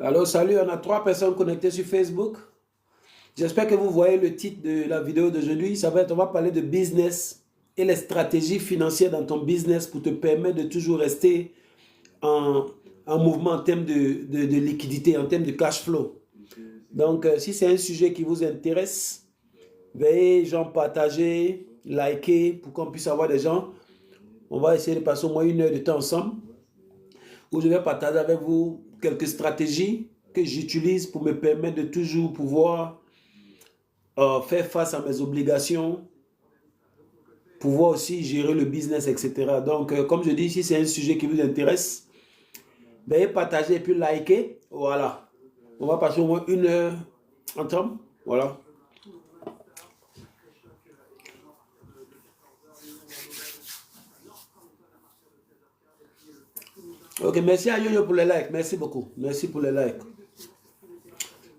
Alors, salut, on a trois personnes connectées sur Facebook. J'espère que vous voyez le titre de la vidéo d'aujourd'hui. On va parler de business et les stratégies financières dans ton business pour te permettre de toujours rester en, en mouvement en termes de liquidité, en termes de cash flow. Donc, si c'est un sujet qui vous intéresse, veuillez, genre, partager, liker pour qu'on puisse avoir des gens. On va essayer de passer au moins 1 heure de temps ensemble où je vais partager avec vous quelques stratégies que j'utilise pour me permettre de toujours pouvoir faire face à mes obligations, pouvoir aussi gérer le business, etc. Donc, comme je dis, si c'est un sujet qui vous intéresse, veuillez partager et puis liker. Voilà. On va passer au moins 1 heure ensemble. Voilà. Ok, merci à Yoyo pour les likes. Merci beaucoup. Merci pour les likes.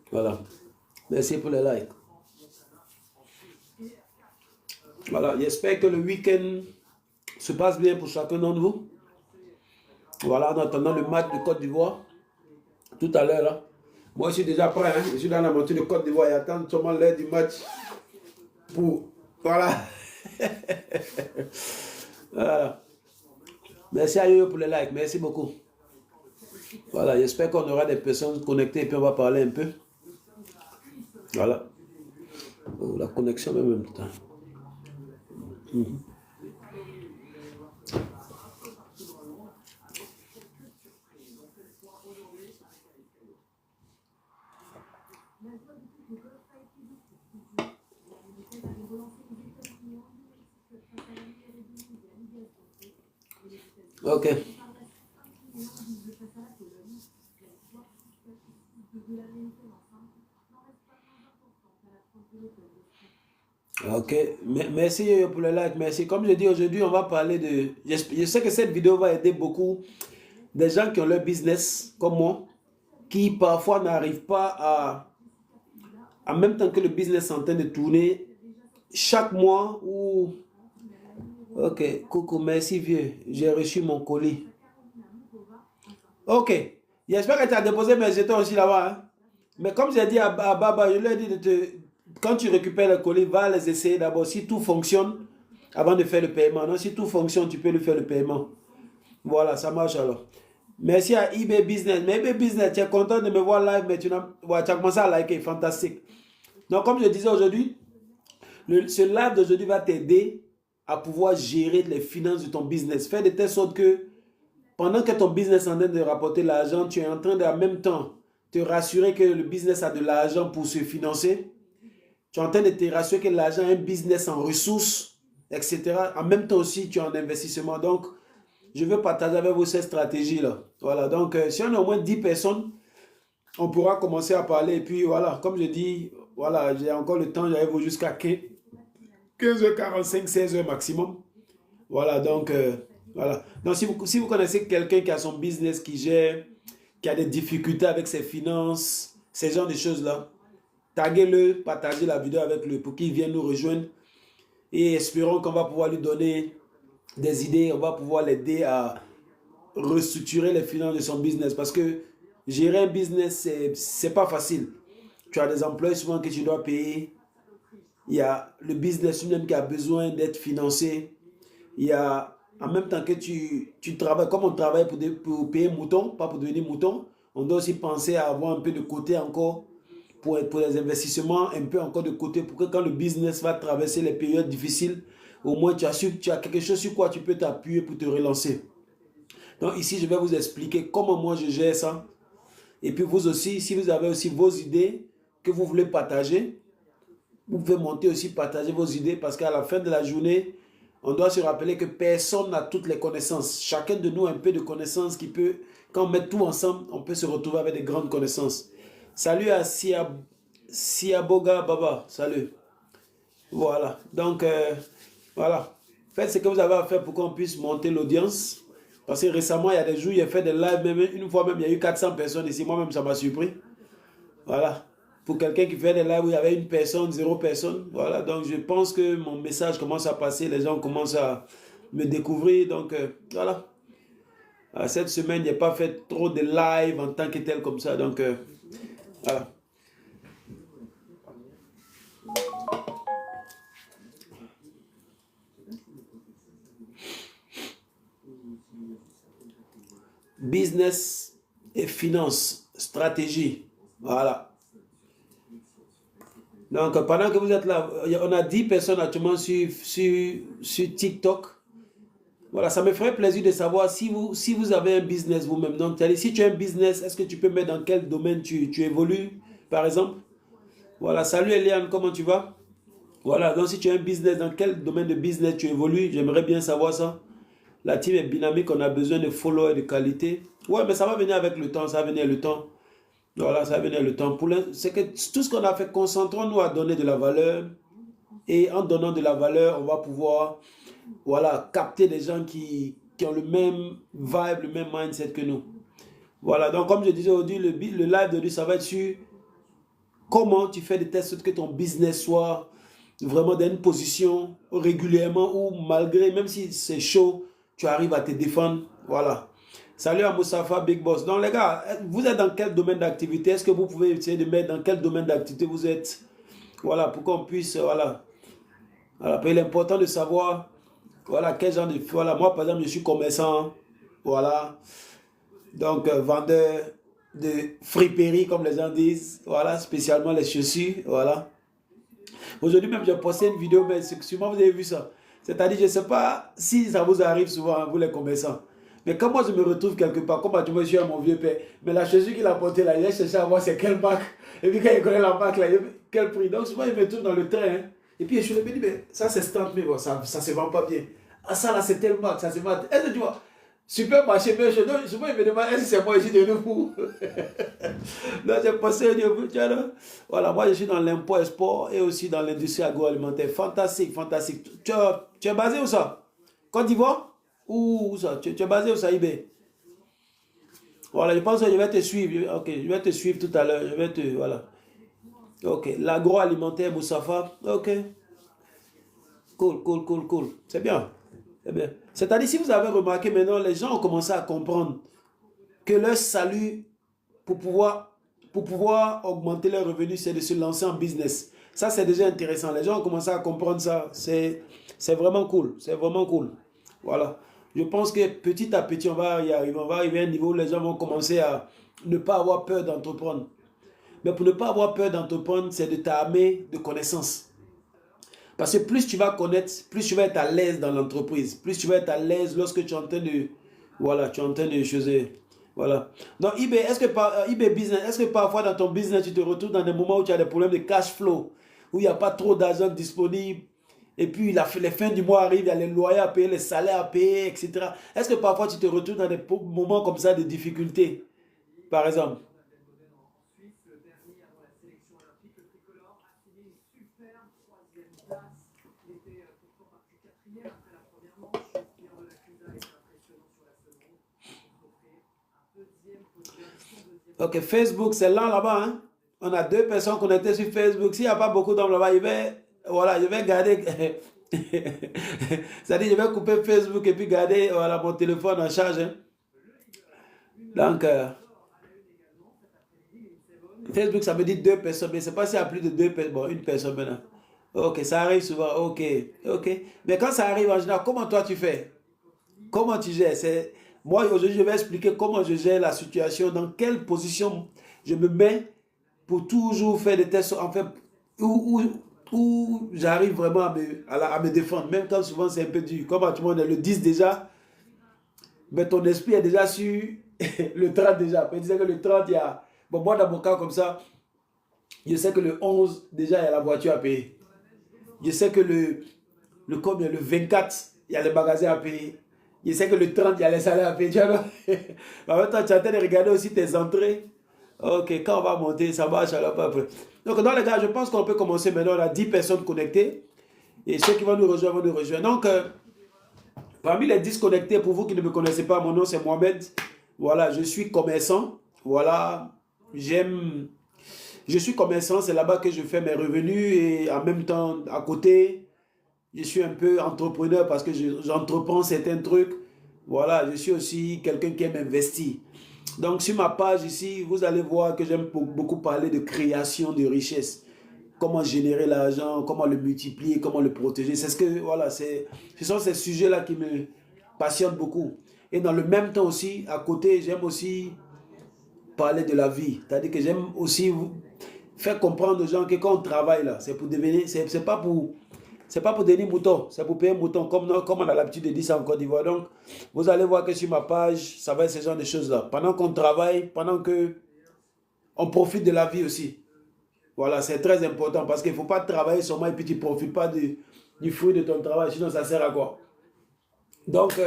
Voilà. Merci pour les likes. Voilà. J'espère que le week-end se passe bien pour chacun d'entre vous. Voilà, en attendant le match de Côte d'Ivoire, tout à l'heure, là. Moi, je suis déjà prêt, hein. Je suis dans la montée de Côte d'Ivoire et attends seulement l'heure du match pour... Voilà. Voilà. Merci à eux pour les likes. Merci beaucoup. Voilà, j'espère qu'on aura des personnes connectées et puis on va parler un peu. Voilà. Oh, la connexion en même temps. Ok. Ok, merci pour le like, merci. Comme je dis aujourd'hui, on va parler de... Je sais que cette vidéo va aider beaucoup des gens qui ont leur business, comme moi, qui parfois n'arrivent pas en même temps que le business est en train de tourner, chaque mois ou... Ok, coucou, merci vieux, j'ai reçu mon colis. Ok, j'espère que tu as déposé mes jetons aussi là-bas, hein. Mais comme j'ai dit à Baba, je lui ai dit de te... Quand tu récupères le colis, va les essayer d'abord. Si tout fonctionne, avant de faire le paiement. Non, si tout fonctionne, tu peux lui faire le paiement. Voilà, ça marche alors. Merci à eBay Business. Mais eBay Business, tu es content de me voir live, mais ouais, tu as commencé à liker. Fantastique. Donc, comme je disais aujourd'hui, ce live d'aujourd'hui va t'aider à pouvoir gérer les finances de ton business. Faire de telle sorte que pendant que ton business est en train de rapporter l'argent, tu es en train de en même temps te rassurer que le business a de l'argent pour se financer. Tu es en train de te rassurer que l'argent est un business en ressources, etc. En même temps aussi, tu es en investissement. Donc, je veux partager avec vous cette stratégie-là. Voilà, donc si on a au moins 10 personnes, on pourra commencer à parler. Et puis voilà, comme je dis, voilà, j'ai encore le temps, j'arrive jusqu'à 15h45, 16h maximum. Voilà, donc, voilà. Donc, si vous connaissez quelqu'un qui a son business, qui gère, qui a des difficultés avec ses finances, ces genres de choses-là, taguez-le, partagez la vidéo avec lui pour qu'il vienne nous rejoindre. Et espérons qu'on va pouvoir lui donner des idées, on va pouvoir l'aider à restructurer les finances de son business. Parce que gérer un business, c'est pas facile. Tu as des employés souvent que tu dois payer. Il y a le business lui-même qui a besoin d'être financé. Il y a, en même temps que tu travailles, comme on travaille pour payer mouton, pas pour devenir mouton, on doit aussi penser à avoir un peu de côté encore pour les investissements, un peu encore de côté pour que quand le business va traverser les périodes difficiles, au moins tu as quelque chose sur quoi tu peux t'appuyer pour te relancer. Donc ici, je vais vous expliquer comment moi je gère ça. Et puis vous aussi, si vous avez aussi vos idées que vous voulez partager, vous pouvez monter aussi, partager vos idées parce qu'à la fin de la journée, on doit se rappeler que personne n'a toutes les connaissances. Chacun de nous a un peu de connaissances qui peut, quand on met tout ensemble, on peut se retrouver avec de grandes connaissances. Salut à Siaboga Baba, salut. Voilà, donc voilà. Faites ce que vous avez à faire pour qu'on puisse monter l'audience. Parce que récemment, il y a des jours, il a fait des lives, même une fois même, il y a eu 400 personnes ici. Moi-même, ça m'a surpris. Voilà. Pour quelqu'un qui fait des lives où il y avait une personne, 0 personne. Voilà. Donc, je pense que mon message commence à passer. Les gens commencent à me découvrir. Donc, voilà. Cette semaine, il n'y a pas fait trop de live en tant que tel comme ça. Donc, voilà. Business et finance, stratégie. Voilà. Donc, pendant que vous êtes là, on a 10 personnes actuellement sur TikTok. Voilà, ça me ferait plaisir de savoir si vous avez un business vous-même. Donc, si tu as un business, est-ce que tu peux mettre dans quel domaine tu évolues, par exemple? Voilà, salut Eliane, comment tu vas? Voilà, donc si tu as un business, dans quel domaine de business tu évolues? J'aimerais bien savoir ça. La team est dynamique, on a besoin de followers de qualité. Ouais, mais ça va venir avec le temps, ça va venir le temps. Voilà, ça va venir le temps. C'est que tout ce qu'on a fait, concentrons-nous à donner de la valeur. Et en donnant de la valeur, on va pouvoir, voilà, capter des gens qui ont le même vibe, le même mindset que nous. Voilà, donc comme je disais aujourd'hui, le live d'aujourd'hui, ça va être sur comment tu fais des tests que ton business soit vraiment dans une position régulièrement ou malgré, même si c'est chaud, tu arrives à te défendre. Voilà. Salut à Moussafa, Big Boss. Donc les gars, vous êtes dans quel domaine d'activité? Est-ce que vous pouvez essayer de mettre dans quel domaine d'activité vous êtes? Voilà, pour qu'on puisse, voilà. Voilà, il est important de savoir, voilà, quel genre de... Voilà, moi par exemple, je suis commerçant, voilà. Donc, vendeur de friperie, comme les gens disent, voilà, spécialement les chaussures, voilà. Aujourd'hui même, j'ai posté une vidéo, mais sûrement vous avez vu ça. C'est-à-dire, je ne sais pas si ça vous arrive souvent, hein, vous les commerçants. Mais quand moi je me retrouve quelque part, comme tu vois, je suis à mon vieux père, mais la chaussure qu'il a portée là, il a cherché à voir c'est quelle marque. Et puis quand il connaît la marque là, quel prix. Donc souvent, il me trouve dans le train. Hein. Et puis je me dis, mais ça c'est stand, mais bon, ça ne se vend pas bien. Ah ça là, c'est telle marque, ça se vend. Est-ce que tu vois? Supermarché, mais souvent il me demande, est-ce que c'est moi ici de nous? Là, j'ai passé voilà, moi je suis dans l'import-export et aussi dans l'industrie agroalimentaire. Fantastique, fantastique. Tu es basé où ça? Côte d'Ivoire? Où ça? Tu es basé où ça, IB? Voilà, je pense que je vais te suivre. Ok, je vais te suivre tout à l'heure. Je vais te. Voilà. Ok, l'agroalimentaire, Moussafa. Ok, cool, cool, cool, cool. C'est bien. C'est bien. C'est-à-dire, si vous avez remarqué maintenant, les gens ont commencé à comprendre que leur salut pour pouvoir augmenter leurs revenus, c'est de se lancer en business. Ça, c'est déjà intéressant. Les gens ont commencé à comprendre ça. C'est vraiment cool. C'est vraiment cool. Voilà. Je pense que petit à petit, on va y arriver. On va arriver à un niveau où les gens vont commencer à ne pas avoir peur d'entreprendre. Mais pour ne pas avoir peur d'entreprendre, c'est de t'armer de connaissances. Parce que plus tu vas connaître, plus tu vas être à l'aise dans l'entreprise. Plus tu vas être à l'aise lorsque tu es en train de... Voilà, tu es en train de choses. Voilà. Donc, eBay, eBay Business, est-ce que parfois dans ton business, tu te retrouves dans des moments où tu as des problèmes de cash flow, où il n'y a pas trop d'argent disponible, et puis les fins du mois arrivent, il y a les loyers à payer, les salaires à payer, etc. Est-ce que parfois tu te retrouves dans des moments comme ça de difficulté, par exemple? Ok, Facebook, c'est lent là-bas. Hein? On a deux personnes connectées sur Facebook. S'il n'y a pas beaucoup d'hommes là-bas, voilà, je vais garder. C'est-à-dire, je vais couper Facebook et puis garder voilà, mon téléphone en charge. Hein. Donc, Facebook, ça me dit deux personnes, mais c'est pas s'il y a plus de deux personnes. Bon, une personne maintenant. Ok, ça arrive souvent. Ok, ok. Mais quand ça arrive en général, comment toi tu fais? Comment tu gères? Moi, aujourd'hui, je vais expliquer comment je gère la situation, dans quelle position je me mets pour toujours faire des tests, en fait, où, où j'arrive vraiment à me défendre, même quand souvent c'est un peu dur. Comme tout le monde le 10 déjà, mais ton esprit est déjà sur le 30 déjà. Il disait que le 30 il y a... Bon, moi, dans mon cas comme ça, je sais que le 11 déjà, il y a la voiture à payer. Je sais que le 24, il y a les magasins à payer. Je sais que le 30, il y a les salaires à payer. Tu vois, en même temps, tu es en train de regarder aussi tes entrées. Ok, quand on va monter, ça marche alors pas après. Donc, dans les gars, je pense qu'on peut commencer maintenant. On a 10 personnes connectées. Et ceux qui vont nous rejoindre vont nous rejoindre. Donc, parmi les 10 connectés, pour vous qui ne me connaissez pas, mon nom c'est Mohamed. Voilà, je suis commerçant. Voilà, je suis commerçant, c'est là-bas que je fais mes revenus et en même temps, à côté, je suis un peu entrepreneur parce que j'entreprends certains trucs. Voilà, je suis aussi quelqu'un qui aime investir. Donc, sur ma page ici, vous allez voir que j'aime beaucoup parler de création de richesse. Comment générer l'argent, comment le multiplier, comment le protéger. C'est ce que, voilà, ce sont ces sujets-là qui me passionnent beaucoup. Et dans le même temps aussi, à côté, j'aime aussi parler de la vie. C'est-à-dire que j'aime aussi faire comprendre aux gens que quand on travaille là, c'est pour devenir, c'est pas pour devenir mouton, c'est pour payer mouton, comme on a l'habitude de dire ça en Côte d'Ivoire. Donc, vous allez voir que sur ma page, ça va être ce genre de choses-là. Pendant qu'on travaille, pendant que on profite de la vie aussi. Voilà, c'est très important parce qu'il ne faut pas travailler seulement et puis tu ne profites pas du fruit de ton travail, sinon ça sert à quoi? Donc,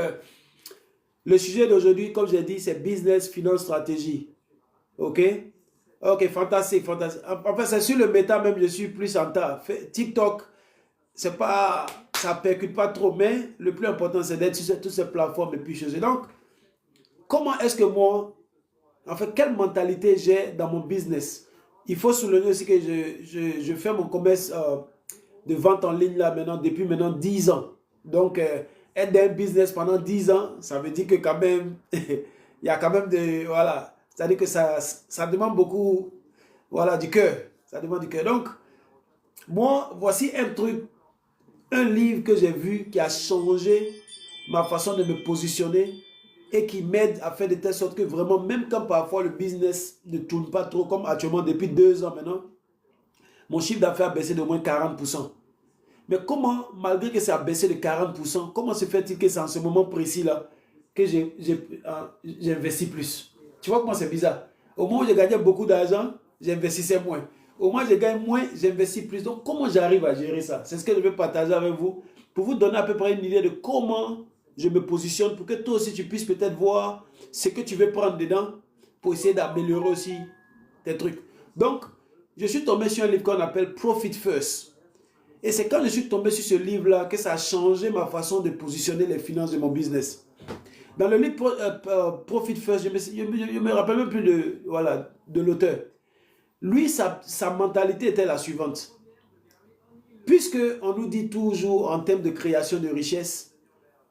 le sujet d'aujourd'hui, comme j'ai dit, c'est business, finance, stratégie. OK? OK, fantastique, fantastique. En fait, c'est sur le méta même, je suis plus en tas. TikTok, c'est pas, ça percute pas trop, mais le plus important, c'est d'être sur toutes ces plateformes et puis choses. Donc, comment est-ce que moi, en fait, quelle mentalité j'ai dans mon business? Il faut souligner aussi que je fais mon commerce de vente en ligne là maintenant, depuis maintenant 10 ans. Donc, être dans un business pendant 10 ans, ça veut dire que quand même, il y a quand même de, voilà, c'est-à-dire que ça demande beaucoup, voilà, du cœur. Ça demande du cœur. Donc, moi, voici un truc, un livre que j'ai vu qui a changé ma façon de me positionner et qui m'aide à faire de telle sorte que vraiment, même quand parfois le business ne tourne pas trop, comme actuellement depuis 2 ans maintenant, mon chiffre d'affaires a baissé d'au moins 40%. Mais comment, malgré que ça a baissé de 40%, comment se fait-il que c'est en ce moment précis-là que j'investis plus? Tu vois comment c'est bizarre? Au moment où je gagnais beaucoup d'argent, j'investissais moins. Au moins, je gagne moins, j'investis plus. Donc, comment j'arrive à gérer ça? C'est ce que je vais partager avec vous pour vous donner à peu près une idée de comment je me positionne pour que toi aussi tu puisses peut-être voir ce que tu veux prendre dedans pour essayer d'améliorer aussi tes trucs. Donc, je suis tombé sur un livre qu'on appelle Profit First. Et c'est quand je suis tombé sur ce livre-là que ça a changé ma façon de positionner les finances de mon business. Dans le livre Profit First, je me rappelle même plus de l'auteur. Lui, sa mentalité était la suivante. Puisque on nous dit toujours en termes de création de richesse,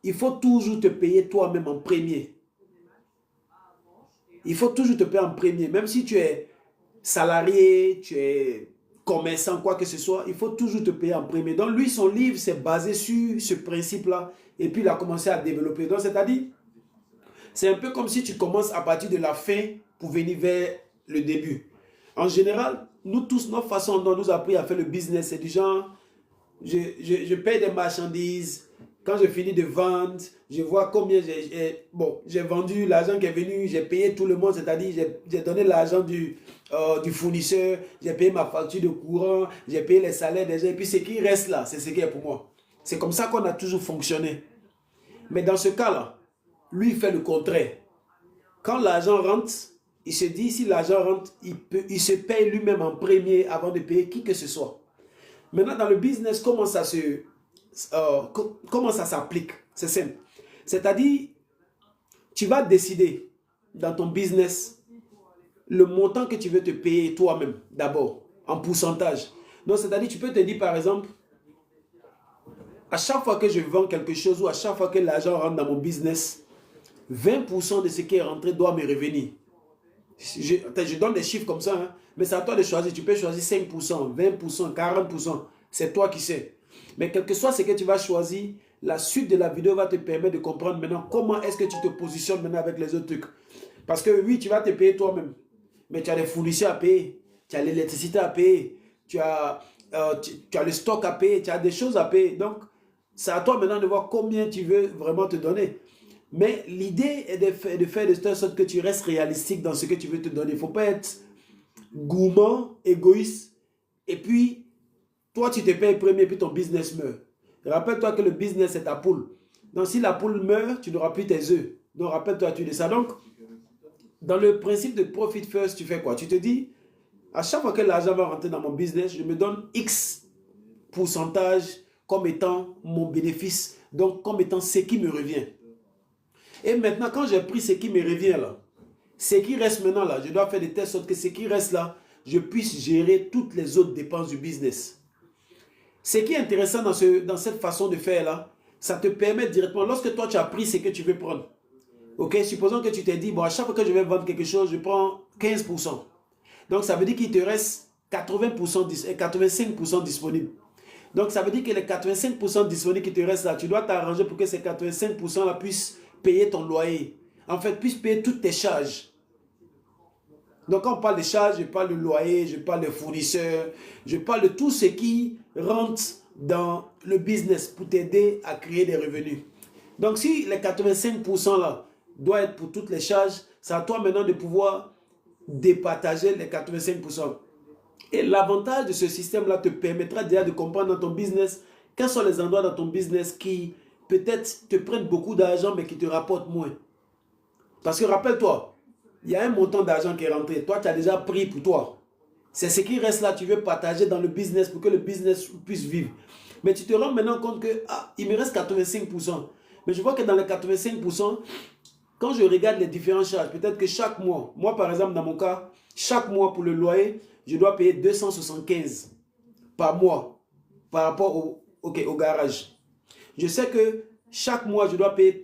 il faut toujours te payer toi-même en premier. Il faut toujours te payer en premier. Même si tu es salarié, tu es commerçant, quoi que ce soit, il faut toujours te payer en premier. Donc lui, son livre, c'est basé sur ce principe-là. Et puis il a commencé à développer. Donc c'est-à-dire, c'est un peu comme si tu commences à partir de la fin pour venir vers le début. En général, nous tous, notre façon dont on nous a appris à faire le business, c'est du genre, je paye des marchandises. Quand je finis de vendre, je vois combien j'ai vendu, l'argent qui est venu, j'ai payé tout le monde, c'est-à-dire j'ai donné l'argent du fournisseur, j'ai payé ma facture de courant, j'ai payé les salaires des gens, et puis ce qui reste là, c'est ce qui est pour moi. C'est comme ça qu'on a toujours fonctionné. Mais dans ce cas-là, lui, il fait le contraire. Quand l'argent rentre, il se dit, si l'argent rentre, il se paye lui-même en premier avant de payer qui que ce soit. Maintenant, dans le business, comment ça s'applique? C'est simple. C'est-à-dire, tu vas décider dans ton business le montant que tu veux te payer toi-même, d'abord, en pourcentage. Donc, c'est-à-dire, tu peux te dire, par exemple, à chaque fois que je vends quelque chose ou à chaque fois que l'argent rentre dans mon business, 20% de ce qui est rentré doit me revenir. Je donne des chiffres comme ça, hein, mais c'est à toi de choisir. Tu peux choisir 5%, 20%, 40%. C'est toi qui sais. Mais quel que soit ce que tu vas choisir, la suite de la vidéo va te permettre de comprendre maintenant comment est-ce que tu te positionnes maintenant avec les autres trucs. Parce que oui, tu vas te payer toi-même. Mais tu as les fournisseurs à payer. Tu as l'électricité à payer. Tu as le stock à payer. Tu as des choses à payer. Donc, c'est à toi maintenant de voir combien tu veux vraiment te donner. Mais l'idée est de faire de telle sorte que tu restes réalistique dans ce que tu veux te donner. Il ne faut pas être gourmand, égoïste. Et puis, toi, tu te payes premier, puis ton business meurt. Rappelle-toi que le business, c'est ta poule. Donc, si la poule meurt, tu n'auras plus tes œufs. Donc, rappelle-toi de ça. Donc, dans le principe de profit first, tu fais quoi? Tu te dis, à chaque fois que l'argent va rentrer dans mon business, je me donne X pourcentage comme étant mon bénéfice. Donc, comme étant ce qui me revient. Et maintenant, quand j'ai pris ce qui me revient là, ce qui reste maintenant là, je dois faire de telle sorte que ce qui reste là, je puisse gérer toutes les autres dépenses du business. Ce qui est intéressant dans cette façon de faire là, ça te permet directement, lorsque toi tu as pris ce que tu veux prendre, Ok, supposons que tu t'es dit, bon, à chaque fois que je vais vendre quelque chose, je prends 15%. Donc, ça veut dire qu'il te reste 80% et 85% disponibles. Donc, ça veut dire que les 85% disponibles qui te restent là, tu dois t'arranger pour que ces 85% là puissent payer ton loyer. En fait, puissent payer toutes tes charges. Donc, quand on parle de charges, je parle de loyer, je parle de fournisseurs, je parle de tout ce qui rentre dans le business pour t'aider à créer des revenus. Donc, si les 85% là doivent être pour toutes les charges, c'est à toi maintenant de pouvoir départager les 85%. Et l'avantage de ce système-là te permettra déjà de comprendre dans ton business quels sont les endroits dans ton business qui peut-être te prennent beaucoup d'argent mais qui te rapportent moins. Parce que rappelle-toi, il y a un montant d'argent qui est rentré. Toi, tu as déjà pris pour toi. C'est ce qui reste là, tu veux partager dans le business pour que le business puisse vivre. Mais tu te rends maintenant compte que il me reste 85%. Mais je vois que dans les 85%, quand je regarde les différentes charges, peut-être que chaque mois, moi par exemple dans mon cas, chaque mois pour le loyer, je dois payer 275 par mois par rapport au garage. Je sais que chaque mois, je dois payer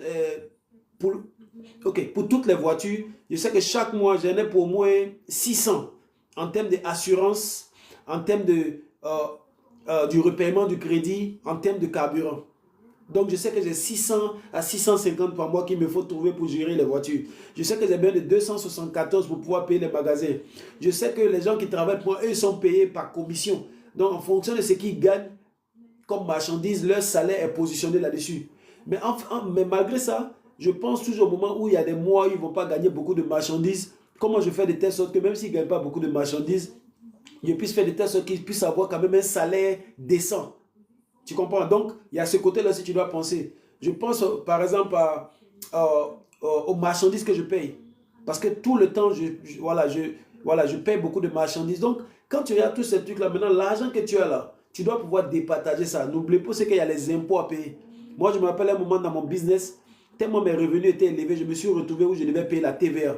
pour toutes les voitures. Je sais que chaque mois, j'en ai pour au moins 600 en termes d'assurance, en termes du repaiement du crédit, en termes de carburant. Donc, je sais que j'ai 600 à 650 par mois qu'il me faut trouver pour gérer les voitures. Je sais que j'ai besoin de 274 pour pouvoir payer les magasins. Je sais que les gens qui travaillent pour moi, eux, sont payés par commission. Donc, en fonction de ce qu'ils gagnent comme marchandises, leur salaire est positionné là-dessus. Mais malgré ça, je pense toujours au moment où il y a des mois où ils ne vont pas gagner beaucoup de marchandises. Comment je fais de telle sorte que même s'ils ne gagnent pas beaucoup de marchandises, je puisse faire de telle sorte qu'ils puissent avoir quand même un salaire décent. Tu comprends? Donc, il y a ce côté-là si tu dois penser. Je pense par exemple aux marchandises que je paye. Parce que tout le temps, je paye beaucoup de marchandises. Donc, quand tu regardes tous ces trucs-là, maintenant, l'argent que tu as là, tu dois pouvoir départager ça. N'oublie pas qu'il y a les impôts à payer. Moi, je me rappelle un moment dans mon business, tellement mes revenus étaient élevés, je me suis retrouvé où je devais payer la TVA.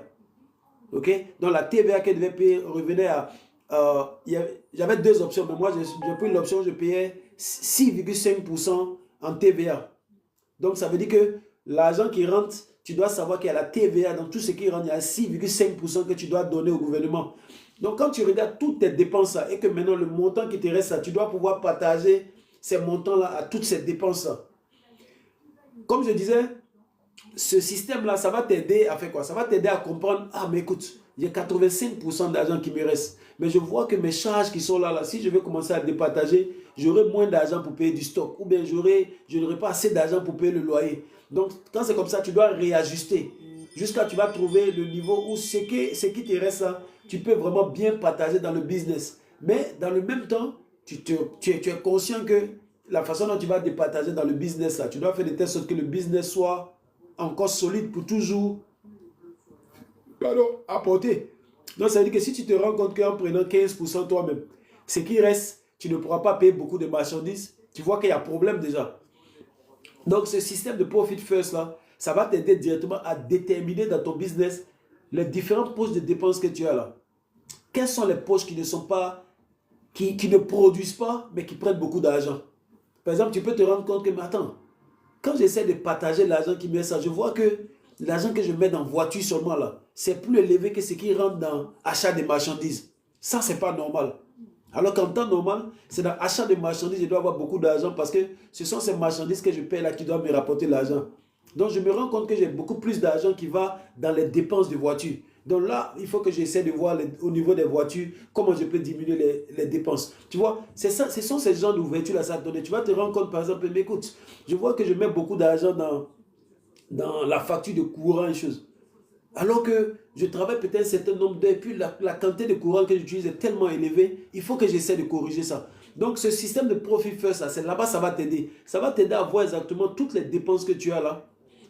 Ok? Donc, la TVA que je devais payer revenait à... j'avais deux options, mais moi, j'ai pris l'option, je payais 6,5% en TVA. Donc, ça veut dire que l'argent qui rentre, tu dois savoir qu'il y a la TVA dans tout ce qui rentre, il y a 6,5% que tu dois donner au gouvernement. Donc, quand tu regardes toutes tes dépenses là, et que maintenant le montant qui te reste là, tu dois pouvoir partager ces montants-là à toutes ces dépenses-là. Comme je disais, ce système-là, ça va t'aider à faire quoi? Ça va t'aider à comprendre, mais écoute, il y a 85% d'argent qui me reste. Mais je vois que mes charges qui sont là, si je vais commencer à départager, j'aurai moins d'argent pour payer du stock. Ou bien je n'aurai pas assez d'argent pour payer le loyer. Donc, quand c'est comme ça, tu dois réajuster. Jusqu'à tu vas trouver le niveau où ce qui te reste là, tu peux vraiment bien partager dans le business. Mais dans le même temps, tu es conscient que la façon dont tu vas départager dans le business là, tu dois faire de telle sorte que le business soit encore solide pour toujours apporter. Donc, ça veut dire que si tu te rends compte qu'en prenant 15% toi-même, ce qui reste, tu ne pourras pas payer beaucoup de marchandises, tu vois qu'il y a problème déjà. Donc, ce système de profit first là, ça va t'aider directement à déterminer dans ton business les différentes poches de dépenses que tu as là. Quelles sont les poches qui ne sont pas, qui ne produisent pas, mais qui prennent beaucoup d'argent. Par exemple, tu peux te rendre compte que, mais attends, quand j'essaie de partager l'argent qui me met ça, je vois que l'argent que je mets dans voiture seulement là, c'est plus élevé que ce qui rentre dans achat de marchandises. Ça, c'est pas normal. Alors qu'en temps normal, c'est dans l'achat de marchandises, je dois avoir beaucoup d'argent parce que ce sont ces marchandises que je paie là qui doivent me rapporter l'argent. Donc, je me rends compte que j'ai beaucoup plus d'argent qui va dans les dépenses de voiture. Donc là, il faut que j'essaie de voir au niveau des voitures comment je peux diminuer les dépenses. Tu vois, ce sont ces genres d'ouverture à ça donner. Tu vas te rendre compte, par exemple, mais écoute, je vois que je mets beaucoup d'argent dans la facture de courant et choses. Alors que je travaille peut-être un certain nombre d'heures, et puis la quantité de courant que j'utilise est tellement élevée, il faut que j'essaie de corriger ça. Donc ce système de profit first, c'est là-bas, ça va t'aider. Ça va t'aider à voir exactement toutes les dépenses que tu as là.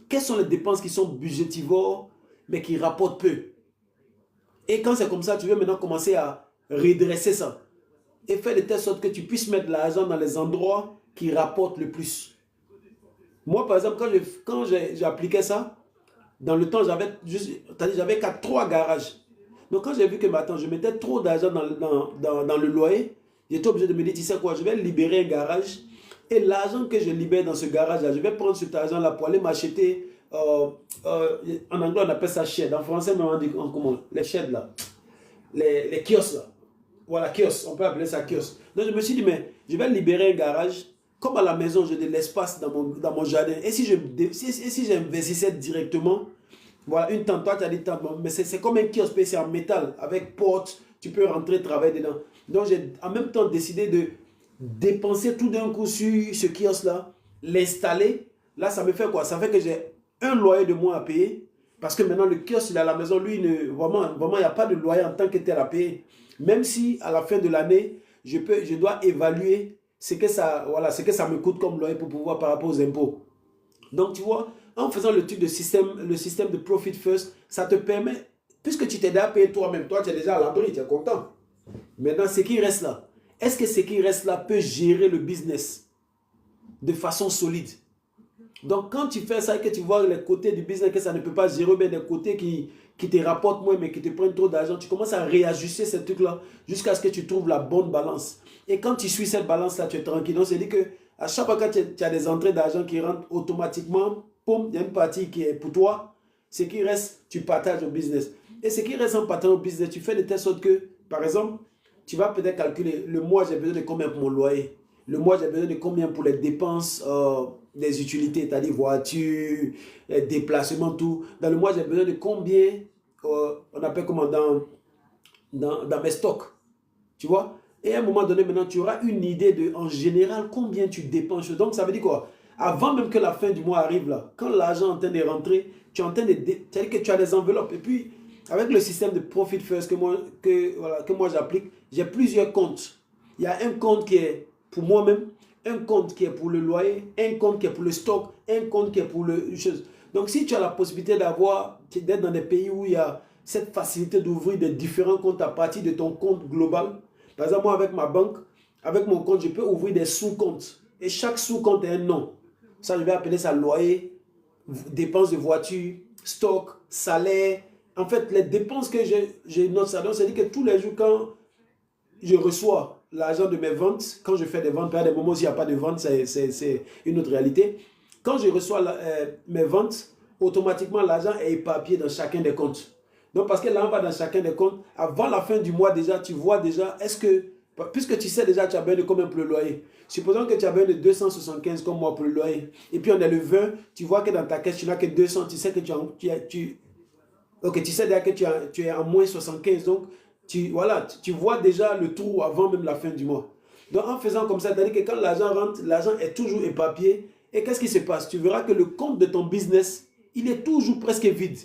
Quelles sont les dépenses qui sont budgétivores, mais qui rapportent peu. Et quand c'est comme ça, tu veux maintenant commencer à redresser ça. Et faire de telle sorte que tu puisses mettre l'argent dans les endroits qui rapportent le plus. Moi, par exemple, quand j'ai appliqué ça, dans le temps, j'avais 3 garages. Donc, quand j'ai vu que maintenant, je mettais trop d'argent dans le loyer, j'étais obligé de me dire, tu sais quoi, je vais libérer un garage. Et l'argent que je libère dans ce garage-là, je vais prendre cet argent-là pour aller m'acheter en anglais, on appelle ça shed. En français, on dit comment? Les sheds là. Les kiosques là. Voilà, kiosque. On peut appeler ça kiosque. Donc, je me suis dit, mais je vais libérer un garage. Comme à la maison, j'ai de l'espace dans mon jardin. Et si j'investissais directement, voilà, une tente, toi, tu as dit tente, mais c'est comme un kiosque, mais c'est en métal, avec porte, tu peux rentrer, travailler dedans. Donc, j'ai en même temps décidé de dépenser tout d'un coup sur ce kiosque-là, l'installer. Là, ça me fait quoi? Ça fait que j'ai un loyer de moins à payer. Parce que maintenant, le kiosque, il est à la maison, lui, vraiment, il n'y a pas de loyer en tant que tel à payer. Même si, à la fin de l'année, je dois évaluer ce que ça me coûte comme loyer pour pouvoir par rapport aux impôts. Donc, tu vois, en faisant le système de Profit First, ça te permet, puisque tu t'es déjà payé toi-même, toi, tu es déjà à l'abri, tu es content. Maintenant, ce qui reste là, est-ce que ce qui reste là peut gérer le business de façon solide? Donc, quand tu fais ça et que tu vois les côtés du business que ça ne peut pas gérer, bien des côtés qui te rapportent moins, mais qui te prennent trop d'argent, tu commences à réajuster ces trucs-là jusqu'à ce que tu trouves la bonne balance. Et quand tu suis cette balance-là, tu es tranquille. Donc, c'est-à-dire que à chaque fois que tu as des entrées d'argent qui rentrent automatiquement, boum, il y a une partie qui est pour toi. Ce qui reste, tu partages au business. Et ce qui reste en partageant au business, tu fais de telle sorte que, par exemple, tu vas peut-être calculer le mois, j'ai besoin de combien pour mon loyer. Le mois, j'ai besoin de combien pour les dépenses des utilités, c'est-à-dire voiture, déplacement, tout. Dans le mois, j'ai besoin de combien, on appelle comment, dans mes stocks. Tu vois? Et à un moment donné, maintenant, tu auras une idée de, en général, combien tu dépenses. Donc, ça veut dire quoi? Avant même que la fin du mois arrive, là, quand l'argent est en train de rentrer, tu es en train de... C'est-à-dire que tu as des enveloppes. Et puis, avec le système de Profit First que moi j'applique, j'ai plusieurs comptes. Il y a un compte qui est pour moi-même, un compte qui est pour le loyer, un compte qui est pour le stock, un compte qui est pour le chose. Donc, si tu as la possibilité d'être dans des pays où il y a cette facilité d'ouvrir des différents comptes à partir de ton compte global, par exemple, moi, avec ma banque, avec mon compte, je peux ouvrir des sous-comptes. Et chaque sous-compte est un nom. Ça, je vais appeler ça loyer, dépenses de voiture, stock, salaire. En fait, les dépenses que j'ai note ça. Donc, c'est-à-dire que tous les jours, quand je reçois l'argent de mes ventes, quand je fais des ventes, il y a des moments où il n'y a pas de vente, c'est une autre réalité. Quand je reçois mes ventes, automatiquement, l'argent est éparpillé dans chacun des comptes. Donc, parce que l'argent va dans chacun des comptes, avant la fin du mois déjà, tu vois déjà, est-ce que, puisque tu sais déjà, tu as besoin de combien pour le loyer. Supposons que tu as besoin de 275 comme moi pour le loyer. Et puis, on est le 20, tu vois que dans ta caisse, tu n'as que 200, tu sais que tu sais déjà que tu es en moins 75. Donc, voilà, tu vois déjà le trou avant même la fin du mois. Donc, en faisant comme ça, c'est-à-dire que quand l'argent rentre, l'argent est toujours éparpillé. Et qu'est-ce qui se passe? Tu verras que le compte de ton business, il est toujours presque vide.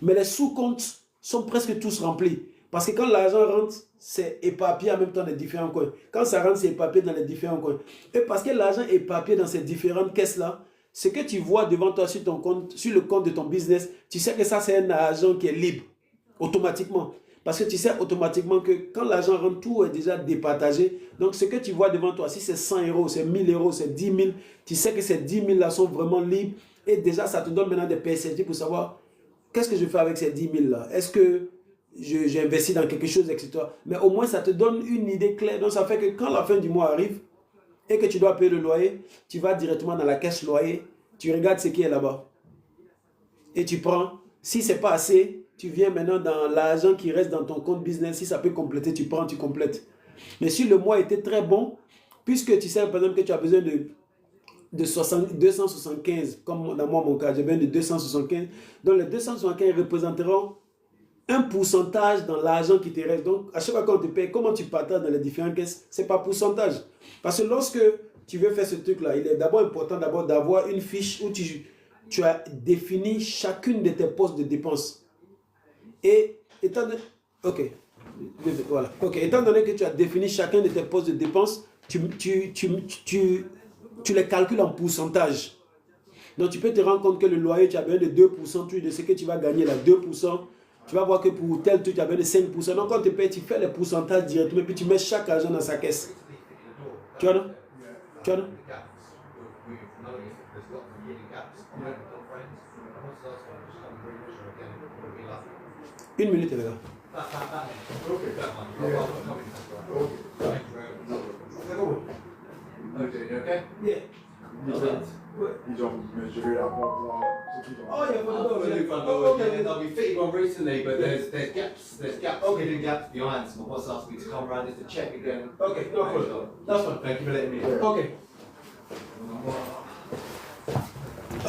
Mais les sous-comptes sont presque tous remplis. Parce que quand l'argent rentre, c'est éparpillé en même temps dans les différents coins. Quand ça rentre, c'est éparpillé dans les différents coins. Et parce que l'argent est éparpillé dans ces différentes caisses-là, ce que tu vois devant toi sur ton compte, sur le compte de ton business, tu sais que ça, c'est un argent qui est libre, automatiquement. Parce que tu sais automatiquement que quand l'argent rentre, tout est déjà départagé. Donc, ce que tu vois devant toi, si c'est 100 euros, c'est 1000 euros, c'est 10 000, tu sais que ces 10 000 là sont vraiment libres. Et déjà, ça te donne maintenant des perspectives pour savoir qu'est-ce que je fais avec ces 10 000 là. Est-ce que j'investis dans quelque chose, etc. Mais au moins, ça te donne une idée claire. Donc, ça fait que quand la fin du mois arrive et que tu dois payer le loyer, tu vas directement dans la caisse loyer, tu regardes ce qui est là-bas. Et tu prends. Si ce n'est pas assez, tu viens maintenant dans l'argent qui reste dans ton compte business. Si ça peut compléter, tu prends, tu complètes. Mais si le mois était très bon, puisque tu sais par exemple que tu as besoin de 275, comme dans mon cas, j'ai besoin de 275. Donc les 275 représenteront un pourcentage dans l'argent qui te reste. Donc à chaque fois qu'on te paye, comment tu partages dans les différentes caisses, c'est par pourcentage. Parce que lorsque tu veux faire ce truc-là, il est d'abord important d'avoir une fiche où tu as défini chacune de tes postes de dépenses. Et étant donné, voilà. Étant donné que tu as défini chacun de tes postes de dépenses, tu les calcules en pourcentage. Donc tu peux te rendre compte que le loyer, tu as besoin de 2% de ce que tu vas gagner là, 2%. Tu vas voir que pour tel truc, tu as besoin de 5%. Donc quand tu payes, tu fais les pourcentages directement et puis tu mets chaque argent dans sa caisse. Tu vois, non? Tu vois, non? Une minute, les gars. Okay, you okay? Yeah. Ils ont mesuré la porte là. Oh, il y a pas de door. They'll be fitting one recently, but there's gaps. There's gaps. Okay. Hidden gaps behind. So my boss asked me to come around just to check again. Okay, no problem. That's fine. Thank you for letting me. Ok.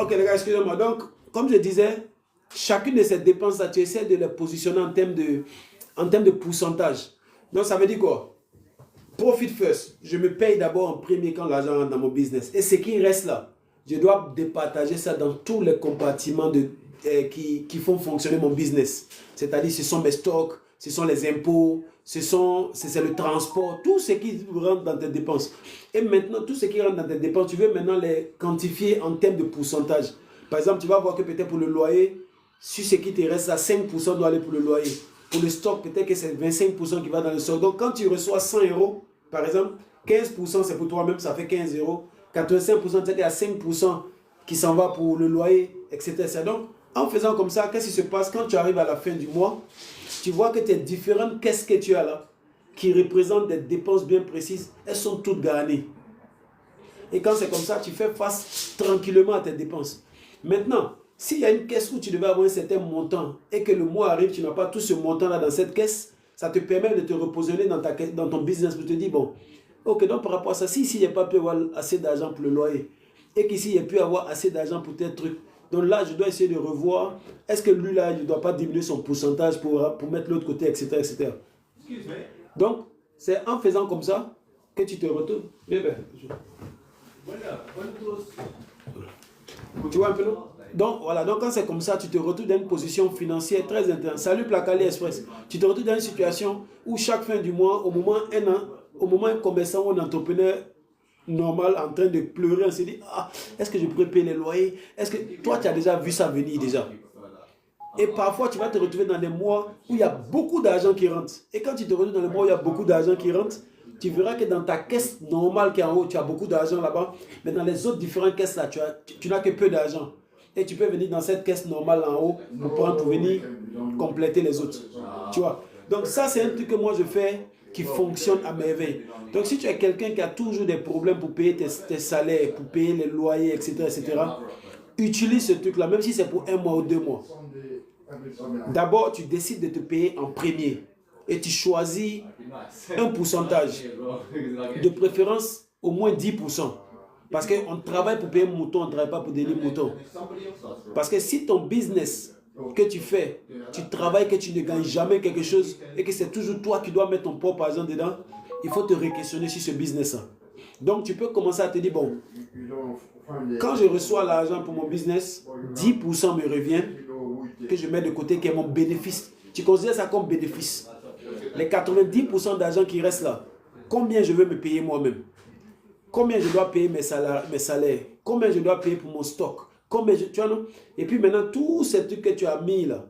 Ok, les gars, excusez-moi. Donc, comme je disais, chacune de ces dépenses-là, tu essaies de les positionner en termes de pourcentage. Donc, ça veut dire quoi? Profit first. Je me paye d'abord en premier quand l'argent rentre dans mon business. Et ce qui reste là, je dois départager ça dans tous les compartiments qui font fonctionner mon business. C'est-à-dire, ce sont mes stocks, ce sont les impôts, c'est le transport, tout ce qui rentre dans tes dépenses. Et maintenant, tout ce qui rentre dans tes dépenses, tu veux maintenant les quantifier en termes de pourcentage. Par exemple, tu vas voir que peut-être pour le loyer, sur ce qui te reste, à 5% doit aller pour le loyer. Pour le stock, peut-être que c'est 25% qui va dans le stock. Donc, quand tu reçois 100 euros, par exemple, 15% c'est pour toi-même, ça fait 15 euros. 85%, c'est qu'il y a 5% qui s'en va pour le loyer, etc. Donc, en faisant comme ça, qu'est-ce qui se passe quand tu arrives à la fin du mois? Tu vois que tes différentes caisses que tu as là, qui représentent des dépenses bien précises, elles sont toutes garnies. Et quand c'est comme ça, tu fais face tranquillement à tes dépenses. Maintenant, s'il y a une caisse où tu devais avoir un certain montant et que le mois arrive, tu n'as pas tout ce montant-là dans cette caisse, ça te permet de te repositionner dans ton business pour te dire, bon, ok, donc par rapport à ça, si ici, il n'y a pas pu avoir assez d'argent pour le loyer et qu'ici, il y a pu avoir assez d'argent pour tel truc, donc là, je dois essayer de revoir, est-ce que lui, là, il ne doit pas diminuer son pourcentage pour mettre l'autre côté, etc., etc. Donc, c'est en faisant comme ça que tu te retournes. Tu vois un peu, non? Donc, voilà. Donc, quand c'est comme ça, tu te retrouves dans une position financière très intense. Salut Placali Express. Tu te retrouves dans une situation où chaque fin du mois, au moment un commerçant ou un entrepreneur normal en train de pleurer, on se dit, ah, est-ce que je pourrais payer les loyers? Est-ce que toi, tu as déjà vu ça venir déjà? Et parfois, tu vas te retrouver dans des mois où il y a beaucoup d'argent qui rentre. Et quand tu te retrouves dans les mois où il y a beaucoup d'argent qui rentre, tu verras que dans ta caisse normale qui est en haut, tu as beaucoup d'argent là-bas. Mais dans les autres différentes caisses là, tu n'as que peu d'argent. Et tu peux venir dans cette caisse normale en haut pour venir compléter les autres. Tu vois? Donc ça, c'est un truc que moi je fais qui fonctionne à merveille. Donc si tu es quelqu'un qui a toujours des problèmes pour payer tes salaires, pour payer les loyers, etc., utilise ce truc-là, même si c'est pour 1 mois ou 2 mois. D'abord, tu décides de te payer en premier et tu choisis un pourcentage, de préférence au moins 10%. Parce qu'on travaille pour payer mouton, on ne travaille pas pour donner mouton. Parce que si ton business que tu fais, tu travailles, que tu ne gagnes jamais quelque chose et que c'est toujours toi qui dois mettre ton propre argent dedans, il faut te re-questionner sur ce business-là. Donc tu peux commencer à te dire, bon, quand je reçois l'argent pour mon business, 10% me revient, que je mets de côté, qui est mon bénéfice. Tu considères ça comme bénéfice. Les 90% d'argent qui restent là, combien je veux me payer moi-même? Combien je dois payer mes salaires? Combien je dois payer pour mon stock? Tu vois, non? Et puis maintenant, tous ces trucs que tu as mis là,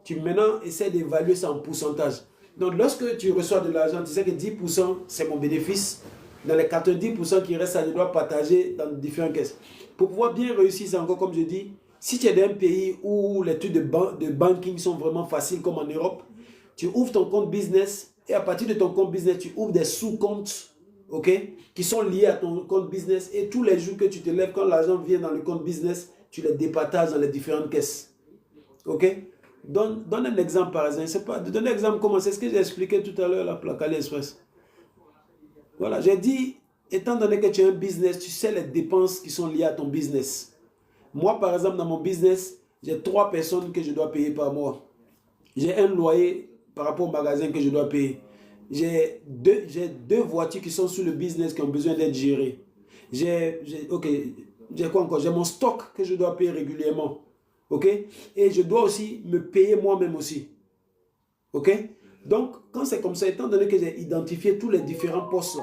tu maintenant essaies d'évaluer ça en pourcentage. Donc lorsque tu reçois de l'argent, tu sais que 10% c'est mon bénéfice. Dans les 90% qui restent, ça, je dois partager dans différentes caisses. Pour pouvoir bien réussir, c'est encore comme je dis, si tu es dans un pays où les trucs de banking sont vraiment faciles comme en Europe, tu ouvres ton compte business et à partir de ton compte business, tu ouvres des sous-comptes, ok, qui sont liés à ton compte business et tous les jours que tu te lèves, quand l'argent vient dans le compte business, tu les départages dans les différentes caisses. Ok? Donne un exemple par exemple. C'est pas, donne un exemple comment c'est ce que j'ai expliqué tout à l'heure, la Placali Express. Voilà, j'ai dit, étant donné que tu as un business, tu sais les dépenses qui sont liées à ton business. Moi, par exemple, dans mon business, j'ai 3 personnes que je dois payer par mois. J'ai un loyer par rapport au magasin que je dois payer. J'ai deux voitures qui sont sur le business qui ont besoin d'être gérées. J'ai quoi encore? J'ai mon stock que je dois payer régulièrement. Ok? Et je dois aussi me payer moi-même aussi. Ok? Donc, quand c'est comme ça, étant donné que j'ai identifié tous les différents postes,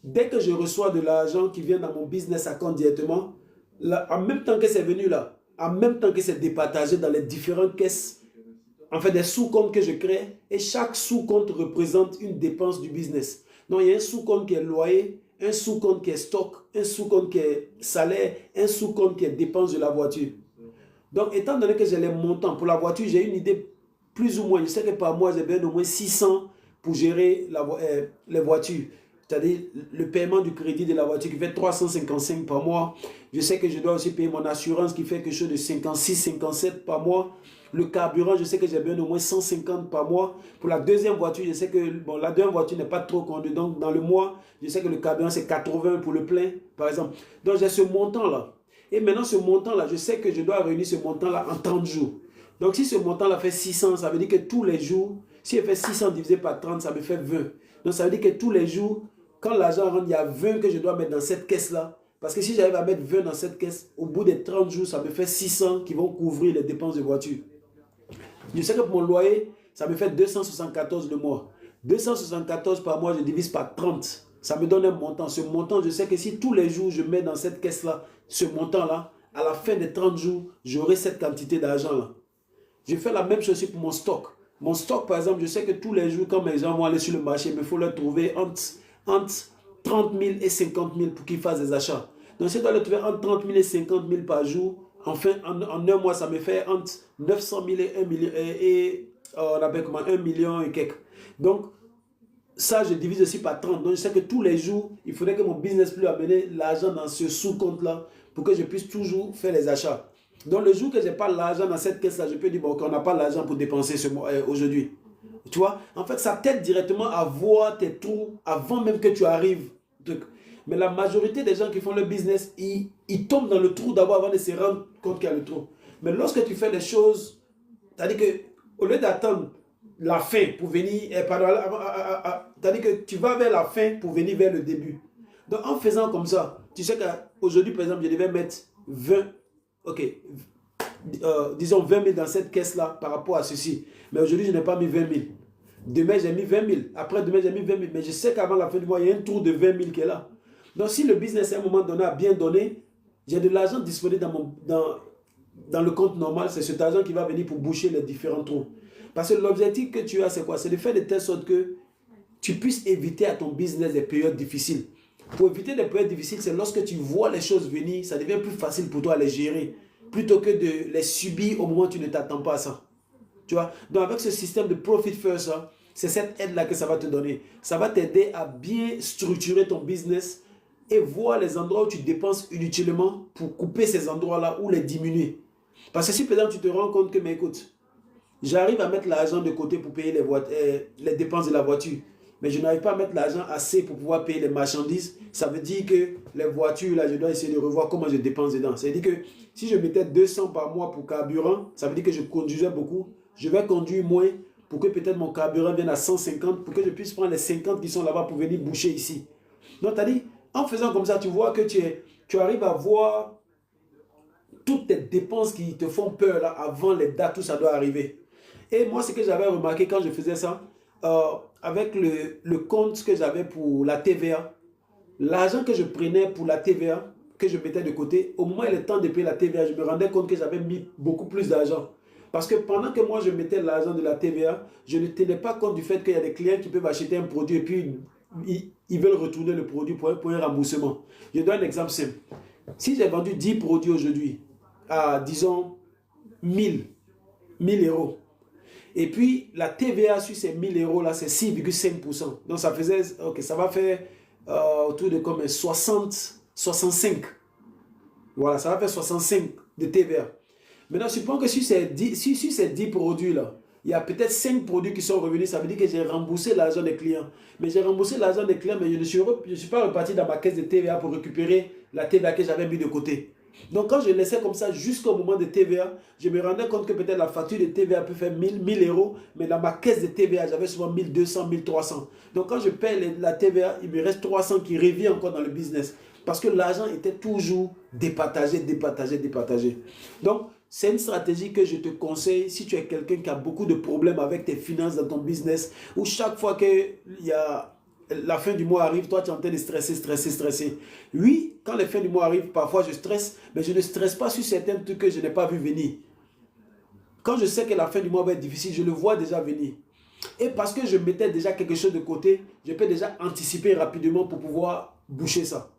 dès que je reçois de l'argent qui vient dans mon business account directement, là, en même temps que c'est venu là, en même temps que c'est départagé dans les différentes caisses, en fait des sous-comptes que je crée, et chaque sous-compte représente une dépense du business. Donc, il y a un sous-compte qui est loyer, un sous-compte qui est stock, un sous-compte qui est salaire, un sous-compte qui est dépense de la voiture. Donc, étant donné que j'ai les montants pour la voiture, j'ai une idée plus ou moins. Je sais que par mois, j'ai besoin d'au moins 600 pour gérer les voitures. c'est-à-dire le paiement du crédit de la voiture qui fait 355 par mois. Je sais que je dois aussi payer mon assurance qui fait quelque chose de 56, 57 par mois. Le carburant, je sais que j'ai besoin au moins 150 par mois. Pour la deuxième voiture, je sais que bon, la deuxième voiture n'est pas trop conduite. Donc, dans le mois, je sais que le carburant, c'est 80 pour le plein, par exemple. Donc, j'ai ce montant-là. Et maintenant, ce montant-là, je sais que je dois réunir ce montant-là en 30 jours. Donc, si ce montant-là fait 600, ça veut dire que tous les jours, si il fait 600 divisé par 30, ça me fait 20. Donc, ça veut dire que tous les jours, quand l'argent rentre, il y a 20 que je dois mettre dans cette caisse-là. Parce que si j'arrive à mettre 20 dans cette caisse, au bout des 30 jours, ça me fait 600 qui vont couvrir les dépenses de voiture. Je sais que pour mon loyer, ça me fait 274 le mois. 274 par mois, je divise par 30. Ça me donne un montant. Ce montant, je sais que si tous les jours, je mets dans cette caisse-là, ce montant-là, à la fin des 30 jours, j'aurai cette quantité d'argent-là. Je fais la même chose pour mon stock. Mon stock, par exemple, je sais que tous les jours, quand mes gens vont aller sur le marché, il me faut leur trouver entre 30 000 et 50 000 pour qu'ils fassent des achats. Donc, si je dois leur trouver entre 30 000 et 50 000 par jour, enfin, en un mois, ça me fait entre 900 000 et 1 million, on appelle comment, 1 million et quelques. Donc, ça, je divise aussi par 30. Donc, je sais que tous les jours, il faudrait que mon business puisse amener l'argent dans ce sous-compte-là pour que je puisse toujours faire les achats. Donc, le jour que je n'ai pas l'argent dans cette caisse-là, je peux dire, bon, ok, on n'a pas l'argent pour dépenser aujourd'hui. Tu vois, en fait, ça t'aide directement à voir tes trous avant même que tu arrives. Mais la majorité des gens qui font le business, ils tombent dans le trou d'abord avant de se rendre compte qu'il y a le trou. Mais lorsque tu fais les choses, c'est-à-dire qu'au lieu d'attendre la fin pour venir, c'est-à-dire que tu vas vers la fin pour venir vers le début. Donc en faisant comme ça, tu sais qu'aujourd'hui, par exemple, je devais mettre 20, ok, disons 20 000 dans cette caisse-là par rapport à ceci. Mais aujourd'hui, je n'ai pas mis 20 000. Demain, j'ai mis 20 000. Après, demain, j'ai mis 20 000. Mais je sais qu'avant la fin du mois, il y a un trou de 20 000 qui est là. Donc, si le business, à un moment donné, a bien donné, j'ai de l'argent disponible dans le compte normal. C'est cet argent qui va venir pour boucher les différents trous. Parce que l'objectif que tu as, c'est quoi? C'est de faire de telle sorte que tu puisses éviter à ton business des périodes difficiles. Pour éviter des périodes difficiles, c'est lorsque tu vois les choses venir, ça devient plus facile pour toi à les gérer, plutôt que de les subir au moment où tu ne t'attends pas à ça. Tu vois? Donc avec ce système de Profit First, c'est cette aide-là que ça va te donner. Ça va t'aider à bien structurer ton business et voir les endroits où tu dépenses inutilement pour couper ces endroits-là ou les diminuer. Parce que si par exemple tu te rends compte que, mais écoute, j'arrive à mettre l'argent de côté pour payer les dépenses de la voiture, mais je n'arrive pas à mettre l'argent assez pour pouvoir payer les marchandises, ça veut dire que les voitures, là, je dois essayer de revoir comment je dépense dedans. Ça veut dire que si je mettais 200 par mois pour carburant, ça veut dire que je conduisais beaucoup. Je vais conduire moins pour que peut-être mon carburant vienne à 150, pour que je puisse prendre les 50 qui sont là-bas pour venir boucher ici. Donc, c'est-à-dire, en faisant comme ça, tu vois que tu arrives à voir toutes tes dépenses qui te font peur là, avant les dates où ça doit arriver. Et moi, ce que j'avais remarqué quand je faisais ça, avec le compte que j'avais pour la TVA, l'argent que je prenais pour la TVA, que je mettais de côté, au moment où il est temps de payer la TVA, je me rendais compte que j'avais mis beaucoup plus d'argent. Parce que pendant que moi je mettais l'argent de la TVA, je ne tenais pas compte du fait qu'il y a des clients qui peuvent acheter un produit et puis ils veulent retourner le produit pour un remboursement. Je donne un exemple simple. Si j'ai vendu 10 produits aujourd'hui à, disons, 1000 euros, et puis la TVA sur ces 1000 euros là, c'est 6,5%. Donc ça faisait, ok, ça va faire autour de comme 65. Voilà, ça va faire 65 de TVA. Maintenant, suppose que sur ces 10 produits-là, il y a peut-être 5 produits qui sont revenus. Ça veut dire que j'ai remboursé l'argent des clients. Mais j'ai remboursé l'argent des clients, mais je ne suis pas reparti dans ma caisse de TVA pour récupérer la TVA que j'avais mis de côté. Donc, quand je laissais comme ça jusqu'au moment de TVA, je me rendais compte que peut-être la facture de TVA peut faire 1000 euros, mais dans ma caisse de TVA, j'avais souvent 1200, 1300. Donc, quand je paye la TVA, il me reste 300 qui revient encore dans le business. Parce que l'argent était toujours départagé. Donc, c'est une stratégie que je te conseille si tu es quelqu'un qui a beaucoup de problèmes avec tes finances dans ton business, où chaque fois que la fin du mois arrive, toi tu es en train de stresser. Oui, quand la fin du mois arrive, parfois je stresse, mais je ne stresse pas sur certains trucs que je n'ai pas vu venir. Quand je sais que la fin du mois va être difficile, je le vois déjà venir. Et parce que je mettais déjà quelque chose de côté, je peux déjà anticiper rapidement pour pouvoir boucher ça.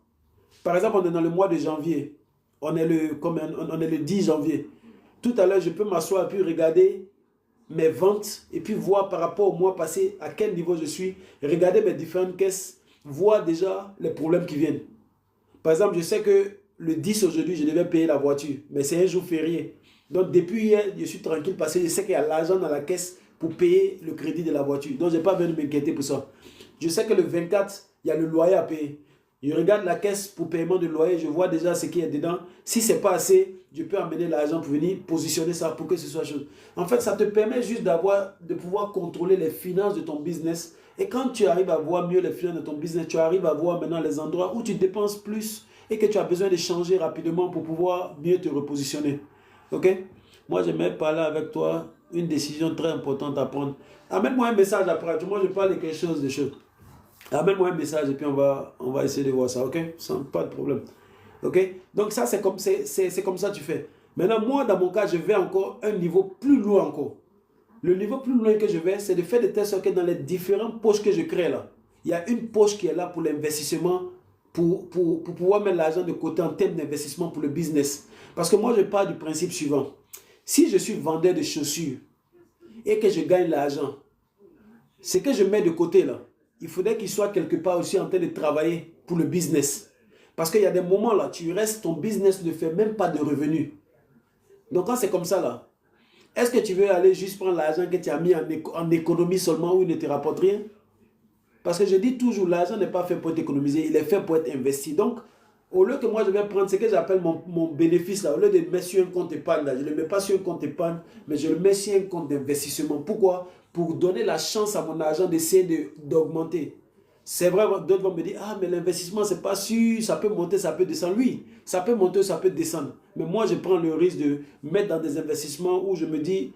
Par exemple, on est dans le mois de janvier. On est le 10 janvier. Tout à l'heure, je peux m'asseoir et puis regarder mes ventes et puis voir par rapport au mois passé à quel niveau je suis. Regarder mes différentes caisses, vois déjà les problèmes qui viennent. Par exemple, je sais que le 10 aujourd'hui, je devais payer la voiture, mais c'est un jour férié. Donc depuis hier, je suis tranquille parce que je sais qu'il y a l'argent dans la caisse pour payer le crédit de la voiture. Donc je n'ai pas besoin de m'inquiéter pour ça. Je sais que le 24, il y a le loyer à payer. Je regarde la caisse pour paiement de loyer, je vois déjà ce qu'il y a dedans. Si ce n'est pas assez, je peux amener l'argent pour venir positionner ça pour que ce soit chose. En fait, ça te permet juste de pouvoir contrôler les finances de ton business. Et quand tu arrives à voir mieux les finances de ton business, tu arrives à voir maintenant les endroits où tu dépenses plus et que tu as besoin de changer rapidement pour pouvoir mieux te repositionner. Ok? Moi, j'aimerais parler avec toi une décision très importante à prendre. Amène-moi un message après. Moi, je parle de quelque chose de chaud. Amène-moi un message et puis on va essayer de voir ça, ok? Sans pas de problème. Ok? Donc ça, c'est comme ça que tu fais. Maintenant, moi, dans mon cas, je vais encore un niveau plus loin encore. Le niveau plus loin que je vais, c'est de faire de telle sorte que dans les différentes poches que je crée là, il y a une poche qui est là pour l'investissement, pour pouvoir mettre l'argent de côté en termes d'investissement pour le business. Parce que moi, je pars du principe suivant. Si je suis vendeur de chaussures et que je gagne l'argent, ce que je mets de côté là, il faudrait qu'il soit quelque part aussi en train de travailler pour le business. Parce qu'il y a des moments là, tu restes, ton business ne fait même pas de revenus. Donc quand c'est comme ça là, est-ce que tu veux aller juste prendre l'argent que tu as mis en économie seulement où il ne te rapporte rien? Parce que je dis toujours, l'argent n'est pas fait pour être économisé, il est fait pour être investi. Donc, au lieu que moi je vais prendre ce que j'appelle mon bénéfice là, au lieu de le mettre sur un compte épargne là, je ne le mets pas sur un compte épargne, mais je le mets sur un compte d'investissement. Pourquoi? Pour donner la chance à mon argent d'essayer d'augmenter. C'est vrai, d'autres vont me dire, ah mais l'investissement c'est pas sûr, ça peut monter, ça peut descendre. Oui, ça peut monter, ça peut descendre. Mais moi je prends le risque de mettre dans des investissements où je me dis,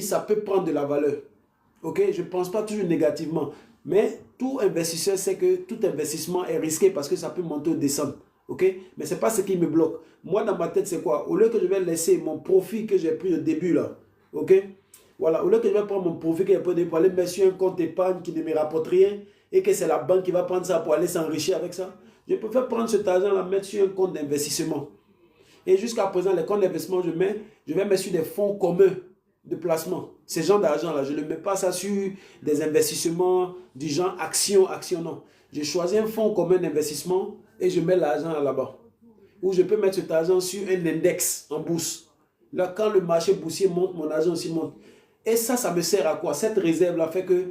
ça peut prendre de la valeur. Ok, je ne pense pas toujours négativement. Mais tout investisseur sait que tout investissement est risqué parce que ça peut monter ou descendre. Ok, mais ce n'est pas ce qui me bloque. Moi, dans ma tête, c'est quoi? Au lieu que je vais laisser mon profit que j'ai pris au début, là, ok, voilà, au lieu que je vais prendre mon profit que j'ai pris au début pour aller mettre sur un compte épargne qui ne me rapporte rien et que c'est la banque qui va prendre ça pour aller s'enrichir avec ça, je préfère prendre cet argent-là, mettre sur un compte d'investissement. Et jusqu'à présent, les comptes d'investissement, je vais mettre sur des fonds communs de placement. Ce genre d'argent-là, je ne mets pas ça sur des investissements du genre action, non. Je choisis un fonds commun d'investissement et je mets l'argent là-bas. Ou je peux mettre cet argent sur un index en bourse. Là, quand le marché boursier monte, mon argent aussi monte. Et ça me sert à quoi? Cette réserve-là fait que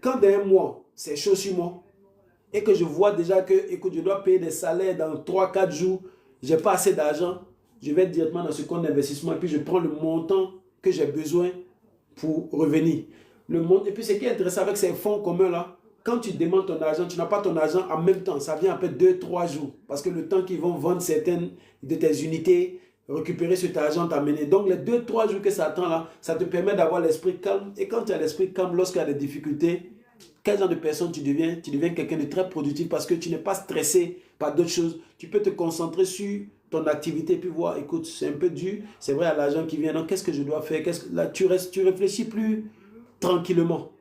quand dans un mois, c'est chaud sur moi, et que je vois déjà que, écoute, je dois payer des salaires dans 3-4 jours, je n'ai pas assez d'argent, je vais directement dans ce compte d'investissement et puis je prends le montant que j'ai besoin pour revenir. Et puis ce qui est intéressant avec ces fonds communs là, quand tu demandes ton argent, tu n'as pas ton argent en même temps, ça vient après 2-3 jours. Parce que le temps qu'ils vont vendre certaines de tes unités, récupérer cet argent, t'amener. Donc les 2-3 jours que ça attend là, ça te permet d'avoir l'esprit calme. Et quand tu as l'esprit calme, lorsqu'il y a des difficultés, quel genre de personne tu deviens? Tu deviens quelqu'un de très productif parce que tu n'es pas stressé par d'autres choses. Tu peux te concentrer sur ton activité puis voir, écoute, c'est un peu dur, c'est vrai, il y a l'argent qui vient, donc qu'est-ce que je dois faire? Là, tu réfléchis plus tranquillement.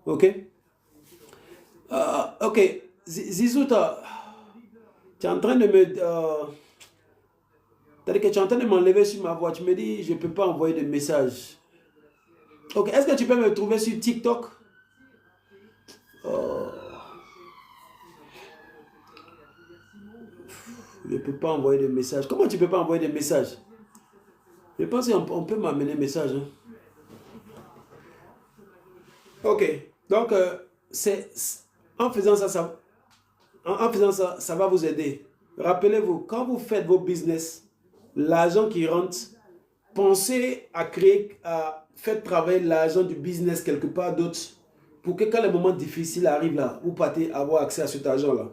Ok? Ok, Zizou, tu es en train de me... c'est-à-dire que tu es en train de m'enlever sur ma voix, tu me dis, je ne peux pas envoyer de messages. Ok, est-ce que tu peux me trouver sur TikTok? Je ne peux pas envoyer de messages. Comment tu ne peux pas envoyer des messages? Je pense qu'on peut m'amener un message. Hein? Ok. Donc, en faisant ça, ça va vous aider. Rappelez-vous, quand vous faites vos business, l'argent qui rentre, pensez à faire travailler l'argent du business quelque part d'autre pour que quand les moments difficiles arrivent là, vous partez avoir accès à cet argent-là.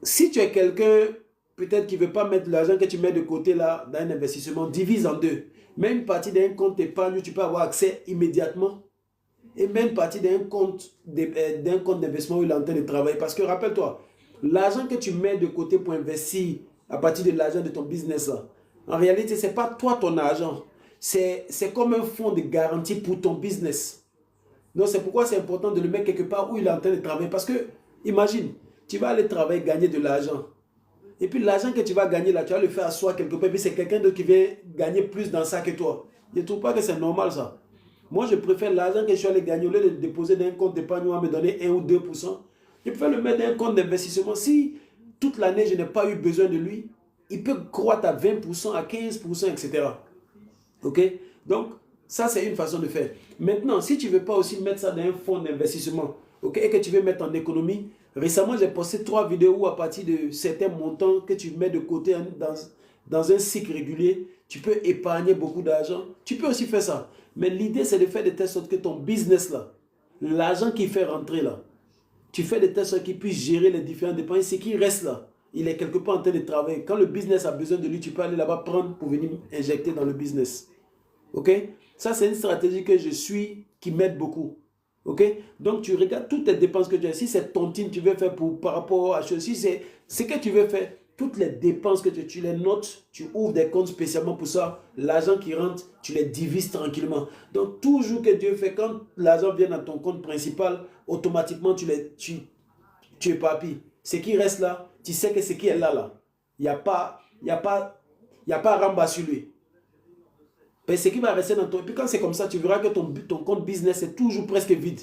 Si tu es quelqu'un, peut-être qui ne veut pas mettre l'argent que tu mets de côté là, dans un investissement, divise en deux. Mets une partie d'un compte épargne où tu peux avoir accès immédiatement. Et mets une partie d'un compte d'investissement où il est en train de travailler. Parce que rappelle-toi, l'argent que tu mets de côté pour investir à partir de l'argent de ton business là, en réalité, ce n'est pas toi ton argent. C'est comme un fonds de garantie pour ton business. Donc c'est pourquoi c'est important de le mettre quelque part où il est en train de travailler. Parce que, imagine, tu vas aller travailler, gagner de l'argent. Et puis l'argent que tu vas gagner là, tu vas le faire asseoir quelque part. Et puis c'est quelqu'un d'autre qui vient gagner plus dans ça que toi. Je ne trouve pas que c'est normal ça. Moi, je préfère l'argent que je suis allé gagner, au lieu de le déposer dans un compte d'épargne, on va me donner 1 ou 2%. Je préfère le mettre dans un compte d'investissement. Si toute l'année, je n'ai pas eu besoin de lui, il peut croître à 20%, à 15%, etc. OK? Donc, ça, c'est une façon de faire. Maintenant, si tu ne veux pas aussi mettre ça dans un fonds d'investissement, OK, et que tu veux mettre en économie, récemment, j'ai posté 3 vidéos où à partir de certains montants que tu mets de côté dans un cycle régulier, tu peux épargner beaucoup d'argent. Tu peux aussi faire ça. Mais l'idée, c'est de faire de telle sorte que ton business, là, l'argent qui fait rentrer, là, tu fais de telle sorte qu'il puisse gérer les différentes dépenses. Ce qui reste là, il est quelque part en train de travailler. Quand le business a besoin de lui, tu peux aller là-bas prendre pour venir injecter dans le business. OK? Ça, c'est une stratégie que je suis, qui m'aide beaucoup. OK? Donc, tu regardes toutes tes dépenses que tu as. Si c'est tontine, tu veux faire par rapport à chose. Si c'est ce que tu veux faire, toutes les dépenses que tu les notes, tu ouvres des comptes spécialement pour ça. L'argent qui rentre, tu les divises tranquillement. Donc, toujours que Dieu fait, quand l'argent vient dans ton compte principal, automatiquement, tu éparpilles. Ce qui reste là, tu sais que ce qui est là, il n'y a pas, à rembattre sur lui. Mais ce qui va rester dans ton... Et puis quand c'est comme ça, tu verras que ton compte business est toujours presque vide.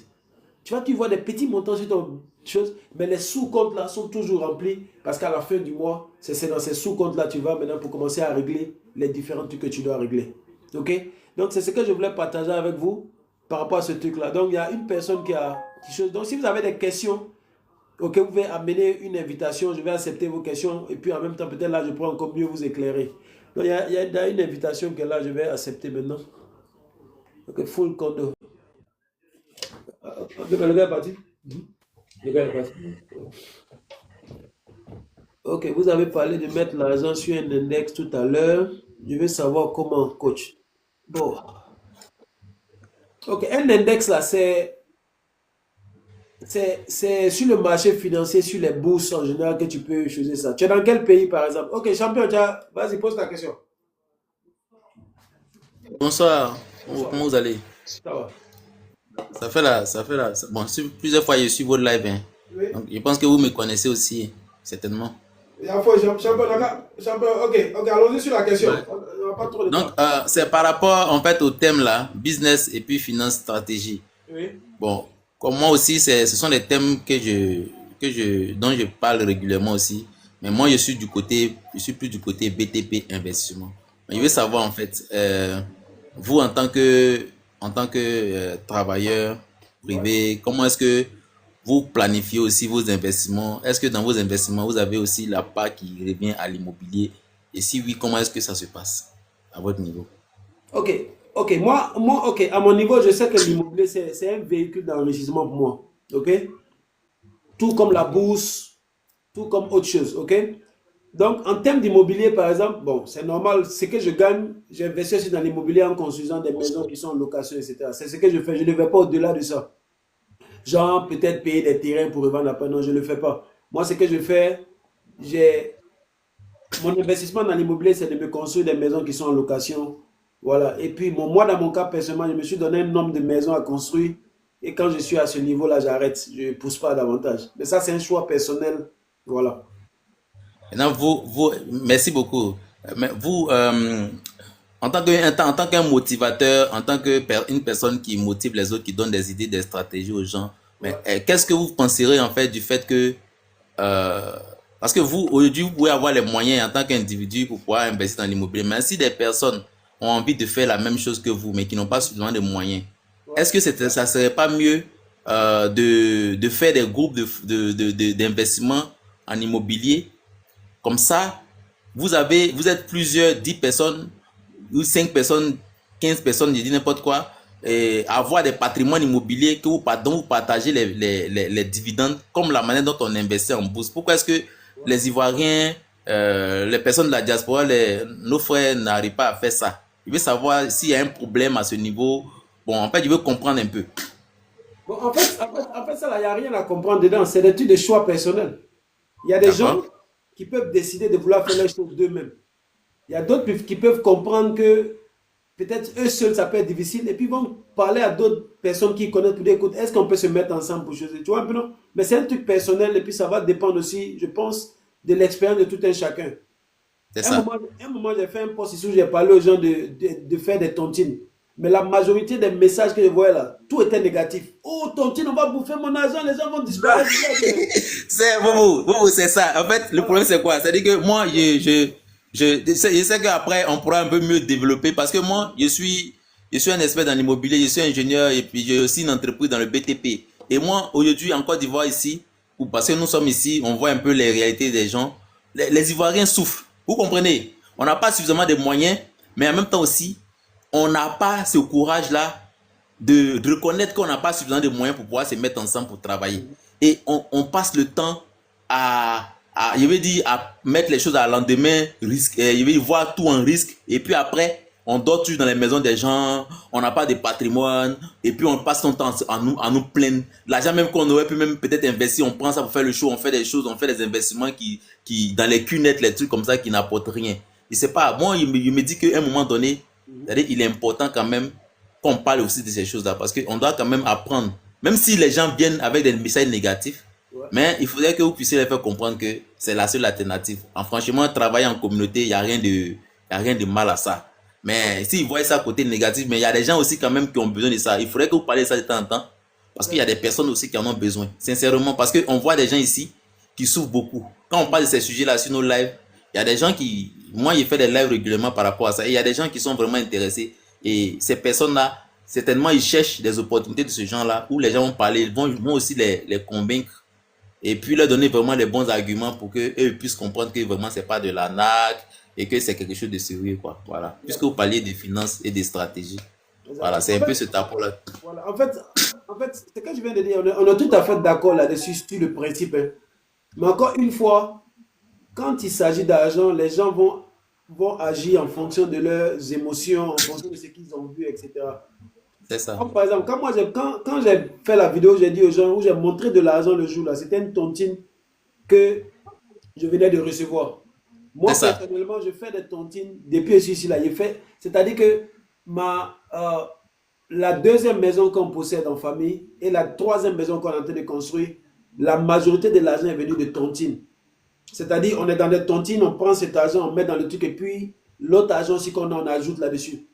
Tu vois des petits montants sur ton chose, mais les sous-comptes là sont toujours remplis parce qu'à la fin du mois, c'est dans ces sous-comptes là tu vas maintenant pour commencer à régler les différents trucs que tu dois régler. OK? Donc c'est ce que je voulais partager avec vous par rapport à ce truc là. Donc il y a une personne qui a quelque chose. Donc si vous avez des questions, OK, vous pouvez amener une invitation, je vais accepter vos questions et puis en même temps peut-être là je pourrais encore mieux vous éclairer. Donc il y a une invitation que là je vais accepter maintenant. OK, full condo. Le gars est parti. Le gars est parti. Ok, vous avez parlé de mettre l'argent sur un index tout à l'heure. Je veux savoir comment, coach. Bon. Ok, un index là, c'est sur le marché financier, sur les bourses en général que tu peux choisir ça. Tu es dans quel pays par exemple? Ok, champion, vas-y, pose ta question. Bonsoir, Bonsoir. comment vous allez? Ça va. Bon, plusieurs fois je suis votre live, hein. Oui. Donc, je pense que vous me connaissez aussi, certainement. Champion, ok, allons-y sur la question. Ouais. On n'a pas trop de Donc, temps. c'est par rapport en fait au thème là, business et puis finance stratégie. Oui. Bon, comme moi aussi, ce sont des thèmes dont je parle régulièrement aussi. Mais moi, je suis plus du côté BTP investissement. Mais je veux savoir en fait, vous en tant que travailleur privé, comment est-ce que vous planifiez aussi vos investissements? Est-ce que dans vos investissements, vous avez aussi la part qui revient à l'immobilier? Et si oui, comment est-ce que ça se passe à votre niveau? Ok, ok, à mon niveau, je sais que l'immobilier, c'est un véhicule d'enrichissement pour moi. Ok? Tout comme la bourse, tout comme autre chose. Ok? Donc, en termes d'immobilier, par exemple, bon, c'est normal, ce que je gagne, j'investis aussi dans l'immobilier en construisant des maisons qui sont en location, etc. C'est ce que je fais. Je ne vais pas au-delà de ça. Genre, peut-être payer des terrains pour revendre après. Non, je ne le fais pas. Moi, ce que je fais, mon investissement dans l'immobilier, c'est de me construire des maisons qui sont en location. Voilà. Et puis, moi, dans mon cas, personnellement, je me suis donné un nombre de maisons à construire. Et quand je suis à ce niveau-là, j'arrête. Je ne pousse pas davantage. Mais ça, c'est un choix personnel. Voilà. Maintenant, merci beaucoup. Mais vous, en tant qu'un motivateur, en tant une personne qui motive les autres, qui donne des idées, des stratégies aux gens, mais qu'est-ce que vous penserez en fait du fait que, parce que vous, aujourd'hui, vous pouvez avoir les moyens en tant qu'individu pour pouvoir investir dans l'immobilier, mais si des personnes ont envie de faire la même chose que vous, mais qui n'ont pas suffisamment de moyens, est-ce que ça serait pas mieux de faire des groupes d'investissement en immobilier? Comme ça, vous êtes plusieurs, 10 personnes, ou 5 personnes, 15 personnes, je dis n'importe quoi, et avoir des patrimoines immobiliers dont vous partagez les dividendes, comme la manière dont on investit en bourse. Pourquoi est-ce que les Ivoiriens, les personnes de la diaspora, nos frères n'arrivent pas à faire ça? Je veux savoir s'il y a un problème à ce niveau. Bon, en fait, je veux comprendre un peu. Bon, en fait, ça, il n'y a rien à comprendre dedans. C'est des trucs de choix personnels. Il y a des gens qui peuvent décider de vouloir faire les choses d'eux-mêmes. Il y a d'autres qui peuvent comprendre que peut-être eux seuls, ça peut être difficile. Et puis, ils vont parler à d'autres personnes qui connaissent pour dire, écoute, est-ce qu'on peut se mettre ensemble pour choisir? Tu vois un peu, non? Mais c'est un truc personnel et puis ça va dépendre aussi, je pense, de l'expérience de tout un chacun. C'est ça. Un moment, j'ai fait un post ici où j'ai parlé aux gens de faire des tontines. Mais la majorité des messages que je voyais là, tout était négatif. Oh, tontine, on va bouffer mon argent, les gens vont disparaître. C'est ça. En fait, le problème, c'est quoi? C'est-à-dire que moi, je sais qu'après, on pourra un peu mieux développer parce que moi, je suis un expert dans l'immobilier, je suis ingénieur et puis j'ai aussi une entreprise dans le BTP. Et moi, aujourd'hui, en Côte d'Ivoire, ici, parce que nous sommes ici, on voit un peu les réalités des gens. Les Ivoiriens souffrent. Vous comprenez? On n'a pas suffisamment de moyens, mais en même temps aussi, on n'a pas ce courage-là de reconnaître qu'on n'a pas suffisamment de moyens pour pouvoir se mettre ensemble pour travailler. Et on passe le temps je veux dire, à mettre les choses à lendemain, risque, je veux dire, voir tout en risque. Et puis après, on dort toujours dans les maisons des gens, on n'a pas de patrimoine, et puis on passe son temps à nous plaindre. L'argent même qu'on aurait pu même peut-être investir, on prend ça pour faire le show, on fait des choses, on fait des investissements qui dans les cunettes, les trucs comme ça qui n'apportent rien. Je sais pas, moi, il me dit qu'à un moment donné, c'est-à-dire, il est important quand même qu'on parle aussi de ces choses-là, parce qu'on doit quand même apprendre, même si les gens viennent avec des messages négatifs, mais il faudrait que vous puissiez les faire comprendre que c'est la seule alternative. Franchement, travailler en communauté, il n'y a rien de mal à ça. Mais s'ils voient ça côté négatif, mais il y a des gens aussi quand même qui ont besoin de ça. Il faudrait que vous parlez de ça de temps en temps, parce qu'il y a des personnes aussi qui en ont besoin. Sincèrement, parce qu'on voit des gens ici qui souffrent beaucoup. Quand on parle de ces sujets-là sur nos lives, il y a des gens qui... Moi, j'ai fait des lives régulièrement par rapport à ça. Et il y a des gens qui sont vraiment intéressés. Et ces personnes-là, certainement, ils cherchent des opportunités de ce genre-là où les gens vont parler, ils vont aussi les convaincre. Et puis leur donner vraiment les bons arguments pour qu'eux puissent comprendre que vraiment, c'est pas de l'arnaque et que c'est quelque chose de sérieux, quoi. Voilà. Puisque vous parliez de finances et de stratégie. Voilà, c'est un peu ce tapot-là. Voilà. En fait, ce que je viens de dire, on est tout à fait d'accord là-dessus, sur le principe. Hein. Mais encore une fois, quand il s'agit d'argent, les gens vont agir en fonction de leurs émotions, en fonction de ce qu'ils ont vu, etc. C'est ça. Comme par exemple, quand j'ai fait la vidéo, j'ai dit aux gens, où j'ai montré de l'argent le jour là, c'était une tontine que je venais de recevoir. Moi, personnellement, je fais des tontines depuis ici là. C'est-à-dire que la deuxième maison qu'on possède en famille et la troisième maison qu'on est en train de construire, la majorité de l'argent est venu de tontines. C'est-à-dire, on est dans des tontines, on prend cet argent, on met dans le truc et puis l'autre argent aussi qu'on a, on ajoute là-dessus.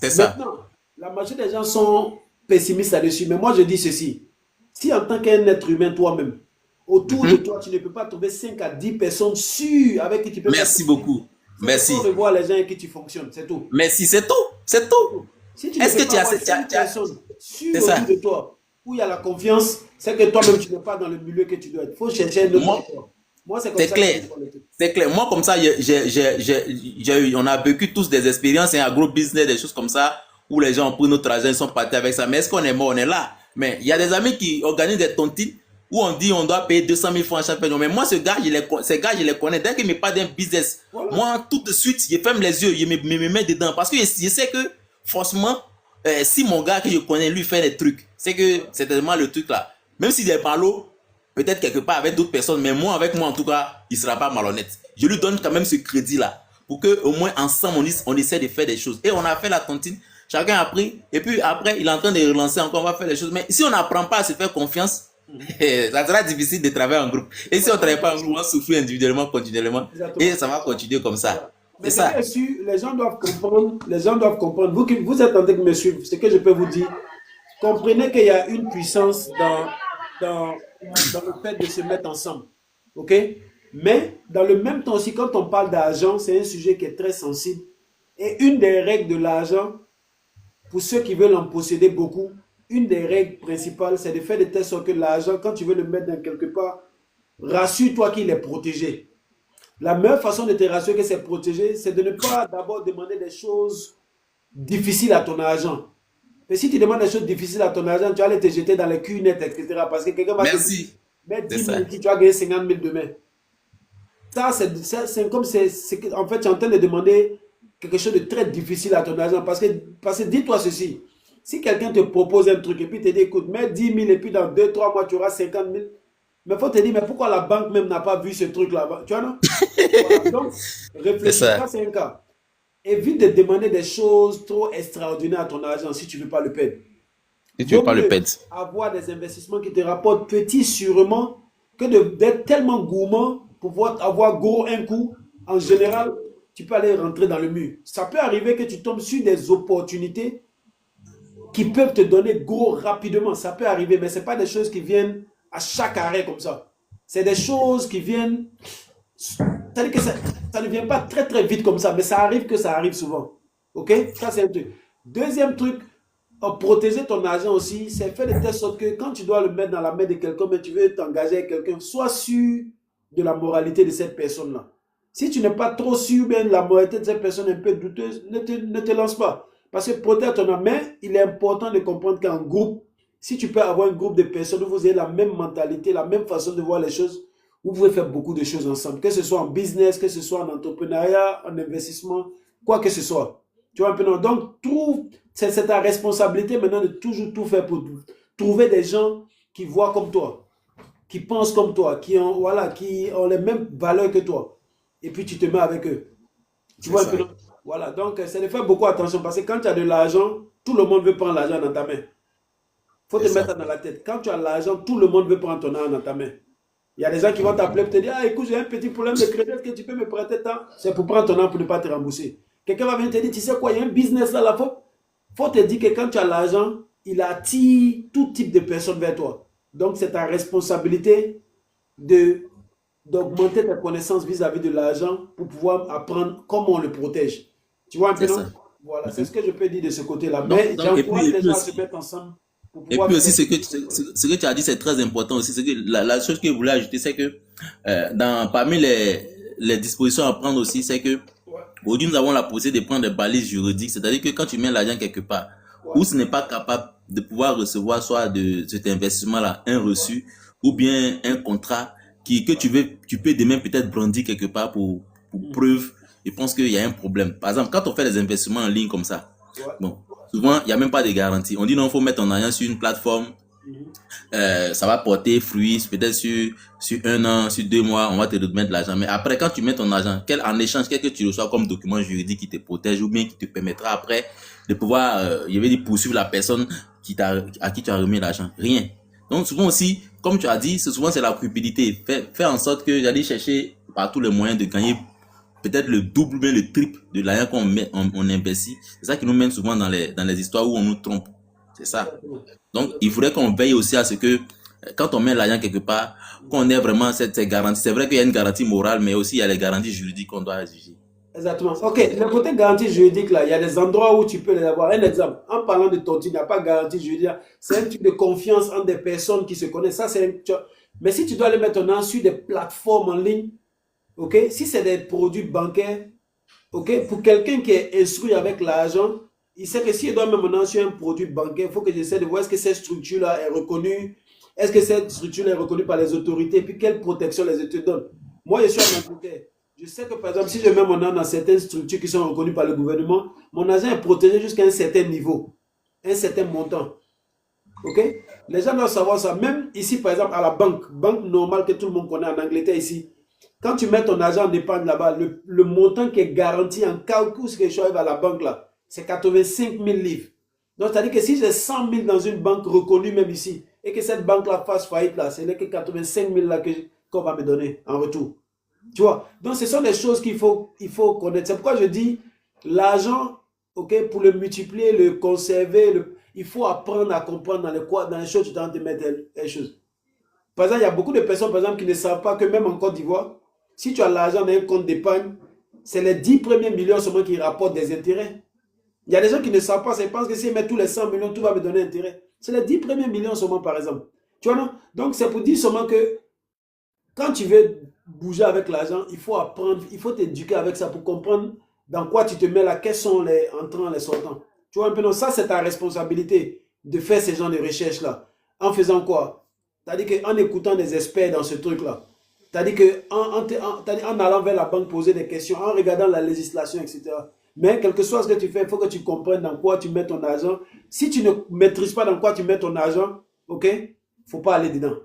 C'est ça. Maintenant, la majorité des gens sont pessimistes là-dessus, mais moi je dis ceci. Si en tant qu'un être humain toi-même, autour de toi, tu ne peux pas trouver 5 à 10 personnes sûres avec qui tu peux... Merci beaucoup. Merci. Il faut revoir les gens avec qui tu fonctionnes, c'est tout. Merci, c'est tout. C'est tout. Si tu ne peux pas avoir 5 personnes sûres autour de toi, où il y a la confiance, c'est que toi-même tu n'es pas dans le milieu que tu dois être. Il faut chercher un autre. Moi, c'est comme ça. C'est clair. Moi, comme ça, on a vécu tous des expériences, un agro-business, des choses comme ça, où les gens ont pris notre argent, ils sont partis avec ça. Mais est-ce qu'on est mort? On est là. Mais il y a des amis qui organisent des tontines où on dit on doit payer 200 000 francs à chaque personne. Mais moi, ces gars, je les connais. Dès qu'ils me parlent d'un business, moi, tout de suite, je ferme les yeux, je me mets dedans. Parce que je sais que, forcément, si mon gars que je connais, lui, fait des trucs, c'est que c'est tellement le truc là. Même s'il est par l'eau, peut-être quelque part avec d'autres personnes, mais moi, avec moi, en tout cas, il ne sera pas malhonnête. Je lui donne quand même ce crédit-là. Pour qu'au moins, ensemble, on essaie de faire des choses. Et on a fait la tontine. Chacun a pris. Et puis après, il est en train de relancer encore, on va faire les choses. Mais si on n'apprend pas à se faire confiance, ça sera difficile de travailler en groupe. Et si on ne travaille pas en groupe, on va souffrir individuellement, continuellement. Et ça va continuer comme ça. Mais c'est ça. Sûr, les gens doivent comprendre. Vous êtes en train de me suivre. Ce que je peux vous dire, comprenez qu'il y a une puissance dans le fait de se mettre ensemble. OK? Mais dans le même temps aussi, quand on parle d'argent, c'est un sujet qui est très sensible. Et une des règles de l'argent, pour ceux qui veulent en posséder beaucoup, une des règles principales, c'est de faire de telle sorte que l'argent, quand tu veux le mettre dans quelque part, rassure-toi qu'il est protégé. La meilleure façon de te rassurer que c'est protégé, c'est de ne pas d'abord demander des choses difficiles à ton argent. Mais si tu demandes des choses difficiles à ton argent, tu vas aller te jeter dans les cunettes, etc. Parce que quelqu'un va te dire, mets 10 000, tu vas gagner 50 000 demain. Ça, c'est comme, en fait, tu es en train de demander quelque chose de très difficile à ton argent. Parce que dis-toi ceci, si quelqu'un te propose un truc et puis te dit, écoute, mets 10 000 et puis dans 2-3 mois, tu auras 50 000. Mais il faut te dire, mais pourquoi la banque même n'a pas vu ce truc-là? Tu vois, non? Voilà, donc, réfléchis, ça c'est un cas. Évite de demander des choses trop extraordinaires à ton argent si tu ne veux pas le perdre. Si tu ne veux pas le perdre. Avoir des investissements qui te rapportent petit sûrement que d'être tellement gourmand pour pouvoir avoir gros un coup. En général, tu peux aller rentrer dans le mur. Ça peut arriver que tu tombes sur des opportunités qui peuvent te donner gros rapidement. Ça peut arriver, mais ce n'est pas des choses qui viennent à chaque arrêt comme ça. C'est des choses qui viennent... C'est-à-dire que ça ne vient pas très très vite comme ça, mais ça arrive que ça arrive souvent. Ok? Ça, c'est un truc. Deuxième truc, protéger ton argent aussi, c'est faire de telle sorte que quand tu dois le mettre dans la main de quelqu'un, mais tu veux t'engager avec quelqu'un, sois sûr de la moralité de cette personne-là. Si tu n'es pas trop sûr, bien la moralité de cette personne est un peu douteuse, ne te lance pas. Parce que protéger ton argent, mais il est important de comprendre qu'en groupe, si tu peux avoir un groupe de personnes où vous avez la même mentalité, la même façon de voir les choses, vous pouvez faire beaucoup de choses ensemble, que ce soit en business, que ce soit en entrepreneuriat, en investissement, quoi que ce soit. Tu vois un peu, non? Donc, c'est ta responsabilité maintenant de toujours tout faire pour trouver des gens qui voient comme toi, qui pensent comme toi, qui ont les mêmes valeurs que toi. Et puis, tu te mets avec eux. Tu vois un peu, non? Voilà, donc, c'est de faire beaucoup attention parce que quand tu as de l'argent, tout le monde veut prendre l'argent dans ta main. Il faut te mettre dans la tête. Quand tu as l'argent, tout le monde veut prendre ton argent dans ta main. Il y a des gens qui vont t'appeler pour te dire, ah, écoute, j'ai un petit problème de crédit, est-ce que tu peux me prêter tant? C'est pour prendre ton argent pour ne pas te rembourser. Quelqu'un va venir te dire, tu sais quoi, il y a un business là, faut te dire que quand tu as l'argent, il attire tout type de personnes vers toi. Donc, c'est ta responsabilité d'augmenter ta connaissance vis-à-vis de l'argent pour pouvoir apprendre comment on le protège. Tu vois un peu, non? Voilà, c'est ce que je peux dire de ce côté-là. Mais j'encourage les gens à se mettre ensemble. Et puis aussi, ce que tu as dit, c'est très important aussi. C'est que la chose que je voulais ajouter, c'est que parmi les dispositions à prendre aussi, c'est que aujourd'hui, nous avons la possibilité de prendre des balises juridiques. C'est-à-dire que quand tu mets l'argent quelque part, où ce n'est pas capable de pouvoir recevoir soit de cet investissement-là un reçu ou bien un contrat que tu peux demain peut-être brandir quelque part pour preuve. Je pense qu'il y a un problème. Par exemple, quand on fait des investissements en ligne comme ça, bon, souvent, il n'y a même pas de garantie. On dit non, il faut mettre ton argent sur une plateforme. Ça va porter fruit, peut-être sur 1 an, sur 2 mois, on va te remettre de l'argent. Mais après, quand tu mets ton argent, en échange, qu'est-ce que tu reçois comme document juridique qui te protège ou bien qui te permettra après de pouvoir, poursuivre la personne à qui tu as remis l'argent? Rien. Donc, souvent aussi, comme tu as dit, souvent c'est la cupidité. Fais en sorte que j'allais chercher par tous les moyens de gagner peut-être le double, bien le triple de l'argent on investit. C'est ça qui nous mène souvent dans les histoires où on nous trompe. C'est ça. Donc, il faudrait qu'on veille aussi à ce que, quand on met l'argent quelque part, qu'on ait vraiment cette garantie. C'est vrai qu'il y a une garantie morale, mais aussi il y a les garanties juridiques qu'on doit exiger. Exactement. Ok, le côté garantie juridique, là, il y a des endroits où tu peux les avoir. Un exemple, en parlant de tontine, il n'y a pas de garantie juridique. C'est un truc de confiance entre des personnes qui se connaissent. Ça, mais si tu dois les mettre sur des plateformes en ligne, ok, si c'est des produits bancaires, ok, pour quelqu'un qui est instruit avec l'argent, il sait que s'il doit mettre maintenant sur un produit bancaire, il faut que j'essaie de voir est-ce que cette structure-là est reconnue, est-ce que cette structure est reconnue par les autorités, puis quelle protection les autorités donnent. Moi, je suis en Angleterre. Je sais que par exemple, si je mets mon argent dans certaines structures qui sont reconnues par le gouvernement, mon argent est protégé jusqu'à un certain niveau, un certain montant. Ok? Les gens doivent savoir ça. Même ici, par exemple, à la banque normale que tout le monde connaît en Angleterre ici, quand tu mets ton argent en épargne là-bas, le montant qui est garanti en cas où quelque chose arrive à la banque là, c'est 85 000 livres. Donc, c'est-à-dire que si j'ai 100 000 dans une banque reconnue même ici, et que cette banque-là fasse faillite là, ce n'est que 85 000 là qu'on va me donner en retour. Tu vois? Donc, ce sont des choses qu'il faut connaître. C'est pourquoi je dis, l'argent, ok, pour le multiplier, le conserver, il faut apprendre à comprendre dans les choses que tu es en train de mettre les choses. Par exemple, il y a beaucoup de personnes, par exemple, qui ne savent pas que même en Côte d'Ivoire, si tu as l'argent dans un compte d'épargne, c'est les 10 premiers millions seulement qui rapportent des intérêts. Il y a des gens qui ne savent pas, ils pensent que s'ils mettent tous les 100 millions, tout va me donner intérêt. C'est les 10 premiers millions seulement, par exemple. Tu vois, non? Donc, c'est pour dire seulement que quand tu veux bouger avec l'argent, il faut apprendre, il faut t'éduquer avec ça pour comprendre dans quoi tu te mets là, quels sont les entrants, les sortants. Tu vois un peu, non? Ça, c'est ta responsabilité de faire ce genre de recherche-là. En faisant quoi? C'est-à-dire qu'en écoutant des experts dans ce truc-là. C'est-à-dire qu'en allant vers la banque poser des questions, en regardant la législation, etc. Mais quel que soit ce que tu fais, il faut que tu comprennes dans quoi tu mets ton argent. Si tu ne maîtrises pas dans quoi tu mets ton argent, ok, il ne faut pas aller dedans.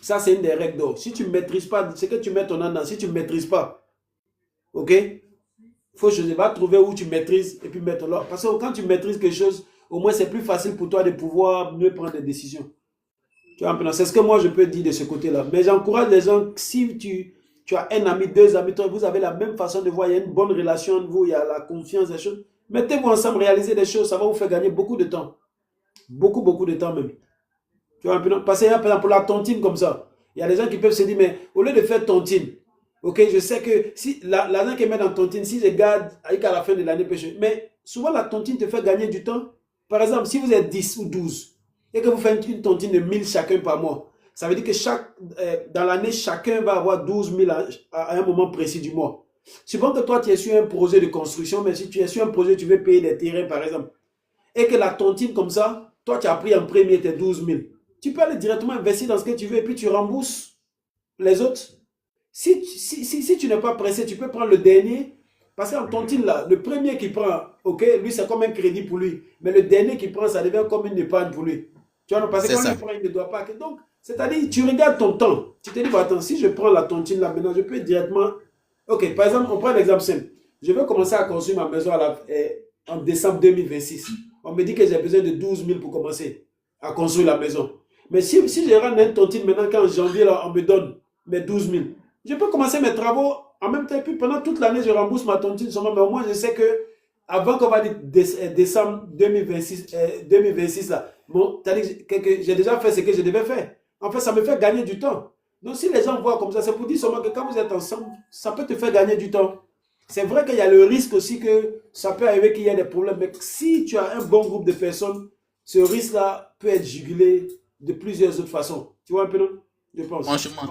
Ça, c'est une des règles d'or. Si tu ne maîtrises pas ce que tu mets ton argent, si tu ne maîtrises pas, ok, il faut va trouver où tu maîtrises et puis mettre l'or. Parce que quand tu maîtrises quelque chose, au moins c'est plus facile pour toi de pouvoir mieux prendre des décisions. C'est ce que moi je peux dire de ce côté-là. Mais j'encourage les gens, si tu as un ami, deux amis, vous avez la même façon de voir, il y a une bonne relation entre vous, il y a la confiance, des choses, Mettez-vous ensemble, réalisez des choses, ça va vous faire gagner beaucoup de temps. Beaucoup de temps même. Tu vois, parce que par exemple, pour la tontine comme ça, il y a des gens qui peuvent se dire, mais au lieu de faire tontine, ok, je sais que si l'argent qu'ils mettent dans tontine, si je garde avec à la fin de l'année, mais souvent la tontine te fait gagner du temps. Par exemple, si vous êtes 10 ou 12 et que vous faites une tontine de 1000 chacun par mois, ça veut dire que dans l'année, chacun va avoir 12 000 à un moment précis du mois. Supposons que toi, tu es sur un projet de construction, mais si tu es sur un projet, tu veux payer des terrains, par exemple, et que la tontine comme ça, toi, tu as pris en premier tes 12 000. Tu peux aller directement investir dans ce que tu veux et puis tu rembourses les autres. Si tu n'es pas pressé, tu peux prendre le dernier. Parce qu'en tontine, là, le premier qui prend, ok, lui, c'est comme un crédit pour lui. Mais le dernier qui prend, ça devient comme une épargne pour lui. Tu vois, parce que quand il prend, il ne doit pas. Donc, c'est-à-dire, tu regardes ton temps. Tu te dis, bah, attends, si je prends la tontine là maintenant, je peux directement. Ok, par exemple, on prend l'exemple simple. Je veux commencer à construire ma maison en décembre 2026. On me dit que j'ai besoin de 12 000 pour commencer à construire la maison. Mais si je rentre une tontine maintenant, qu'en janvier, là, on me donne mes 12 000, je peux commencer mes travaux en même temps. Et puis pendant toute l'année, je rembourse ma tontine seulement. Mais au moins, je sais que avant qu'on va dire décembre 2026 là, bon, que j'ai déjà fait ce que je devais faire. En fait, ça me fait gagner du temps. Donc, si les gens voient comme ça, c'est pour dire seulement que quand vous êtes ensemble, ça peut te faire gagner du temps. C'est vrai qu'il y a le risque aussi que ça peut arriver qu'il y ait des problèmes. Mais si tu as un bon groupe de personnes, ce risque-là peut être jugulé de plusieurs autres façons. Tu vois un peu, non? Je pense. Franchement,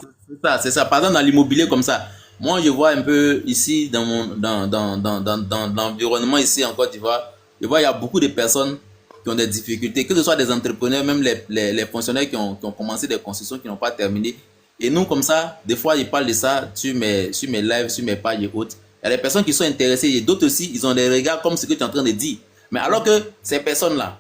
c'est ça. Par exemple, dans l'immobilier comme ça, moi, je vois un peu ici, dans l'environnement ici en Côte d'Ivoire, je vois il y a beaucoup de personnes qui ont des difficultés, que ce soit des entrepreneurs, même les fonctionnaires qui ont commencé des constructions qui n'ont pas terminé. Et nous, comme ça, des fois, ils parlent de ça sur mes lives, sur mes pages et autres. Il y a des personnes qui sont intéressées et d'autres aussi, ils ont des regards comme ce que tu es en train de dire. Mais alors que ces personnes-là,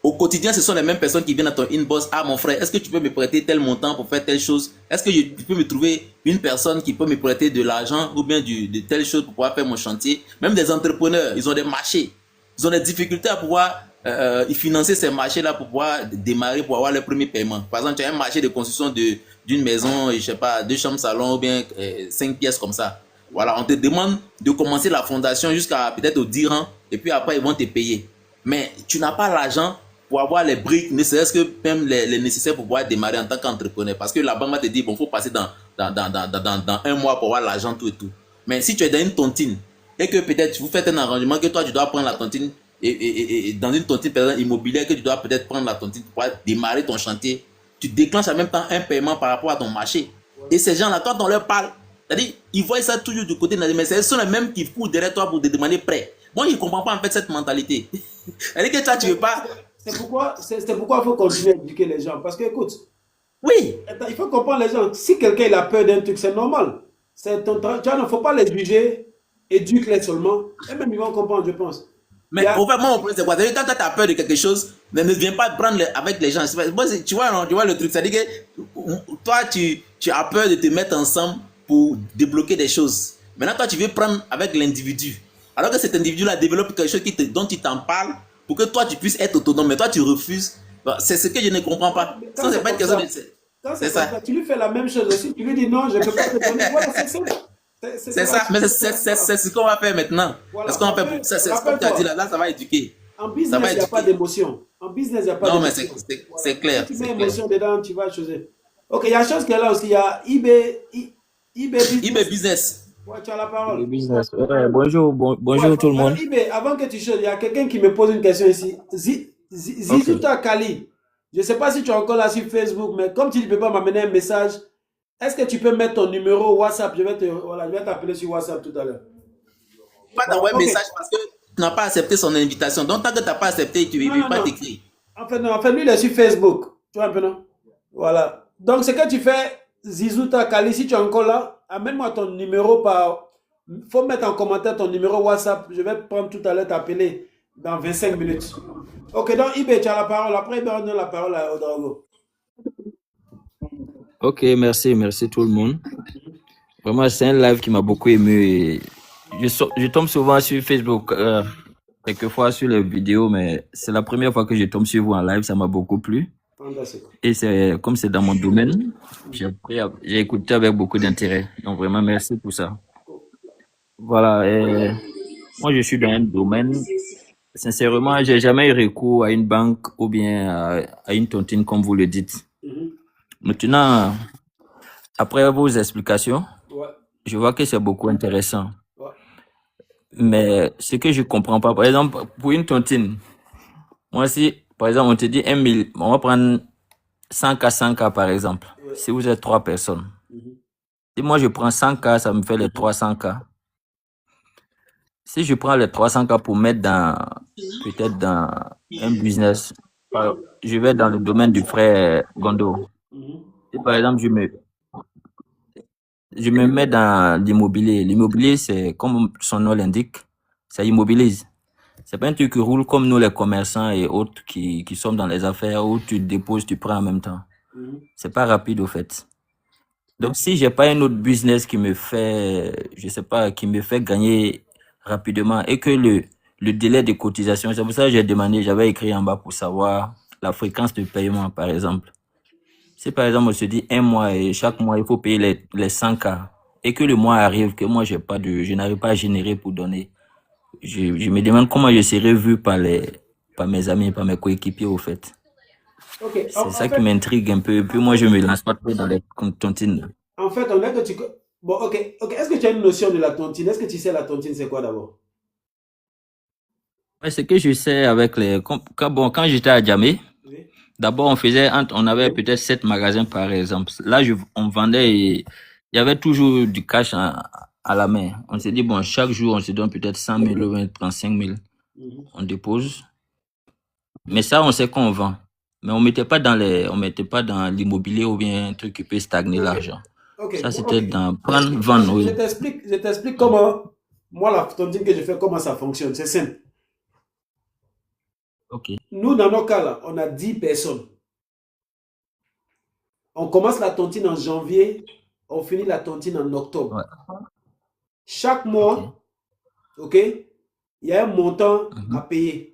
au quotidien, ce sont les mêmes personnes qui viennent à ton inbox. Ah, mon frère, est-ce que tu peux me prêter tel montant pour faire telle chose? Est-ce que tu peux me trouver une personne qui peut me prêter de l'argent ou bien de telle chose pour pouvoir faire mon chantier? Même des entrepreneurs, ils ont des marchés. Ils ont des difficultés à pouvoir financer ces marchés-là pour pouvoir démarrer, pour avoir le premier paiement. Par exemple, tu as un marché de construction d'une maison, je sais pas, 2 chambres, salon ou bien 5 pièces comme ça. Voilà, on te demande de commencer la fondation jusqu'à peut-être au 10 ans et puis après, ils vont te payer. Mais tu n'as pas l'argent pour avoir les briques, ne serait-ce que même les nécessaires pour pouvoir démarrer en tant qu'entrepreneur. Parce que la banque va te dire, bon, il faut passer dans un mois pour avoir l'argent, tout et tout. Mais si tu es dans une tontine et que peut-être vous faites un arrangement que toi, tu dois prendre la tontine et dans une tontine par exemple, immobilière, que tu dois peut-être prendre la tontine pour pouvoir démarrer ton chantier, tu déclenches en même temps un paiement par rapport à ton marché. Et ces gens-là, quand on leur parle, c'est-à-dire, ils voient ça toujours du côté de la mais ce sont les mêmes qui courent derrière toi pour te demander prêt. Moi, je ne comprends pas en fait cette mentalité. C'est-à-dire que toi, tu ne veux pas. C'est pourquoi il faut continuer à éduquer les gens. Parce que, écoute, oui, il faut comprendre les gens. Si quelqu'un a peur d'un truc, c'est normal. C'est ton travail. Tu vois, il ne faut pas les juger, éduque-les seulement. Et même ils vont comprendre, je pense. Mais au fait, moi, mon problème, c'est quoi? Quand tu as peur de quelque chose, ne viens pas prendre avec les gens. Moi, tu vois le truc, c'est-à-dire que toi, tu as peur de te mettre ensemble pour débloquer des choses. Maintenant, toi, tu veux prendre avec l'individu. Alors que cet individu-là développe quelque chose dont tu t'en parles pour que toi, tu puisses être autonome. Mais toi, tu refuses. C'est ce que je ne comprends pas. Quand c'est pas une question de... Quand c'est ça. Tu lui fais la même chose aussi. Tu lui dis non, je ne peux pas te donner. Voilà, c'est ça. C'est ça, mais c'est ce qu'on va faire maintenant. Voilà. Ce qu'on va faire, c'est ce que tu as dit là, ça va éduquer. En business, il n'y a pas d'émotion. En business, il n'y a pas d'émotion. Non, mais c'est clair. Si tu mets émotion dedans, tu vas choisir. Ok, il y a une chose qui est là aussi. Il y a eBay Business. Ouais, tu as la parole. Business. Bonjour tout le monde. eBay, avant que tu changes, il y a quelqu'un qui me pose une question ici. Zizuta Kali. Je ne sais pas si tu es encore là sur Facebook, mais comme tu ne peux pas m'amener un message, est-ce que tu peux mettre ton numéro WhatsApp? Je vais t'appeler sur WhatsApp tout à l'heure. Pas d'envoyer un message parce que tu n'as pas accepté son invitation. Donc, tant que tu n'as pas accepté, tu ne veux pas t'écrire. En fait, lui, il est sur Facebook. Tu vois un peu, non? Voilà. Donc, ce que tu fais, Zizuta Kali, si tu es encore là, amène-moi ton numéro par... Il faut mettre en commentaire ton numéro WhatsApp. Je vais prendre tout à l'heure t'appeler dans 25 minutes. Ok, donc eBay, tu as la parole. Après, on donne la parole à Odrago. Ok, merci tout le monde. Vraiment, c'est un live qui m'a beaucoup ému. Je tombe souvent sur Facebook, quelquefois sur les vidéos, mais c'est la première fois que je tombe sur vous en live, ça m'a beaucoup plu. Et comme c'est dans mon domaine, j'ai écouté avec beaucoup d'intérêt. Donc vraiment, merci pour ça. Voilà. moi, je suis dans un domaine, sincèrement, j'ai jamais eu recours à une banque ou bien à une tontine, comme vous le dites. Mhm. Maintenant, après vos explications, Ouais, je vois que c'est beaucoup intéressant. ouais. Mais ce que je comprends pas, par exemple, pour une tontine, moi, si, par exemple, on te dit 1 000, on va prendre 100K, 100K, par exemple. Ouais. Si vous êtes 3 personnes. Mhm. Si moi, je prends 100K, ça me fait les 300K. Si je prends les 300K pour mettre peut-être dans un business, je vais dans le domaine du frère Gondo. Mhm. Si par exemple, je me mets dans l'immobilier. L'immobilier, c'est comme son nom l'indique, ça immobilise. C'est pas un truc qui roule comme nous, les commerçants et autres qui sommes dans les affaires où tu déposes, tu prends en même temps. Mhm. C'est pas rapide au fait. Donc, si j'ai pas un autre business qui me fait, je sais pas, qui me fait gagner rapidement et que le délai de cotisation, c'est pour ça que j'ai demandé, j'avais écrit en bas pour savoir la fréquence de paiement, par exemple. Si par exemple, on se dit 1 mois et chaque mois, il faut payer les 100K et que le mois arrive, que moi, je n'arrive pas à générer pour donner, je me demande comment je serai vu par mes amis, par mes coéquipiers, au fait. Ok, C'est ça qui m'intrigue un peu. Et puis moi, je me lance pas trop dans les tontines. en fait, on est que tu... Bon, ok, ok. Est-ce que tu as une notion de la tontine? Est-ce que tu sais la tontine, c'est quoi d'abord? Ouais, ce que je sais avec quand j'étais à Djamé, Oui. d'abord on avait peut-être 7 magasins par exemple. Là, on vendait et il y avait toujours du cash à la main. On s'est dit, bon, chaque jour, on se donne peut-être 100 000 ou 35 000. Mhm. On dépose. Mais ça, on sait qu'on vend. Mais on mettait pas dans l'immobilier ou bien un truc qui peut stagner l'argent. Ok, Ça, bon, c'était ok. dans prendre, vendre, Je oui. t'explique comment, moi, la tontine que je fais, comment ça fonctionne. C'est simple. Ok. Nous, dans nos cas, là, on a 10 personnes. On commence la tontine en janvier, on finit la tontine en octobre. Ouais. Chaque Ok. mois, ok, il y a un montant à Mhm. payer.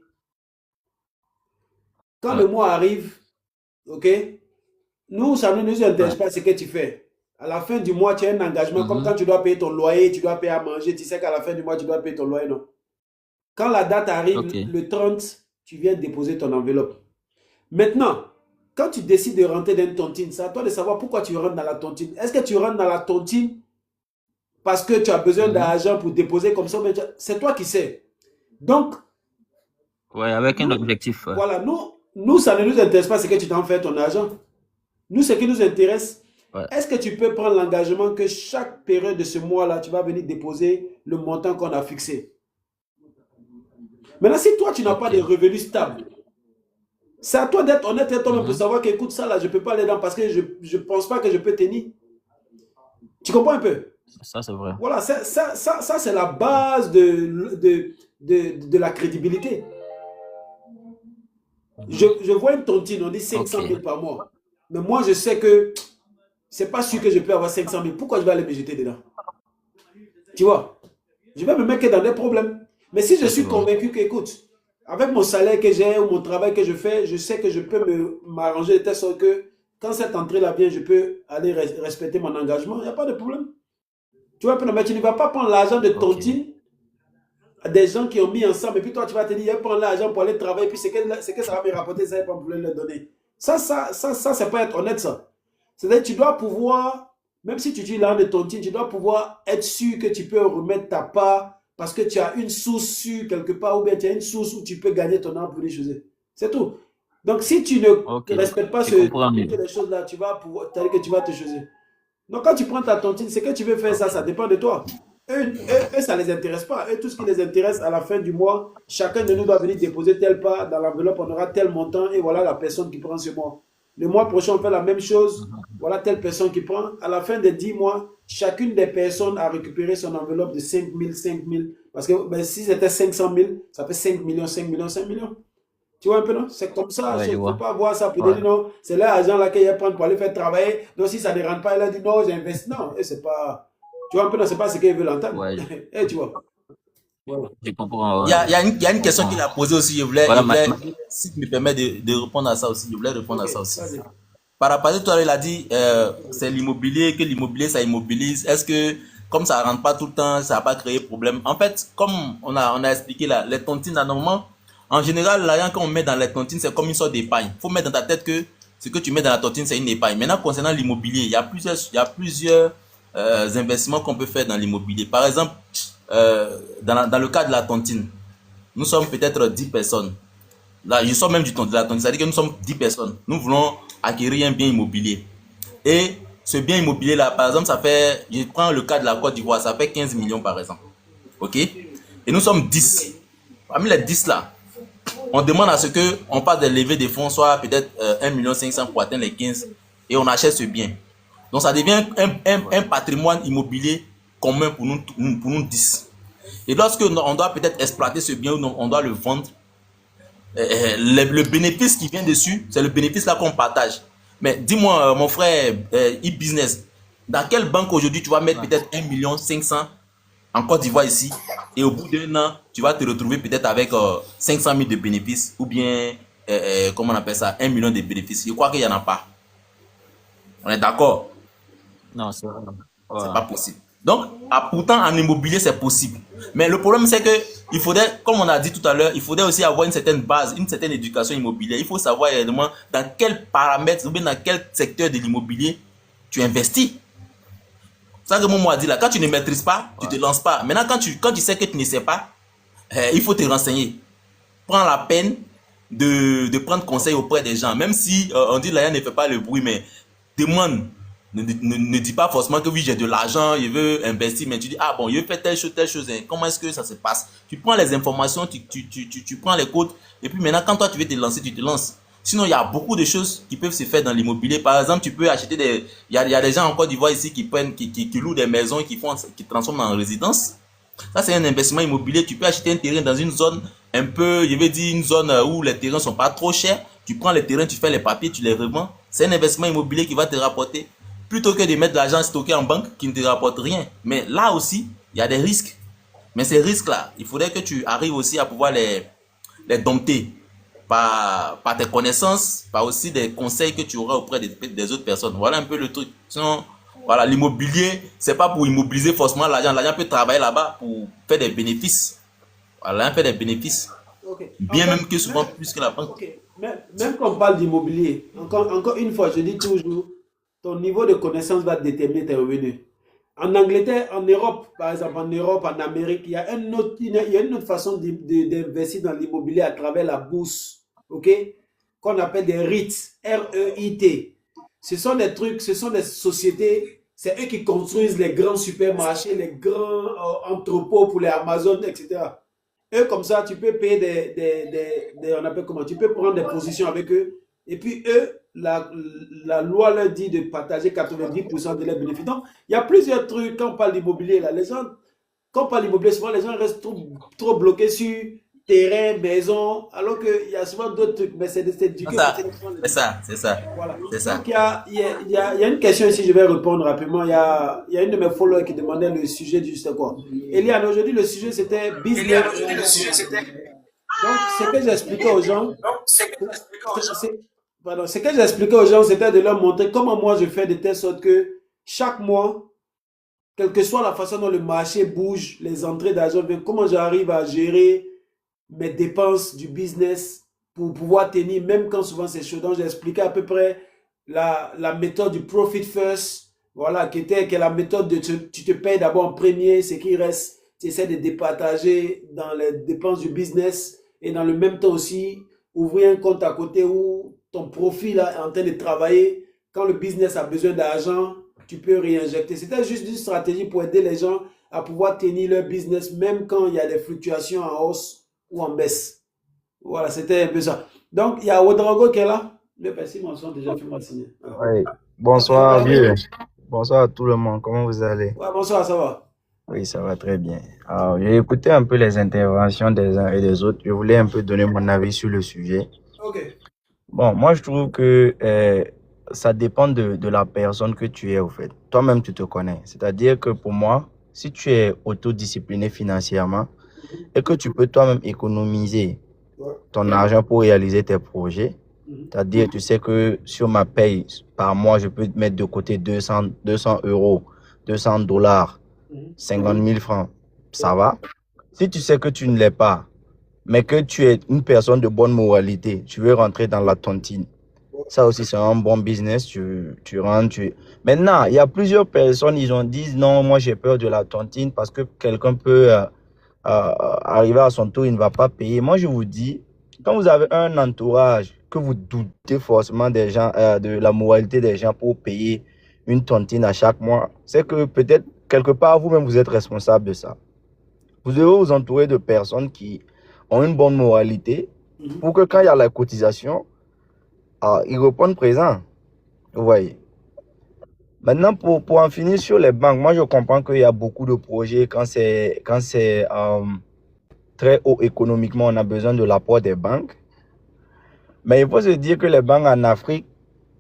Quand Ouais. le mois arrive, ok, nous, ça ne nous intéresse Ouais. pas ce que tu fais. À la fin du mois, tu as un engagement, comme quand Mhm. tu dois payer ton loyer, tu dois payer à manger, tu sais qu'à la fin du mois, tu dois payer ton loyer, non. Quand la date arrive, Ok. le 30, tu viens déposer ton enveloppe. Maintenant, quand tu décides de rentrer dans une tontine, c'est à toi de savoir pourquoi tu rentres dans la tontine. Est-ce que tu rentres dans la tontine parce que tu as besoin Mhm. d'argent pour déposer comme ça? C'est toi qui sais. Donc, Ouais, avec un nous, objectif. Ouais. voilà, nous, ça ne nous intéresse pas ce que tu t'en fais ton argent. Nous, ce qui nous intéresse, Ouais. est-ce que tu peux prendre l'engagement que chaque période de ce mois-là, tu vas venir déposer le montant qu'on a fixé? Maintenant, si toi, tu n'as pas Ok. de revenus stables, c'est à toi d'être honnête et toi-même pour Mhm. savoir qu'écoute, ça là, je ne peux pas aller dedans parce que je ne pense pas que je peux tenir. Tu comprends un peu? Ça, c'est vrai. Voilà, ça c'est la base de la crédibilité. Je vois une tontine, on dit 500 000 Ok. par mois. Mais moi, je sais que c'est pas sûr que je peux avoir 500 000. Pourquoi je vais aller me jeter dedans? Tu vois? Je vais me mettre dans des problèmes. Mais si je Ça, c'est suis vrai. convaincu qu'écoute, avec mon salaire que j'ai ou mon travail que je fais, je sais que je peux m'arranger de telle sorte que quand cette entrée-là vient, je peux aller respecter mon engagement. Il n'y a pas de problème. Tu vois, mais tu ne vas pas prendre l'argent de Ok. tontine à des gens qui ont mis ensemble et puis toi, tu vas te dire, prends l'argent pour aller travailler, puis c'est que ça va me rapporter, ça va pas me le donner. Ça, c'est pas être honnête, ça. C'est-à-dire, tu dois pouvoir, même si tu utilises l'argent de tontine, tu dois pouvoir être sûr que tu peux remettre ta part parce que tu as une source sûre quelque part ou bien tu as une source où tu peux gagner ton argent pour les choses. C'est tout. Donc, si tu ne Ok. respectes pas Je comprends mieux. toutes les choses là, tu vas pouvoir, que tu vas te choisir. Donc, quand tu prends ta tontine, c'est que tu veux faire ça, Ok. ça dépend de toi. Eux, ça ne les intéresse pas. Eux, tout ce qui les intéresse, à la fin du mois, chacun de nous doit venir déposer tel part dans l'enveloppe, on aura tel montant et voilà la personne qui prend ce mois. Le mois prochain, on fait la même chose, Mhm. voilà telle personne qui prend. À la fin des 10 mois, chacune des personnes a récupéré son enveloppe de 5 000, 5 000. Parce que ben, si c'était 500 000, ça fait 5 millions, 5 millions, 5 millions. Tu vois un peu, non? C'est comme ça. Ouais, Il je ne faut vois. pas voir ça pour Ouais. dire non, c'est l'argent là qu'elle prend pour aller faire travailler. Donc si ça ne rentre pas, elle a dit non, j'ai investi. Non, et c'est pas. Tu vois un peu, non, c'est pas ce qu'elle veut l'entendre. Ouais, Et tu vois. Voilà. je comprends. Il Ouais. y a Je une question comprends. qu'il a posée aussi. Voilà, Si tu me permets de répondre à ça aussi, je voulais répondre Ok, à ça aussi. vas-y. Par rapport à tout à l'heure, il a dit c'est l'immobilier, que l'immobilier ça immobilise. Est-ce que comme ça rentre pas tout le temps, ça va pas créer problème. En fait, comme on a expliqué là, les tontines, là, normalement, en général, l'argent qu'on met dans les tontines, c'est comme une sorte d'épargne. Faut mettre dans ta tête que ce que tu mets dans la tontine, c'est une épargne. Maintenant, concernant l'immobilier, il y a plusieurs investissements qu'on peut faire dans l'immobilier. Par exemple, dans le cas de la tontine, nous sommes peut-être 10 personnes. Là, je sors même de la tontine, c'est-à-dire que nous sommes 10 personnes. Nous voulons acquérir un bien immobilier. Et ce bien immobilier là, par exemple, ça fait, je prends le cas de la Côte d'Ivoire, ça fait 15 millions par exemple. Ok? Et nous sommes 10. Parmi les 10 là, on demande à ce que on passe de lever des fonds, soit peut-être 1,5 million pour atteindre les 15, et on achète ce bien. Donc ça devient un patrimoine immobilier commun pour nous 10. Et lorsque on doit peut-être exploiter ce bien, on doit le vendre, le bénéfice qui vient dessus, c'est le bénéfice là qu'on partage. Mais dis-moi, mon frère, e-business, dans quelle banque aujourd'hui tu vas mettre peut-être 1,5 million en Côte d'Ivoire ici, et au bout d'un an, tu vas te retrouver peut-être avec 500 000 de bénéfices, ou bien, comment on appelle ça, 1 million de bénéfices. Je crois qu'il n'y en a pas. On est d'accord? Non, c'est vrai. Ouais. C'est pas possible. Donc, pourtant, en immobilier, c'est possible. Mais le problème, c'est que il faudrait, comme on a dit tout à l'heure, il faudrait aussi avoir une certaine base, une certaine éducation immobilière. Il faut savoir réellement dans quels paramètres, ou bien dans quel secteur de l'immobilier tu investis. C'est ça que moi, dit là, quand tu ne maîtrises pas, tu te lances pas. Maintenant, quand tu sais que tu ne sais pas, il faut te renseigner. Prends la peine de prendre conseil auprès des gens. Même si on dit là, ne fait pas le bruit, mais demande. Ne dis pas forcément que oui, j'ai de l'argent, je veux investir, mais tu dis, ah bon, je veux faire telle chose, hein. Comment est-ce que ça se passe? Tu prends les informations, tu prends les codes, et puis maintenant, quand toi tu veux te lancer, tu te lances. Sinon, il y a beaucoup de choses qui peuvent se faire dans l'immobilier. Par exemple, tu peux acheter il y a des gens en Côte d'Ivoire ici qui louent des maisons et qui transforment en résidence. Ça, c'est un investissement immobilier. Tu peux acheter un terrain dans une zone un peu, je vais dire une zone où les terrains sont pas trop chers. Tu prends les terrains, tu fais les papiers, tu les revends. C'est un investissement immobilier qui va te rapporter. Plutôt que de mettre de l'argent stocké en banque qui ne te rapporte rien. Mais là aussi, il y a des risques. Mais ces risques-là, il faudrait que tu arrives aussi à pouvoir les dompter par tes connaissances, par aussi des conseils que tu auras auprès des autres personnes. Voilà un peu le truc. Sinon, voilà, l'immobilier, c'est pas pour immobiliser forcément l'argent. L'argent peut travailler là-bas pour faire des bénéfices. Voilà, l'argent fait des bénéfices. Okay. Bien même que souvent plus que la banque. Okay. Même quand on parle d'immobilier, encore une fois, je dis toujours, ton niveau de connaissance va déterminer tes revenus. En Angleterre, en Europe, par exemple, en Amérique, il y a une autre façon d'investir dans l'immobilier à travers la bourse, ok, qu'on appelle des REIT, R-E-I-T. Ce sont des trucs, ce sont des sociétés, c'est eux qui construisent les grands supermarchés, les grands entrepôts pour les Amazon, etc. Eux, comme ça, tu peux payer on appelle comment, tu peux prendre des positions avec eux, et puis eux, la loi leur dit de partager 90% de leurs bénéfices. Donc, il y a plusieurs trucs quand on parle d'immobilier. Les gens, quand on parle d'immobilier, souvent les gens restent trop bloqués sur terrain, maison, alors qu'il y a souvent d'autres trucs. Mais c'est du C'est ça. Voilà. C'est ça. Donc, il y a une question ici, je vais répondre rapidement. Il y a une de mes followers qui demandait le sujet du c'était quoi. Eliane, aujourd'hui, le sujet c'était business. Donc, ce que j'expliquais aux gens, ce que j'expliquais aux gens, c'était de leur montrer comment moi je fais de telle sorte que chaque mois, quelle que soit la façon dont le marché bouge, les entrées d'argent, comment j'arrive à gérer mes dépenses du business pour pouvoir tenir, même quand souvent c'est chaud. Donc j'ai expliqué à peu près la méthode du profit first, voilà, qui est la méthode de tu te payes d'abord en premier, ce qui reste, tu essaies de départager dans les dépenses du business et dans le même temps aussi, ouvrir un compte à côté où ton profil est en train de travailler. Quand le business a besoin d'argent, tu peux réinjecter. C'était juste une stratégie pour aider les gens à pouvoir tenir leur business, même quand il y a des fluctuations en hausse ou en baisse. Voilà, c'était un peu ça. Donc, il y a Ouedraogo qui est là. Le merci, mon son, déjà fait moi signer. Oui. Bonsoir, vieux. Bonsoir à tout le monde. Comment vous allez? Ouais, bonsoir, ça va? Oui, ça va très bien. Alors, j'ai écouté un peu les interventions des uns et des autres. Je voulais un peu donner mon avis sur le sujet. Ok. Bon, moi, je trouve que ça dépend de la personne que tu es, au fait. Toi-même, tu te connais. C'est-à-dire que pour moi, si tu es autodiscipliné financièrement et que tu peux toi-même économiser ton argent pour réaliser tes projets, c'est-à-dire, tu sais que sur ma paye par mois, je peux mettre de côté 200 euros, $200 50 000 francs, ça va. Si tu sais que tu ne l'es pas, mais que tu es une personne de bonne moralité, tu veux rentrer dans la tontine. Ça aussi, c'est un bon business. Tu rentres. Maintenant, il y a plusieurs personnes, disent non, moi j'ai peur de la tontine parce que quelqu'un peut arriver à son tour, il ne va pas payer. Moi, je vous dis, quand vous avez un entourage, que vous doutez forcément des gens, de la moralité des gens pour payer une tontine à chaque mois, c'est que peut-être quelque part vous-même vous êtes responsable de ça. Vous devez vous entourer de personnes qui ont une bonne moralité pour que quand il y a la cotisation, ils répondent présent. Vous voyez. Maintenant, pour en finir sur les banques, moi je comprends qu'il y a beaucoup de projets quand c'est très haut économiquement, on a besoin de l'apport des banques. Mais il faut se dire que les banques en Afrique,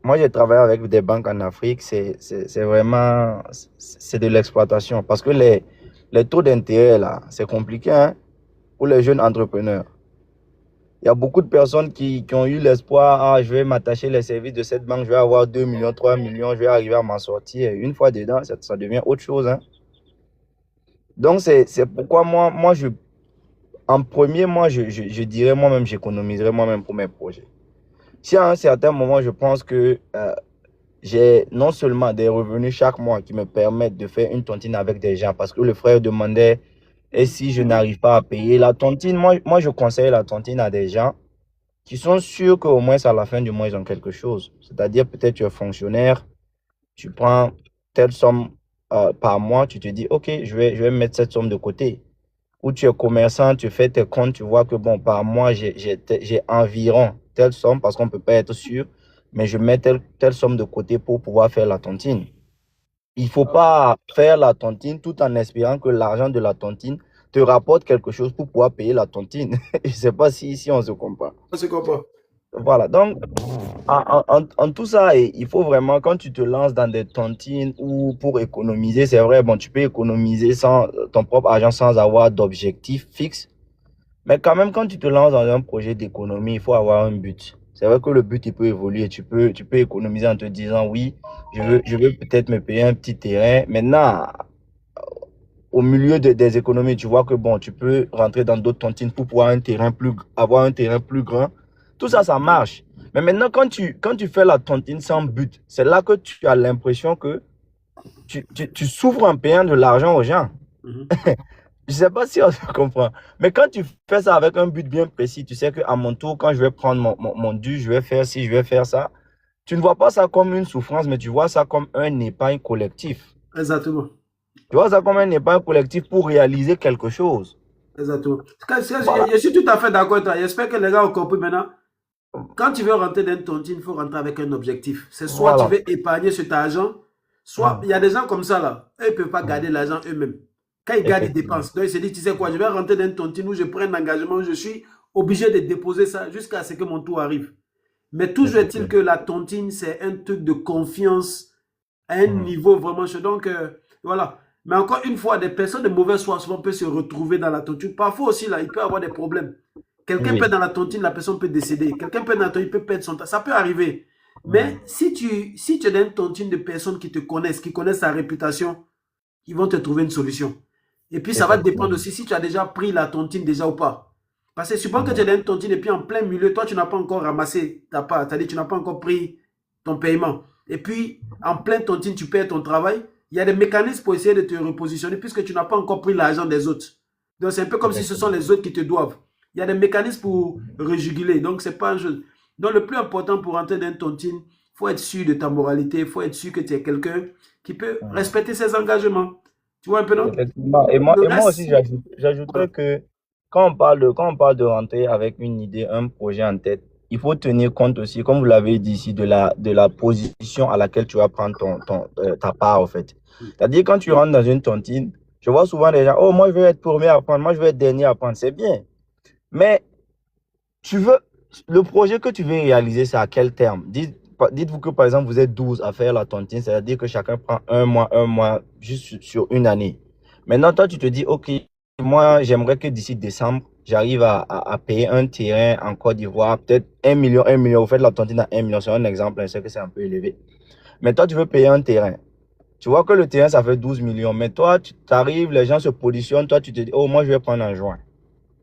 moi j'ai travaillé avec des banques en Afrique, c'est vraiment c'est de l'exploitation parce que les taux d'intérêt là, c'est compliqué hein, pour les jeunes entrepreneurs. Il y a beaucoup de personnes qui ont eu l'espoir, je vais m'attacher les services de cette banque, je vais avoir 2 millions, 3 millions, je vais arriver à m'en sortir. Une fois dedans, ça devient autre chose. Hein. Donc, c'est pourquoi en premier, je dirais moi-même, j'économiserai moi-même pour mes projets. Si à un certain moment, je pense que j'ai non seulement des revenus chaque mois qui me permettent de faire une tontine avec des gens, parce que le frère demandait, et si je n'arrive pas à payer la tontine, moi je conseille la tontine à des gens qui sont sûrs qu'au moins à la fin du mois, ils ont quelque chose. C'est-à-dire peut-être tu es fonctionnaire, tu prends telle somme par mois, tu te dis, OK, je vais mettre cette somme de côté. Ou tu es commerçant, tu fais tes comptes, tu vois que bon, par mois, j'ai environ telle somme, parce qu'on ne peut pas être sûr, mais je mets telle somme de côté pour pouvoir faire la tontine. Il ne faut pas faire la tontine tout en espérant que l'argent de la tontine te rapporte quelque chose pour pouvoir payer la tontine. Je ne sais pas si on se comprend. On se comprend. Voilà, donc en tout ça, il faut vraiment, quand tu te lances dans des tontines ou pour économiser, c'est vrai, bon, tu peux économiser sans ton propre argent sans avoir d'objectif fixe. Mais quand même, quand tu te lances dans un projet d'économie, il faut avoir un but. C'est vrai que le but, il peut évoluer. Tu peux économiser en te disant, oui, je veux peut-être me payer un petit terrain. Maintenant, au milieu des économies, tu vois que bon, tu peux rentrer dans d'autres tontines pour pouvoir avoir un terrain plus grand. Tout ça, ça marche. Mais maintenant, quand tu fais la tontine sans but, c'est là que tu as l'impression que tu souffres en payant de l'argent aux gens. Je ne sais pas si on se comprend. Mais quand tu fais ça avec un but bien précis, tu sais qu'à mon tour, quand je vais prendre mon dû, je vais faire ci, je vais faire ça. Tu ne vois pas ça comme une souffrance, mais tu vois ça comme un épargne collectif. Exactement. Tu vois ça comme un épargne collectif pour réaliser quelque chose. Exactement. Voilà. Je suis tout à fait d'accord avec toi. J'espère que les gars ont compris maintenant. Quand tu veux rentrer dans une tontine, il faut rentrer avec un objectif. C'est soit tu veux épargner cet argent, soit il y a des gens comme ça là. Eux, ils ne peuvent pas garder l'argent eux-mêmes. Quand ils gardent, ils dépensent. Donc, ils se disent, tu sais quoi, je vais rentrer dans une tontine où je prends un engagement, où je suis obligé de déposer ça jusqu'à ce que mon tour arrive. Mais toujours est-il que la tontine, c'est un truc de confiance à un niveau vraiment chaud. Donc, voilà. Mais encore une fois, des personnes de mauvaise foi souvent peuvent se retrouver dans la tontine. Parfois aussi, là, il peut y avoir des problèmes. Quelqu'un peut être dans la tontine, la personne peut décéder. Quelqu'un peut être dans la tontine, il peut perdre son temps. Ça peut arriver. Mais si tu es dans une tontine de personnes qui te connaissent, qui connaissent ta réputation, ils vont te trouver une solution. Et puis, ça va dépendre aussi si tu as déjà pris la tontine déjà ou pas. Parce que suppose que tu es dans une tontine et puis en plein milieu, toi, tu n'as pas encore ramassé ta part. C'est-à-dire tu n'as pas encore pris ton paiement. Et puis, en plein tontine, tu perds ton travail. Il y a des mécanismes pour essayer de te repositionner puisque tu n'as pas encore pris l'argent des autres. Donc, c'est un peu comme si ce sont les autres qui te doivent. Il y a des mécanismes pour rejuguler. Donc, c'est pas un jeu. Donc, le plus important pour entrer dans une tontine, il faut être sûr de ta moralité. Il faut être sûr que tu es quelqu'un qui peut respecter ses engagements. Tu vois un peu, non? Effectivement. Et moi aussi, j'ajouterais que quand on parle de rentrer avec une idée, un projet en tête, il faut tenir compte aussi, comme vous l'avez dit ici, de la position à laquelle tu vas prendre ta part, en fait. C'est-à-dire, quand tu rentres dans une tontine, je vois souvent des gens, oh, moi, je veux être premier à prendre, moi, je veux être dernier à prendre. C'est bien. Mais le projet que tu veux réaliser, c'est à quel terme? Dites-vous que, par exemple, vous êtes 12 à faire la tontine, c'est-à-dire que chacun prend un mois, juste sur une année. Maintenant, toi, tu te dis, OK, moi, j'aimerais que d'ici décembre, j'arrive à payer un terrain en Côte d'Ivoire, peut-être 1 million. Vous faites la tontine à 1 million, c'est un exemple, je sais que c'est un peu élevé. Mais toi, tu veux payer un terrain. Tu vois que le terrain, ça fait 12 millions. Mais toi, tu arrives, les gens se positionnent. Toi, tu te dis, oh, moi, je vais prendre en juin.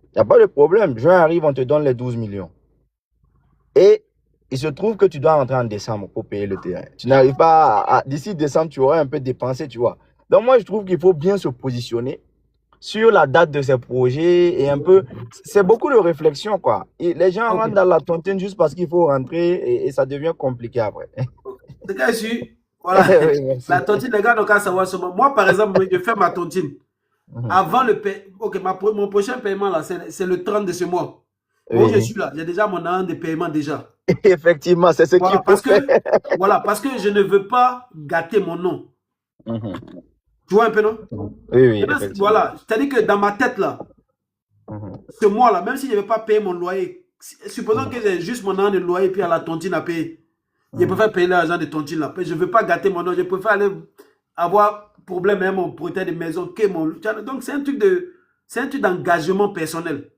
Il n'y a pas de problème. Juin arrive, on te donne les 12 millions. Et il se trouve que tu dois rentrer en décembre pour payer le terrain. Tu n'arrives pas d'ici décembre, tu auras un peu dépensé, tu vois. Donc, moi, je trouve qu'il faut bien se positionner sur la date de ces projets et un peu. C'est beaucoup de réflexion, quoi. Et les gens Ok. rentrent dans la tontine juste parce qu'il faut rentrer et ça devient compliqué après. C'est cas sûr. Voilà. Oui, merci. La tontine, les gars n'ont qu'à savoir seulement. Moi, par exemple, je fais ma tontine. Avant le paiement. Ok, mon prochain paiement, là, c'est le 30 de ce mois. Bon, je Oui. suis là. J'ai déjà mon an de paiement déjà. Effectivement, c'est ce qu'il Voilà, faut faire. parce que je ne veux pas gâter mon nom. Mhm. Tu vois un peu, non? Oui, oui, Maintenant, effectivement. voilà. C'est-à-dire que dans ma tête, là, Mhm. ce mois-là, même si je ne vais pas payer mon loyer, supposons que j'ai juste mon an de loyer puis à la tontine à payer. Je préfère payer l'argent de tontine là. Je ne veux pas gâter mon nom. Je préfère aller avoir problème avec mon propriétaire de maison que mon. Donc c'est un truc d'engagement personnel.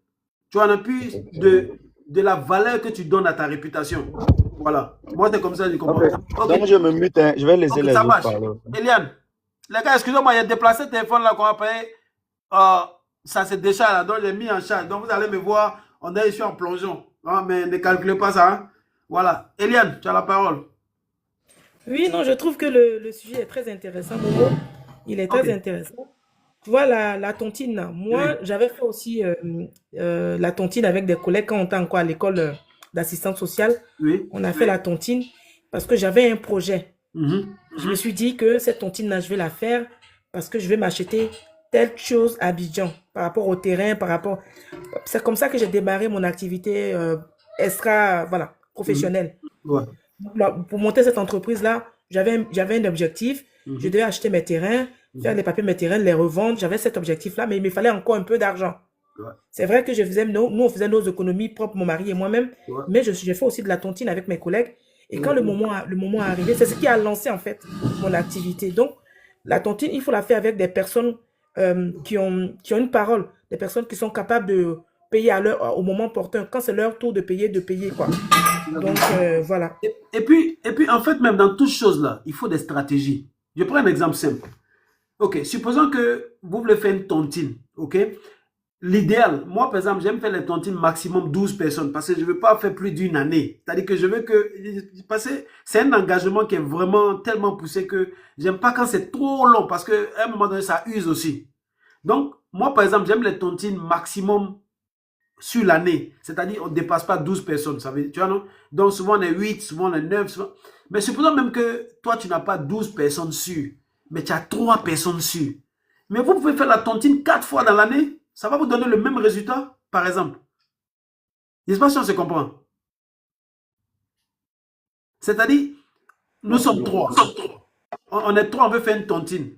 Tu vois, on a plus de la valeur que tu donnes à ta réputation. Voilà. Moi, c'est comme ça, je comprends. Ok. Ok, Donc, je me mute, hein. Je vais laisser ok, les ça autres marche. parler. Eliane, les gars, excusez-moi, il y a déplacé le téléphone là qu'on va payer. Ça se décharge là, donc j'ai mis en charge. Donc vous allez me voir, on est ici en plongeon. Hein, mais ne calculez pas ça. Hein. Voilà. Eliane, tu as la parole. Oui, non, je trouve que le sujet est très intéressant, Momo. Il est très Ok. intéressant. Tu vois, la tontine, là, moi, Oui. j'avais fait aussi la tontine avec des collègues quand on était encore à l'école d'assistante sociale. Oui. On a fait la tontine parce que j'avais un projet. Mhm. Je me suis dit que cette tontine-là, je vais la faire parce que je vais m'acheter telle chose à Abidjan par rapport au terrain, par rapport... C'est comme ça que j'ai démarré mon activité extra, voilà, professionnelle. Ouais. Donc là, pour monter cette entreprise-là, j'avais un objectif. Je devais acheter mes terrains, faire les papiers de mes terrains, les revendre. J'avais cet objectif-là, mais il me fallait encore un peu d'argent. Ouais. C'est vrai que nous, on faisait nos économies propres, mon mari et moi-même, Ouais. mais j'ai fait aussi de la tontine avec mes collègues. Et quand le moment est arrivé, c'est ce qui a lancé en fait mon activité. Donc, la tontine, il faut la faire avec des personnes qui ont une parole, des personnes qui sont capables de payer au moment opportun. Quand c'est leur tour de payer quoi. Donc, voilà. Et puis, en fait, même dans toutes choses là, il faut des stratégies. Je prends un exemple simple. Ok, supposons que vous voulez faire une tontine. Ok, l'idéal, moi par exemple, j'aime faire les tontines maximum 12 personnes parce que je ne veux pas faire plus d'une année. C'est-à-dire que je veux que. Parce que c'est un engagement qui est vraiment tellement poussé que j'aime pas quand c'est trop long parce qu'à un moment donné, ça use aussi. Donc, moi par exemple, j'aime les tontines maximum sur l'année. C'est-à-dire, on ne dépasse pas 12 personnes. Ça veut, tu vois, non? Donc, souvent, on est 8, souvent, on est 9. Souvent... Mais supposons même que toi, tu n'as pas 12 personnes sûres, mais tu as 3 personnes sûres. Mais vous pouvez faire la tontine 4 fois dans l'année. Ça va vous donner le même résultat, par exemple. Je ne sais pas si on se comprend. C'est-à-dire, nous sommes 3. On est 3, on veut faire une tontine.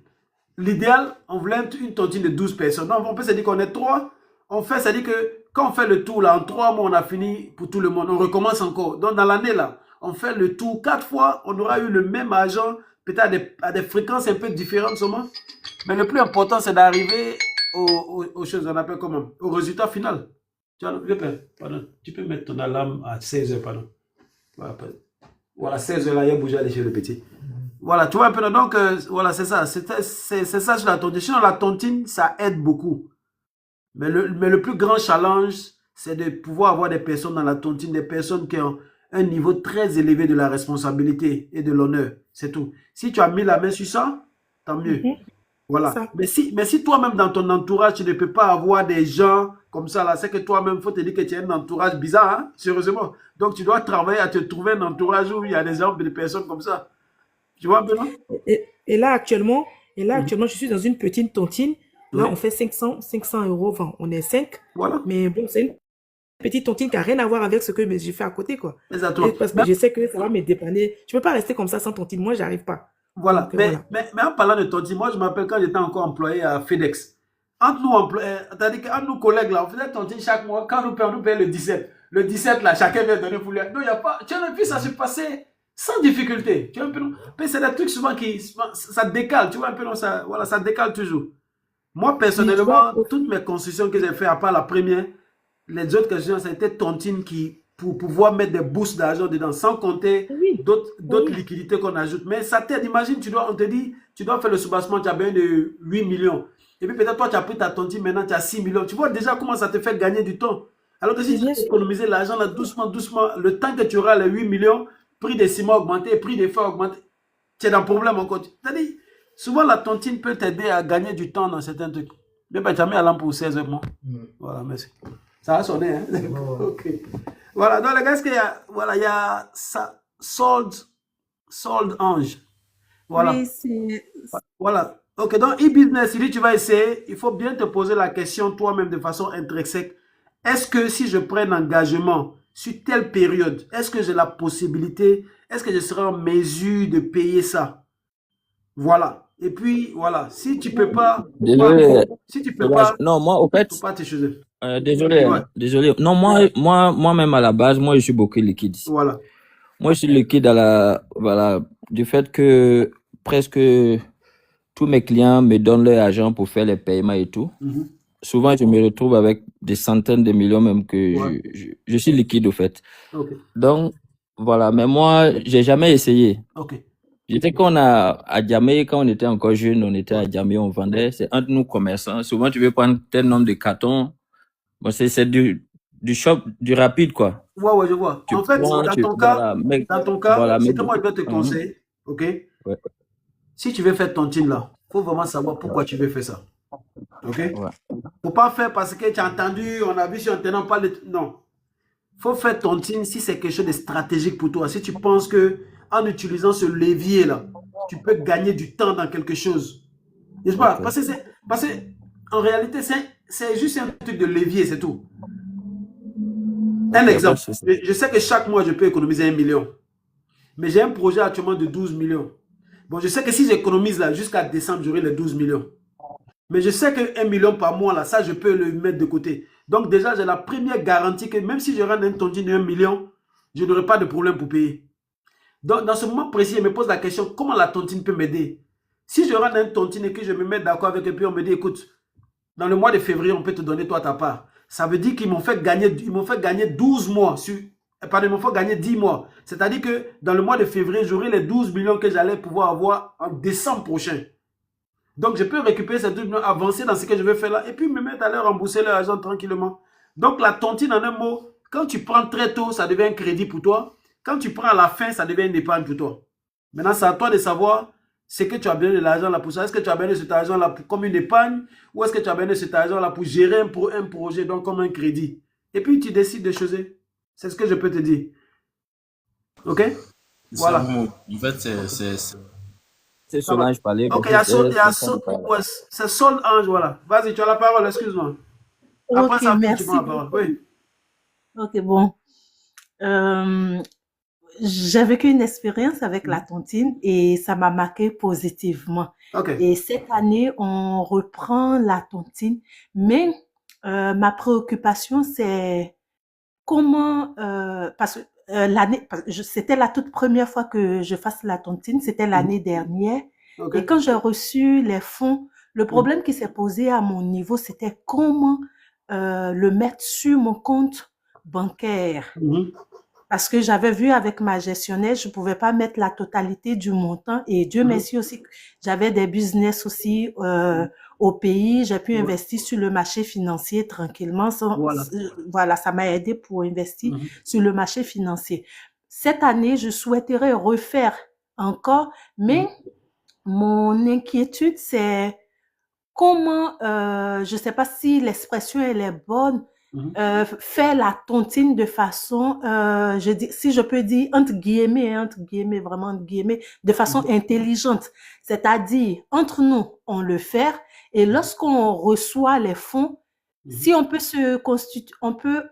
L'idéal, on voulait une tontine de 12 personnes. Donc, on peut se dire qu'on est 3. On fait, c'est-à-dire que quand on fait le tour, là, en 3 mois, on a fini pour tout le monde. On recommence encore. Donc, dans l'année, là, on fait le tour 4 fois. On aura eu le même argent, peut-être à des fréquences un peu différentes seulement. Mais le plus important, c'est d'arriver aux choses, on appelle comment? Au résultat final. Tu vois, pardon, tu peux mettre ton alarme à 16h, pardon. Voilà, 16h, là, il y a bougé aller chez le petit. Voilà, tu vois un peu. Donc, voilà, c'est ça. C'est ça sur la tontine. Sinon, la tontine, ça aide beaucoup. Mais le plus grand challenge, c'est de pouvoir avoir des personnes dans la tontine, des personnes qui ont un niveau très élevé de la responsabilité et de l'honneur. C'est tout. Si tu as mis la main sur ça, tant mieux. Voilà. Ça. Mais si toi-même dans ton entourage, tu ne peux pas avoir des gens comme ça, là, c'est que toi-même, il faut te dire que tu as un entourage bizarre, hein, sérieusement. Donc, tu dois travailler à te trouver un entourage où il y a des gens, des personnes comme ça. Tu vois un peu, non? Et là, actuellement, je suis dans une petite tontine. Là, Oui. on fait 500 €. Enfin, on est 5. Voilà. Mais bon, c'est une petite tontine qui n'a rien à voir avec ce que j'ai fait à côté, quoi. Exactement. Et parce que je sais que ça va me dépanner. Je ne peux pas rester comme ça sans tontine. Moi, j'arrive pas. Voilà. Donc, Mais, voilà. mais en parlant de tontine, moi, je me rappelle quand j'étais encore employé à FedEx. Entre nous, c'est-à-dire qu'entre nous collègues, là, on faisait tontine chaque mois. Quand on nous paye le 17. Le 17, là, chacun vient donner pour lui. Non, il n'y a pas. Tu vois, et puis ça se passait sans difficulté. Tu vois un peu, non? Mais c'est des trucs souvent qui. Ça décale. Tu vois un peu, non? Ça, voilà, ça décale toujours. Moi, personnellement, toutes mes constructions que j'ai fait, à part la première, les autres constructions, ça a été tontine qui pour pouvoir mettre des bourses d'argent dedans, sans compter Oui, d'autres oui. liquidités qu'on ajoute. Mais ça t'aide, imagine, on te dit, tu dois faire le soubassement, tu as besoin de 8 millions. Et puis peut-être toi, tu as pris ta tontine, maintenant tu as 6 millions. Tu vois déjà comment ça te fait gagner du temps. Alors que si Mais tu bien veux sûr. économiser l'argent là, doucement, doucement, le temps que tu auras les 8 millions, prix des ciments augmenté, prix des feux augmenté, tu es dans le problème encore. C'est-à-dire, souvent la tontine peut t'aider à gagner du temps dans certains trucs. Mais ben, tu as mis à l'âme pour 16 heures, moi. Voilà, merci. Ça a sonné, hein? Ok. Voilà, donc les gars, est-ce qu'il y a, voilà, il y a Sold Ange. Voilà. Oui, c'est Voilà. Ok, donc e-business, il dit tu vas essayer, il faut bien te poser la question toi-même de façon intrinsèque. Est-ce que si je prends un engagement sur telle période, est-ce que j'ai la possibilité, est-ce que je serai en mesure de payer ça? Voilà. Et puis, voilà. Si tu peux pas, Désolé, si tu peux Solange. pas, Non, moi, au fait, faut pas te choisir. désolé, Ouais. hein, désolé. Non, moi-même à la base, moi, je suis beaucoup liquide. Voilà. Moi, je suis liquide voilà, du fait que presque tous mes clients me donnent leur argent pour faire les paiements et tout. Mhm. Souvent, je me retrouve avec des centaines de millions même que Ouais. je suis liquide au fait. Ok. Donc, voilà. Mais moi, j'ai jamais essayé. Ok. J'étais quand à Djamé, quand on était encore jeune, on était à Djamé, on vendait. C'est entre nous commerçants. Souvent, tu veux prendre tel nombre de cartons. Bon, c'est du shop, du rapide, quoi. Ouais, je vois. Tu En fait, prends, voilà, mais dans mais ton cas, moi, je vais te conseiller, ok? ouais, Si tu veux faire ton team là, faut vraiment savoir pourquoi tu veux faire ça, ok? ouais. Faut pas faire parce que tu as entendu, on a vu sur Internet, on parle de... Non. Faut faire ton team si c'est quelque chose de stratégique pour toi. Si tu penses que en utilisant ce levier là, tu peux gagner du temps dans quelque chose. N'est-ce pas? Ok. Parce que en réalité, c'est juste un truc de levier, c'est tout. Un Ok, pas exemple. de souci. Je sais que chaque mois, je peux économiser 1 million. Mais j'ai un projet actuellement de 12 millions. Bon, je sais que si j'économise là jusqu'à décembre, j'aurai les 12 millions. Mais je sais que 1 million par mois, là, ça, je peux le mettre de côté. Donc déjà, j'ai la première garantie que même si je rentre un tontine de 1 million, je n'aurai pas de problème pour payer. Donc, dans ce moment précis, je me pose la question, comment la tontine peut m'aider? Si je rentre un tontine et que je me mets d'accord avec eux, puis on me dit, écoute, dans le mois de février, on peut te donner toi ta part. Ça veut dire qu'ils m'ont fait gagner 12 mois. Pardon, ils m'ont fait gagner 10 mois. C'est-à-dire que dans le mois de février, j'aurai les 12 millions que j'allais pouvoir avoir en décembre prochain. Donc, je peux récupérer ces 12 millions, avancer dans ce que je veux faire là, et puis me mettre à leur rembourser leur argent tranquillement. Donc, la tontine, en un mot, quand tu prends très tôt, ça devient un crédit pour toi. Quand tu prends à la fin, ça devient une épargne pour toi. Maintenant, c'est à toi de savoir ce que tu as besoin de l'argent là pour ça. Est-ce que tu as besoin de cet argent là comme une épargne, ou est-ce que tu as besoin de cet argent là pour gérer un projet, donc comme un crédit. Et puis, tu décides de choisir. C'est ce que je peux te dire. Ok? Voilà. En fait, C'est Solange parlait. Ok, il y a c'est Sol Ange, voilà. Vas-y, tu as la parole, excuse-moi. Après ok, ça, tu merci prends la parole. beaucoup. Oui. Ok, bon. J'ai vécu une expérience avec la tontine et ça m'a marqué positivement. Ok. Et cette année, on reprend la tontine, mais ma préoccupation, c'est comment, parce que c'était la toute première fois que je fasse la tontine, c'était l'année dernière. Ok. Et quand j'ai reçu les fonds, le problème qui s'est posé à mon niveau, c'était comment le mettre sur mon compte bancaire. Mhm. Parce que j'avais vu avec ma gestionnaire, je pouvais pas mettre la totalité du montant. Et Dieu merci aussi, j'avais des business aussi au pays. J'ai pu investir sur le marché financier tranquillement. Voilà, ça m'a aidé pour investir sur le marché financier. Cette année, je souhaiterais refaire encore, mais mon inquiétude, c'est comment, je sais pas si l'expression elle est bonne, faire la tontine de façon, si je peux dire entre guillemets, vraiment entre guillemets, de façon intelligente. C'est-à-dire, entre nous, on le fait, et lorsqu'on reçoit les fonds, si on peut on peut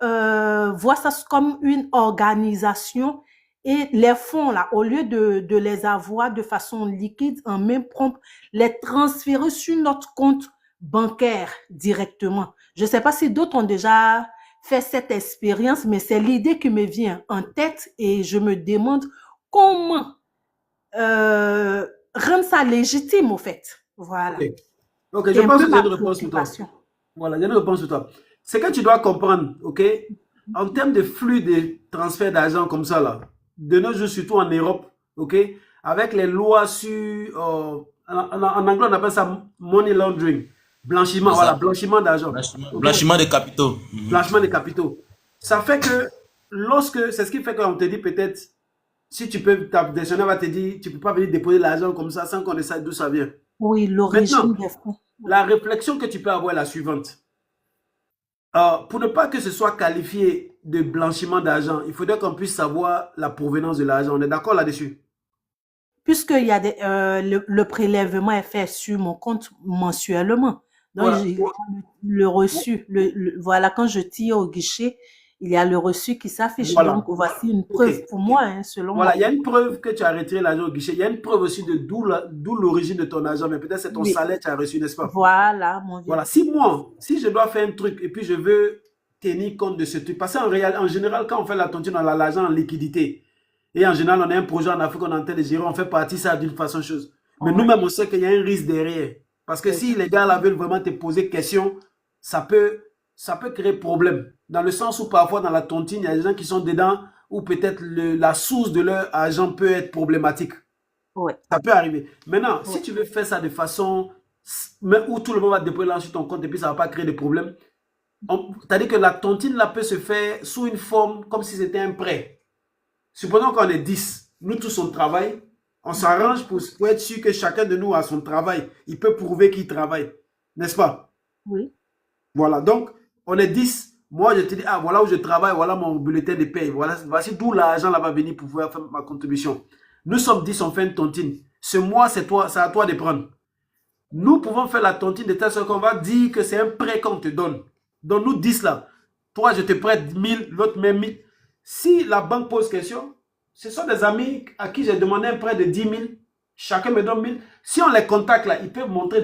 voir ça comme une organisation, et les fonds là, au lieu de les avoir de façon liquide, en même prompt, les transférer sur notre compte bancaire directement. Je sais pas si d'autres ont déjà fait cette expérience, mais c'est l'idée qui me vient en tête et je me demande comment rendre ça légitime au fait. Voilà. Ok, je pense que j'ai une réponse pour toi. Voilà, j'ai une réponse pour toi. Ce que tu dois comprendre, ok? en termes de flux de transfert d'argent comme ça, là, de nos jours, surtout en Europe, ok, avec les lois sur, en anglais, on appelle ça money laundering, blanchiment, voilà, Exact. blanchiment d'argent, ok, Blanchiment de capitaux. blanchiment de capitaux. Ça fait que c'est ce qui fait qu'on te dit peut-être, si tu peux, ta gestionnaire va te dire, tu peux pas venir déposer l'argent comme ça sans qu'on ne sache d'où ça vient. Oui, l'origine Maintenant, des fonds. la réflexion que tu peux avoir est la suivante. Pour ne pas que ce soit qualifié de blanchiment d'argent, il faudrait qu'on puisse savoir la provenance de l'argent. On est d'accord là-dessus? Puisqu'il y a le prélèvement est fait sur mon compte mensuellement. Donc, Voilà. j'ai le reçu. Voilà, quand je tire au guichet, il y a le reçu qui s'affiche. Voilà. Donc, voici une Ok. preuve pour moi, hein, selon Voilà, moi. il y a une preuve que tu as retiré l'argent au guichet. Il y a une preuve aussi de d'où l'origine de ton argent, mais peut-être c'est ton Oui. salaire que tu as reçu, n'est-ce pas? Voilà, mon vieux. Voilà, si je dois faire un truc et puis je veux tenir compte de ce truc, parce qu'en général, quand on fait la tontine, on a l'argent en liquidité. Et en général, on a un projet en Afrique, on est en train de gérer, on fait partie ça d'une façon chose. Mais Ouais. nous-mêmes, on sait qu'il y a un risque derrière. Parce que si les gars là veulent vraiment te poser question, ça peut créer problème. Dans le sens où parfois, dans la tontine, il y a des gens qui sont dedans, où peut-être la source de leur argent peut être problématique. Ouais. Ça peut arriver. Maintenant, Ouais. si tu veux faire ça de façon où tout le monde va déposer là sur ton compte et puis ça ne va pas créer de problème, c'est-à-dire que la tontine là peut se faire sous une forme comme si c'était un prêt. Supposons qu'on est 10, nous tous on travaille, on s'arrange pour être sûr que chacun de nous a son travail. Il peut prouver qu'il travaille, n'est-ce pas? Oui. Voilà, donc on est 10. Moi je te dis, ah voilà où je travaille, voilà mon bulletin de paye. Voilà, voici d'où l'argent là va venir pour pouvoir faire ma contribution. Nous sommes 10, on fait une tontine. Ce mois, c'est à toi de prendre. Nous pouvons faire la tontine de telle sorte qu'on va dire que c'est un prêt qu'on te donne. Donc nous 10 là, toi je te prête 1000, l'autre même 1000. Si la banque pose question, ce sont des amis à qui j'ai demandé un prêt de 10 000, chacun me donne 1000. Si on les contacte là, ils peuvent montrer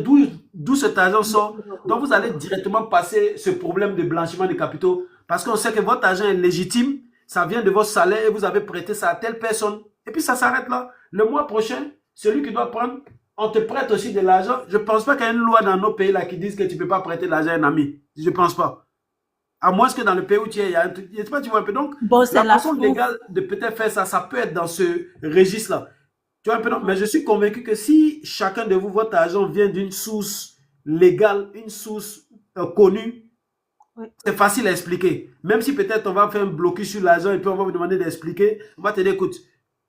d'où cet argent sort. Donc vous allez directement passer ce problème de blanchiment de capitaux parce qu'on sait que votre argent est légitime, ça vient de votre salaire et vous avez prêté ça à telle personne. Et puis ça s'arrête là. Le mois prochain, celui qui doit prendre, on te prête aussi de l'argent. Je ne pense pas qu'il y ait une loi dans nos pays là qui dise que tu ne peux pas prêter de l'argent à un ami. Je ne pense pas. À moins que dans le pays où tu es, il y a un truc. Je sais pas, tu vois un peu. Donc, Bon, c'est la la façon France. légale de peut-être faire ça, ça peut être dans ce registre-là. Tu vois un peu, non? Mais je suis convaincu que si chacun de vous, votre argent vient d'une source légale, une source connue, Oui. c'est facile à expliquer. Même si peut-être on va faire un blocus sur l'argent et puis on va vous demander d'expliquer, on va te dire, écoute,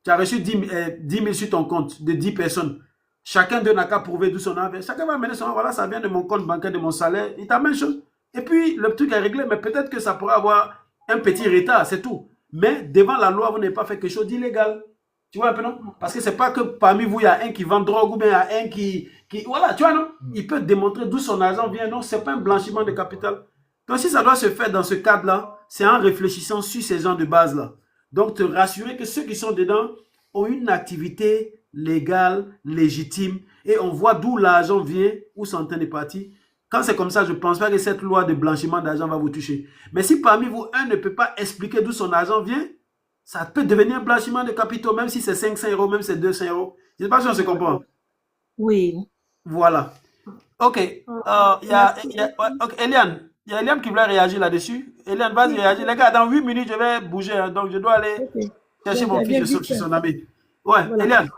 tu as reçu 10 000 sur ton compte de 10 personnes. Chacun d'eux n'a qu'à prouver d'où son argent. Chacun va amener son, voilà, ça vient de mon compte bancaire, de mon salaire. Il t'amène chose. Et puis, le truc est réglé, mais peut-être que ça pourrait avoir un petit retard, c'est tout. Mais devant la loi, vous n'avez pas fait quelque chose d'illégal. Tu vois un peu, non? Parce que c'est pas que parmi vous, il y a un qui vend drogue ou bien il y a un qui voilà, tu vois, non? Il peut démontrer d'où son argent vient. Non, c'est pas un blanchiment de capital. Donc, si ça doit se faire dans ce cadre-là, c'est en réfléchissant sur ces gens de base-là. Donc, te rassurer que ceux qui sont dedans ont une activité légale, légitime, et on voit d'où l'argent vient, où sont en train de partir. Quand c'est comme ça, je ne pense pas que cette loi de blanchiment d'argent va vous toucher. Mais si parmi vous, un ne peut pas expliquer d'où son argent vient, ça peut devenir un blanchiment de capitaux, même si c'est 500 euros, même si c'est 200 euros. Je ne sais pas si on se comprend. Oui. Voilà. Ok. Eliane, il y a Eliane qui voulait réagir là-dessus. Eliane, vas-y, réagis. Les gars, dans 8 minutes, je vais bouger. Hein, donc, je dois aller chercher mon fils. Je saute sur son ami. Ouais, Voilà. Eliane.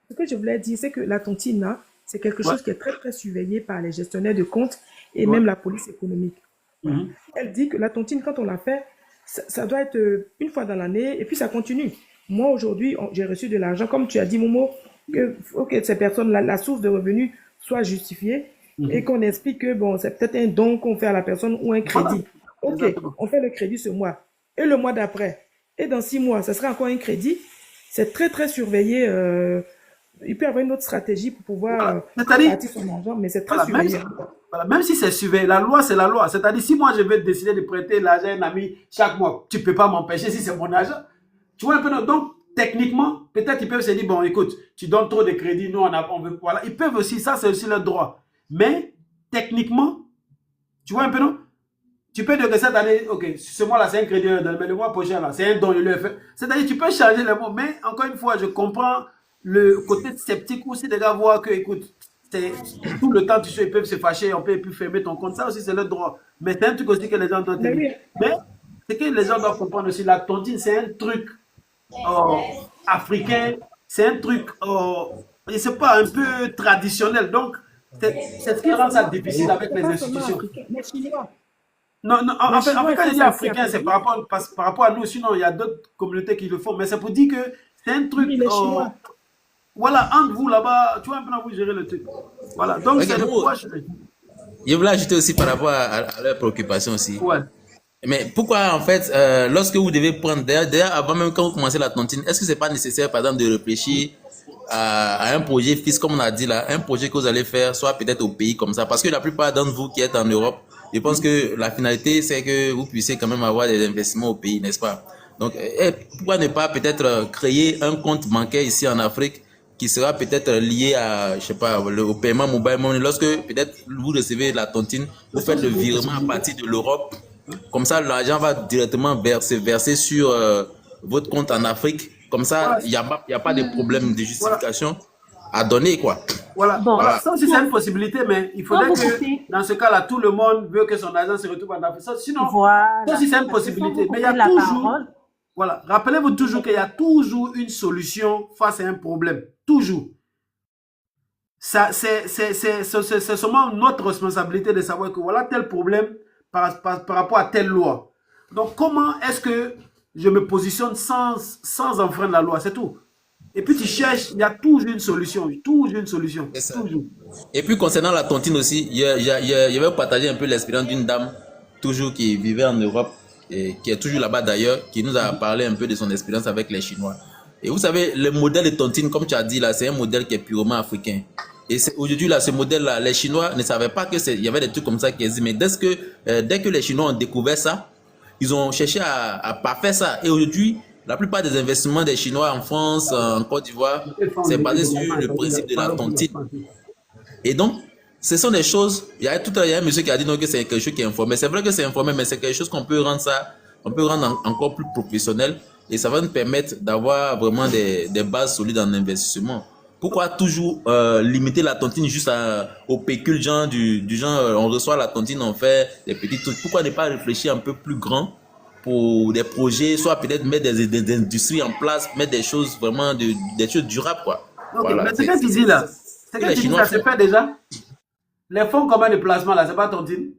Ce que je voulais dire, c'est que la tontine, là, c'est quelque chose qui est très, très surveillé par les gestionnaires de comptes et même la police économique. Mhm. Elle dit que la tontine, quand on la fait, ça doit être une fois dans l'année et puis ça continue. Moi, aujourd'hui, j'ai reçu de l'argent, comme tu as dit, Momo, que ces personnes, la source de revenus soit justifiée et qu'on explique que bon, c'est peut-être un don qu'on fait à la personne ou un crédit. Ok, Exactement. on fait le crédit ce mois et le mois d'après. Et dans 6 mois, ça sera encore un crédit. C'est très, très surveillé. Il peut y avoir une autre stratégie pour pouvoir C'est-à-dire, partir son argent, mais c'est très voilà, même, surveillé. même si c'est surveillé, la loi, c'est la loi. C'est-à-dire, si moi, je vais décider de prêter l'argent à un ami chaque mois, tu ne peux pas m'empêcher si c'est mon argent. Tu vois un peu, non? Donc, techniquement, peut-être ils peuvent se dire, bon, écoute, tu donnes trop de crédit, nous, on veut, voilà. Ils peuvent aussi, ça, c'est aussi leur droit. Mais, techniquement, tu vois un peu, non? Tu peux dire que cette année, ok, ce mois-là, c'est un crédit, mais le mois prochain, là, c'est un don, je le fais. C'est-à-dire, tu peux changer les mots, mais encore une fois, je comprends le côté sceptique aussi des gars voient que, écoute, tout le temps, tu sais, ils peuvent se fâcher, on peut plus fermer ton compte. Ça aussi, c'est leur droit. Mais c'est un truc aussi que les gens doivent Mais tenir. oui, Mais ce que les gens doivent comprendre aussi, la tontine, c'est un truc africain, c'est un truc, je sais pas, un peu traditionnel. Donc, c'est ce qui rend ça difficile avec les Pas seulement institutions. africain, les Chinois. Non, non, Les en fait, Chinois, ils quand font je dis ça aussi africain, c'est après. par rapport à nous. Sinon, il y a d'autres communautés qui le font. Mais c'est pour dire que c'est un truc, Oui, les Chinois. voilà, entre vous là-bas, tu vois un peu vous gérer le truc. Voilà, donc Ok, c'est le nous, proche. je voulais ajouter aussi par rapport à leurs préoccupations aussi. Ouais. Mais pourquoi, en fait, lorsque vous devez prendre, d'ailleurs, avant même quand vous commencez la tontine, est-ce que c'est pas nécessaire, par exemple, de réfléchir à un projet fixe, comme on a dit là, un projet que vous allez faire, soit peut-être au pays comme ça? Parce que la plupart d'entre vous qui êtes en Europe, je pense que la finalité, c'est que vous puissiez quand même avoir des investissements au pays, n'est-ce pas? Donc, pourquoi ne pas peut-être créer un compte bancaire ici en Afrique qui sera peut-être lié à, je sais pas, au paiement mobile money. Lorsque peut-être vous recevez la tontine, vous faites le virement à partir de l'Europe. Comme ça, l'argent va directement se verser sur votre compte en Afrique. Comme ça, Voilà. il n'y a pas de problème de Voilà. justification à donner, quoi. Voilà, Bon, voilà. Ça aussi, c'est une possibilité, mais il quand faudrait vous que, coupez, dans ce cas-là, tout le monde veut que son argent se retrouve en Afrique. Sinon, ça voilà, aussi, c'est une parce que quand possibilité. vous Mais il y a coupez la toujours, parole, voilà, rappelez-vous toujours qu'il y a toujours une solution face à un problème. Toujours. Ça, c'est seulement notre responsabilité de savoir que voilà tel problème par rapport à telle loi. Donc, comment est-ce que je me positionne sans enfreindre la loi? C'est tout. Et puis, tu cherches, il y a toujours une solution. Toujours une solution. C'est ça. Toujours. Et puis concernant la tontine aussi, je vais partager un peu l'expérience d'une dame toujours qui vivait en Europe et qui est toujours là-bas d'ailleurs, qui nous a parlé un peu de son expérience avec les Chinois. Et vous savez, le modèle de tontine, comme tu as dit là, c'est un modèle qui est purement africain. Et aujourd'hui là, ce modèle-là, les Chinois ne savaient pas que il y avait des trucs comme ça qui existent. Mais dès que les Chinois ont découvert ça, ils ont cherché à parfaire ça. Et aujourd'hui, la plupart des investissements des Chinois en France, en Côte d'Ivoire, c'est basé sur le principe de la tontine. Et donc, ce sont des choses. Il y a un monsieur qui a dit non, que c'est quelque chose qui est informel. C'est vrai que c'est informel, mais c'est quelque chose qu'on peut rendre encore plus professionnel. Et ça va nous permettre d'avoir vraiment des bases solides en investissement. Pourquoi toujours limiter la tontine juste au pécule, genre du genre on reçoit la tontine, on fait des petits trucs. Pourquoi ne pas réfléchir un peu plus grand pour des projets, soit peut-être mettre des industries en place, mettre des choses vraiment, des choses durables, quoi. Ok, Voilà. mais ce que tu dis là, ce que Les tu dis, Chinois ça se font. fait déjà. Les fonds communs de placement là, c'est pas tontine.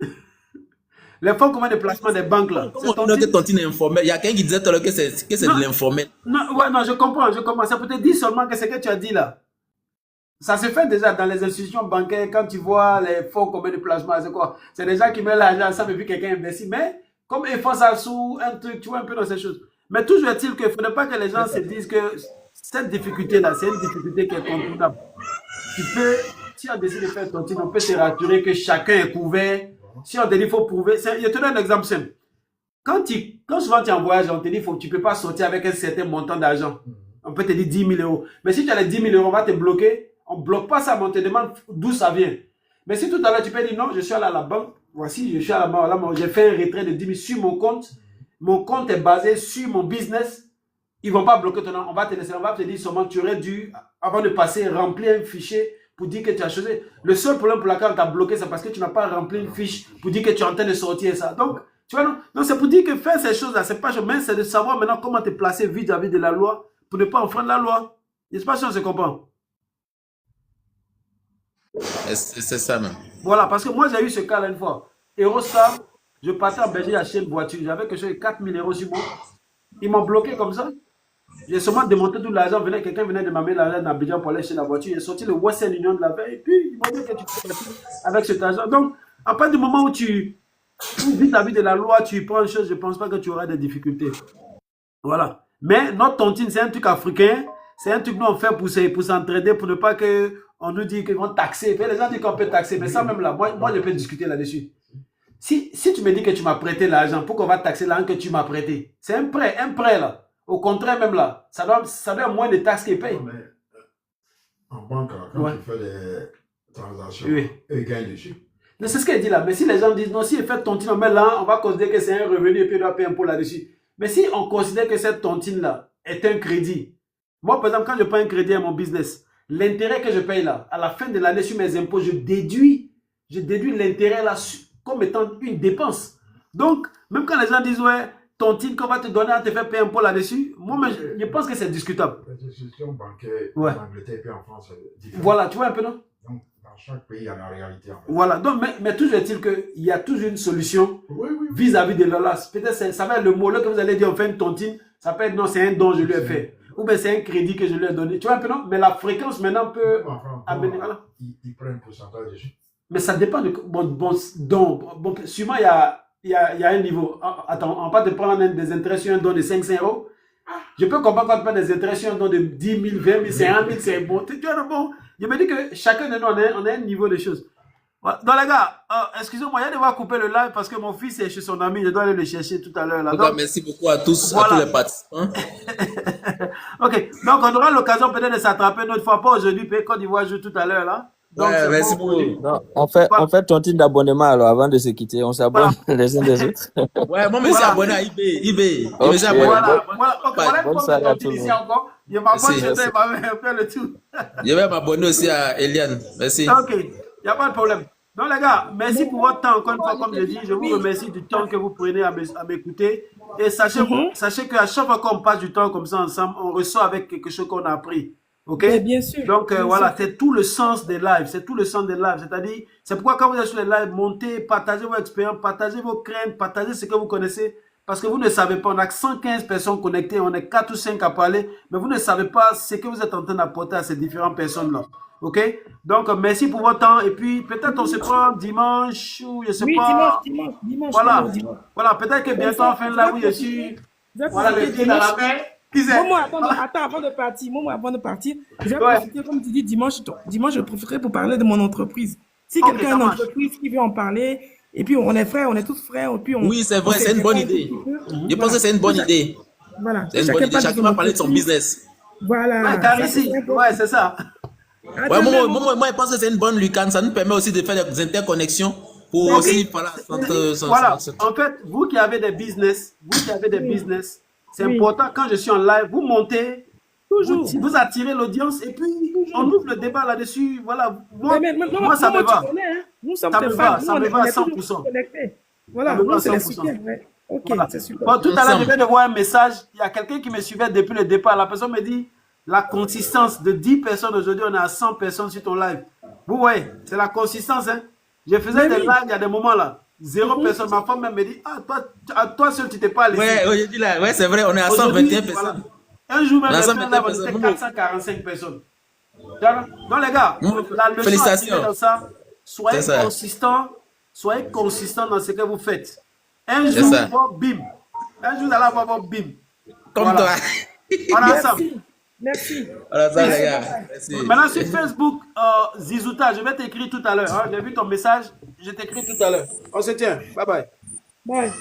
Les fonds communs de placement des banques là, Comme c'est on dit que tontine. tontine est informel, il y a quelqu'un qui disait tout à l'heure que c'est Non, de l'informel. non, ouais, non, je comprends, je comprends. Ça peut te dire seulement que ce que tu as dit là, ça se fait déjà dans les institutions bancaires. Quand tu vois les fonds communs de placement, c'est quoi? C'est des gens qui mettent l'argent ensemble et puis quelqu'un investit. Mais comme ils font ça sous un truc, tu vois un peu dans ces choses. Mais toujours est-il qu'il ne faudrait pas que les gens se disent que cette difficulté-là, c'est une difficulté qui est contournable. Tu peux, si on décide de faire tontine, on peut se rassurer que chacun est couvert. Si on te dit qu'il faut prouver, je te donne un exemple simple. Quand souvent tu es en voyage, on te dit que tu ne peux pas sortir avec un certain montant d'argent. On peut te dire 10 000 euros. Mais si tu as les 10 000 euros, on va te bloquer. On ne bloque pas ça, mais on te demande d'où ça vient. Mais si tout à l'heure tu peux dire non, je suis allé à la banque, voici, je suis à la banque, j'ai fait un retrait de 10 000 sur mon compte. Mon compte est basé sur mon business. Ils ne vont pas bloquer ton nom. On va te laisser, on va te dire seulement tu aurais dû, avant de passer, remplir un fichier pour dire que tu as choisi. Le seul problème pour lequel on t'a bloqué, c'est parce que tu n'as pas rempli une fiche pour dire que tu es en train de sortir ça. Donc, tu vois, non, c'est pour dire que faire ces choses-là, c'est pas mais c'est de savoir maintenant comment te placer vis-à-vis de la loi pour ne pas enfreindre la loi. Je ne sais pas si on se comprend. C'est ça même. Voilà, parce que moi j'ai eu ce cas-là une fois. Eurostar, je partais en Belgique acheter une voiture. J'avais quelque chose de 4 000 euros sur moi. Ils m'ont bloqué comme ça. J'ai seulement démonté tout l'argent. Quelqu'un venait de m'amener l'argent dans Abidjan pour aller chez la voiture. J'ai sorti le Western Union de la veille. Et puis, ils m'ont dit que tu peux partir avec cet argent. Donc, à partir du moment où tu vis-à-vis de la loi, tu prends une chose, je ne pense pas que tu auras des difficultés. Voilà. Mais notre tontine, c'est un truc africain. C'est un truc que nous on fait pour s'entraider, pour ne pas qu'on nous dise qu'ils vont taxer. Et les gens disent qu'on peut taxer. Mais ça même là, moi je peux discuter là-dessus. Si tu me dis que tu m'as prêté l'argent, pourquoi on va taxer l'argent que tu m'as prêté? C'est un prêt là. Au contraire même là, ça doit moins de taxes qu'ils payent. Non, mais en banque, là, quand Ouais. tu fais des transactions, Oui. eux, ils gagnent dessus. Mais c'est ce qu'elle dit là. Mais si les gens disent non, si ils font tontine, mais là, on va considérer que c'est un revenu et puis on doit payer un impôt là-dessus. Mais si on considère que cette tontine là est un crédit, moi par exemple, quand je paye un crédit à mon business, l'intérêt que je paye là, à la fin de l'année sur mes impôts, je déduis l'intérêt là comme étant une dépense. Donc, même quand les gens disent ouais, tontine qu'on va te donner, on te fait payer un peu là-dessus. Moi, je pense que c'est discutable. La gestion bancaire Ouais. en Angleterre et en France est différente. Voilà, tu vois un peu, non? Donc, dans chaque pays, il y a la réalité. En fait. Voilà, donc, mais toujours est-il qu'il y a toujours une solution Oui, oui, oui. vis-à-vis de l'OLAS. Peut-être ça va être le mot là que vous allez dire, on fait une tontine, ça peut être non, c'est un don que je lui ai fait. Ou bien c'est un crédit que je lui ai donné. Tu vois un peu, non? Mais la fréquence maintenant peut Enfin, amener. Voilà. ils prennent un pourcentage dessus. Mais ça dépend de. Bon, sûrement, il y a un niveau. Attends, on va te prendre des intérêts sur un don de 500 euros. Je peux comprendre quand tu prends des intérêts sur un don de 10 000, 20 000, 50 000, c'est bon. Tu vois, bon. Je me dis que chacun de nous, on a un niveau de choses. Voilà. Donc, les gars, excusez-moi, il y a devoir couper le live parce que mon fils est chez son ami. Je dois aller le chercher tout à l'heure. En tout cas, merci beaucoup à tous, à tous les participants. Ok, donc on aura l'occasion peut-être de s'attraper une autre fois. Pas aujourd'hui, puis Côte d'Ivoire joue tout à l'heure là. Donc, Ouais, c'est merci bon pour lui. beaucoup. Non, on fait tontine d'abonnement alors avant de se quitter. On s'abonne les uns des autres. Ouais, moi, je me suis abonné à eBay. Je me suis Ok. abonné. Voilà, voilà. Ok, Bye. voilà une Bonne forme soirée de à tontine tout le ici monde. encore. Je m'abonne, Merci. je vais faire le tour. Je vais m'abonner aussi à Eliane. Merci. Ok, il n'y a pas de problème. Donc les gars, merci pour votre temps. Encore une fois, comme je dis, je vous remercie du temps que vous prenez à m'écouter. Et sachez qu'à chaque fois qu'on passe du temps comme ça ensemble, on ressort avec quelque chose qu'on a appris. Ok? Mais bien sûr. Donc bien voilà, sûr. c'est tout le sens des lives. C'est tout le sens des lives. C'est-à-dire, c'est pourquoi quand vous êtes sur les lives, montez, partagez vos expériences, partagez vos craintes, partagez ce que vous connaissez. Parce que vous ne savez pas, on a 115 personnes connectées, on est 4 ou 5 à parler, mais vous ne savez pas ce que vous êtes en train d'apporter à ces différentes personnes-là. Ok? Donc, merci pour votre temps. Et puis, peut-être on se prend dimanche ou je sais Oui, pas. dimanche. Voilà. Dimanche. Voilà, peut-être que bientôt on fait là où je suis. Je vais Voilà, le profiter pied dans la dimanche. main. Qui c'est? Momo, attends, avant de partir, je vais Ouais. profiter, comme tu dis, dimanche, je profiterai pour parler de mon entreprise. Si Ok, quelqu'un a ça une marche. entreprise qui veut en parler, et puis on est frères, on est tous frères, et puis Oui, c'est vrai, on c'est une bonne s'aide un idée. petit peu. Je pense que c'est une bonne idée. Voilà. C'est une bonne idée. parle Chacun va parler de son entreprise. business. Voilà. Ouais, car Ça, ici. c'est Ouais, c'est ça. Ouais, moi, je pense que c'est une bonne lucane. Ça nous permet aussi de faire des interconnexions pour Ok. aussi, voilà, Voilà. En fait, vous qui avez des business, c'est Oui. important quand je suis en live, vous montez, Toujours. vous attirez l'audience et puis on ouvre le débat là-dessus. Voilà. Moi, Mais ça me va. tu connais, hein. Nous sommes Ça tes me fans. va, ça Nous, me va à on est toujours 100%. connectés. Voilà, Ça me va nous, à c'est les 100%. soutiens. Ouais. Ok, Voilà. c'est super. Bon, tout à l'heure, je Ensemble. viens de voir un message. Il y a quelqu'un qui me suivait depuis le départ. La personne me dit la consistance de 10 personnes aujourd'hui, on est à 100 personnes sur ton live. Vous voyez, c'est la consistance. Hein? Je faisais Mais des oui. lives il y a des moments là. 0 personne. Ma femme même me dit toi seul, tu t'es pas laissé. Ouais, aujourd'hui, là, ouais, c'est vrai, on est à Aujourd'hui, 121 voilà. personnes. Un jour même, On a j'ai fait un 121 live, on personnes. était 445 personnes. Donc les gars, la leçon à Félicitations. tirer dans ça, soyez C'est ça. consistants dans ce que vous faites. Un C'est jour, ça. bon, bim. Un jour, vous allez avoir bon, bim. Comme Voilà. toi. On est ensemble. Merci. Voilà ça, les gars. Merci. Maintenant sur Facebook, Zizouta, je vais t'écrire tout à l'heure. Hein. J'ai vu ton message, je t'écris tout à l'heure. On se tient. Bye bye. Bye.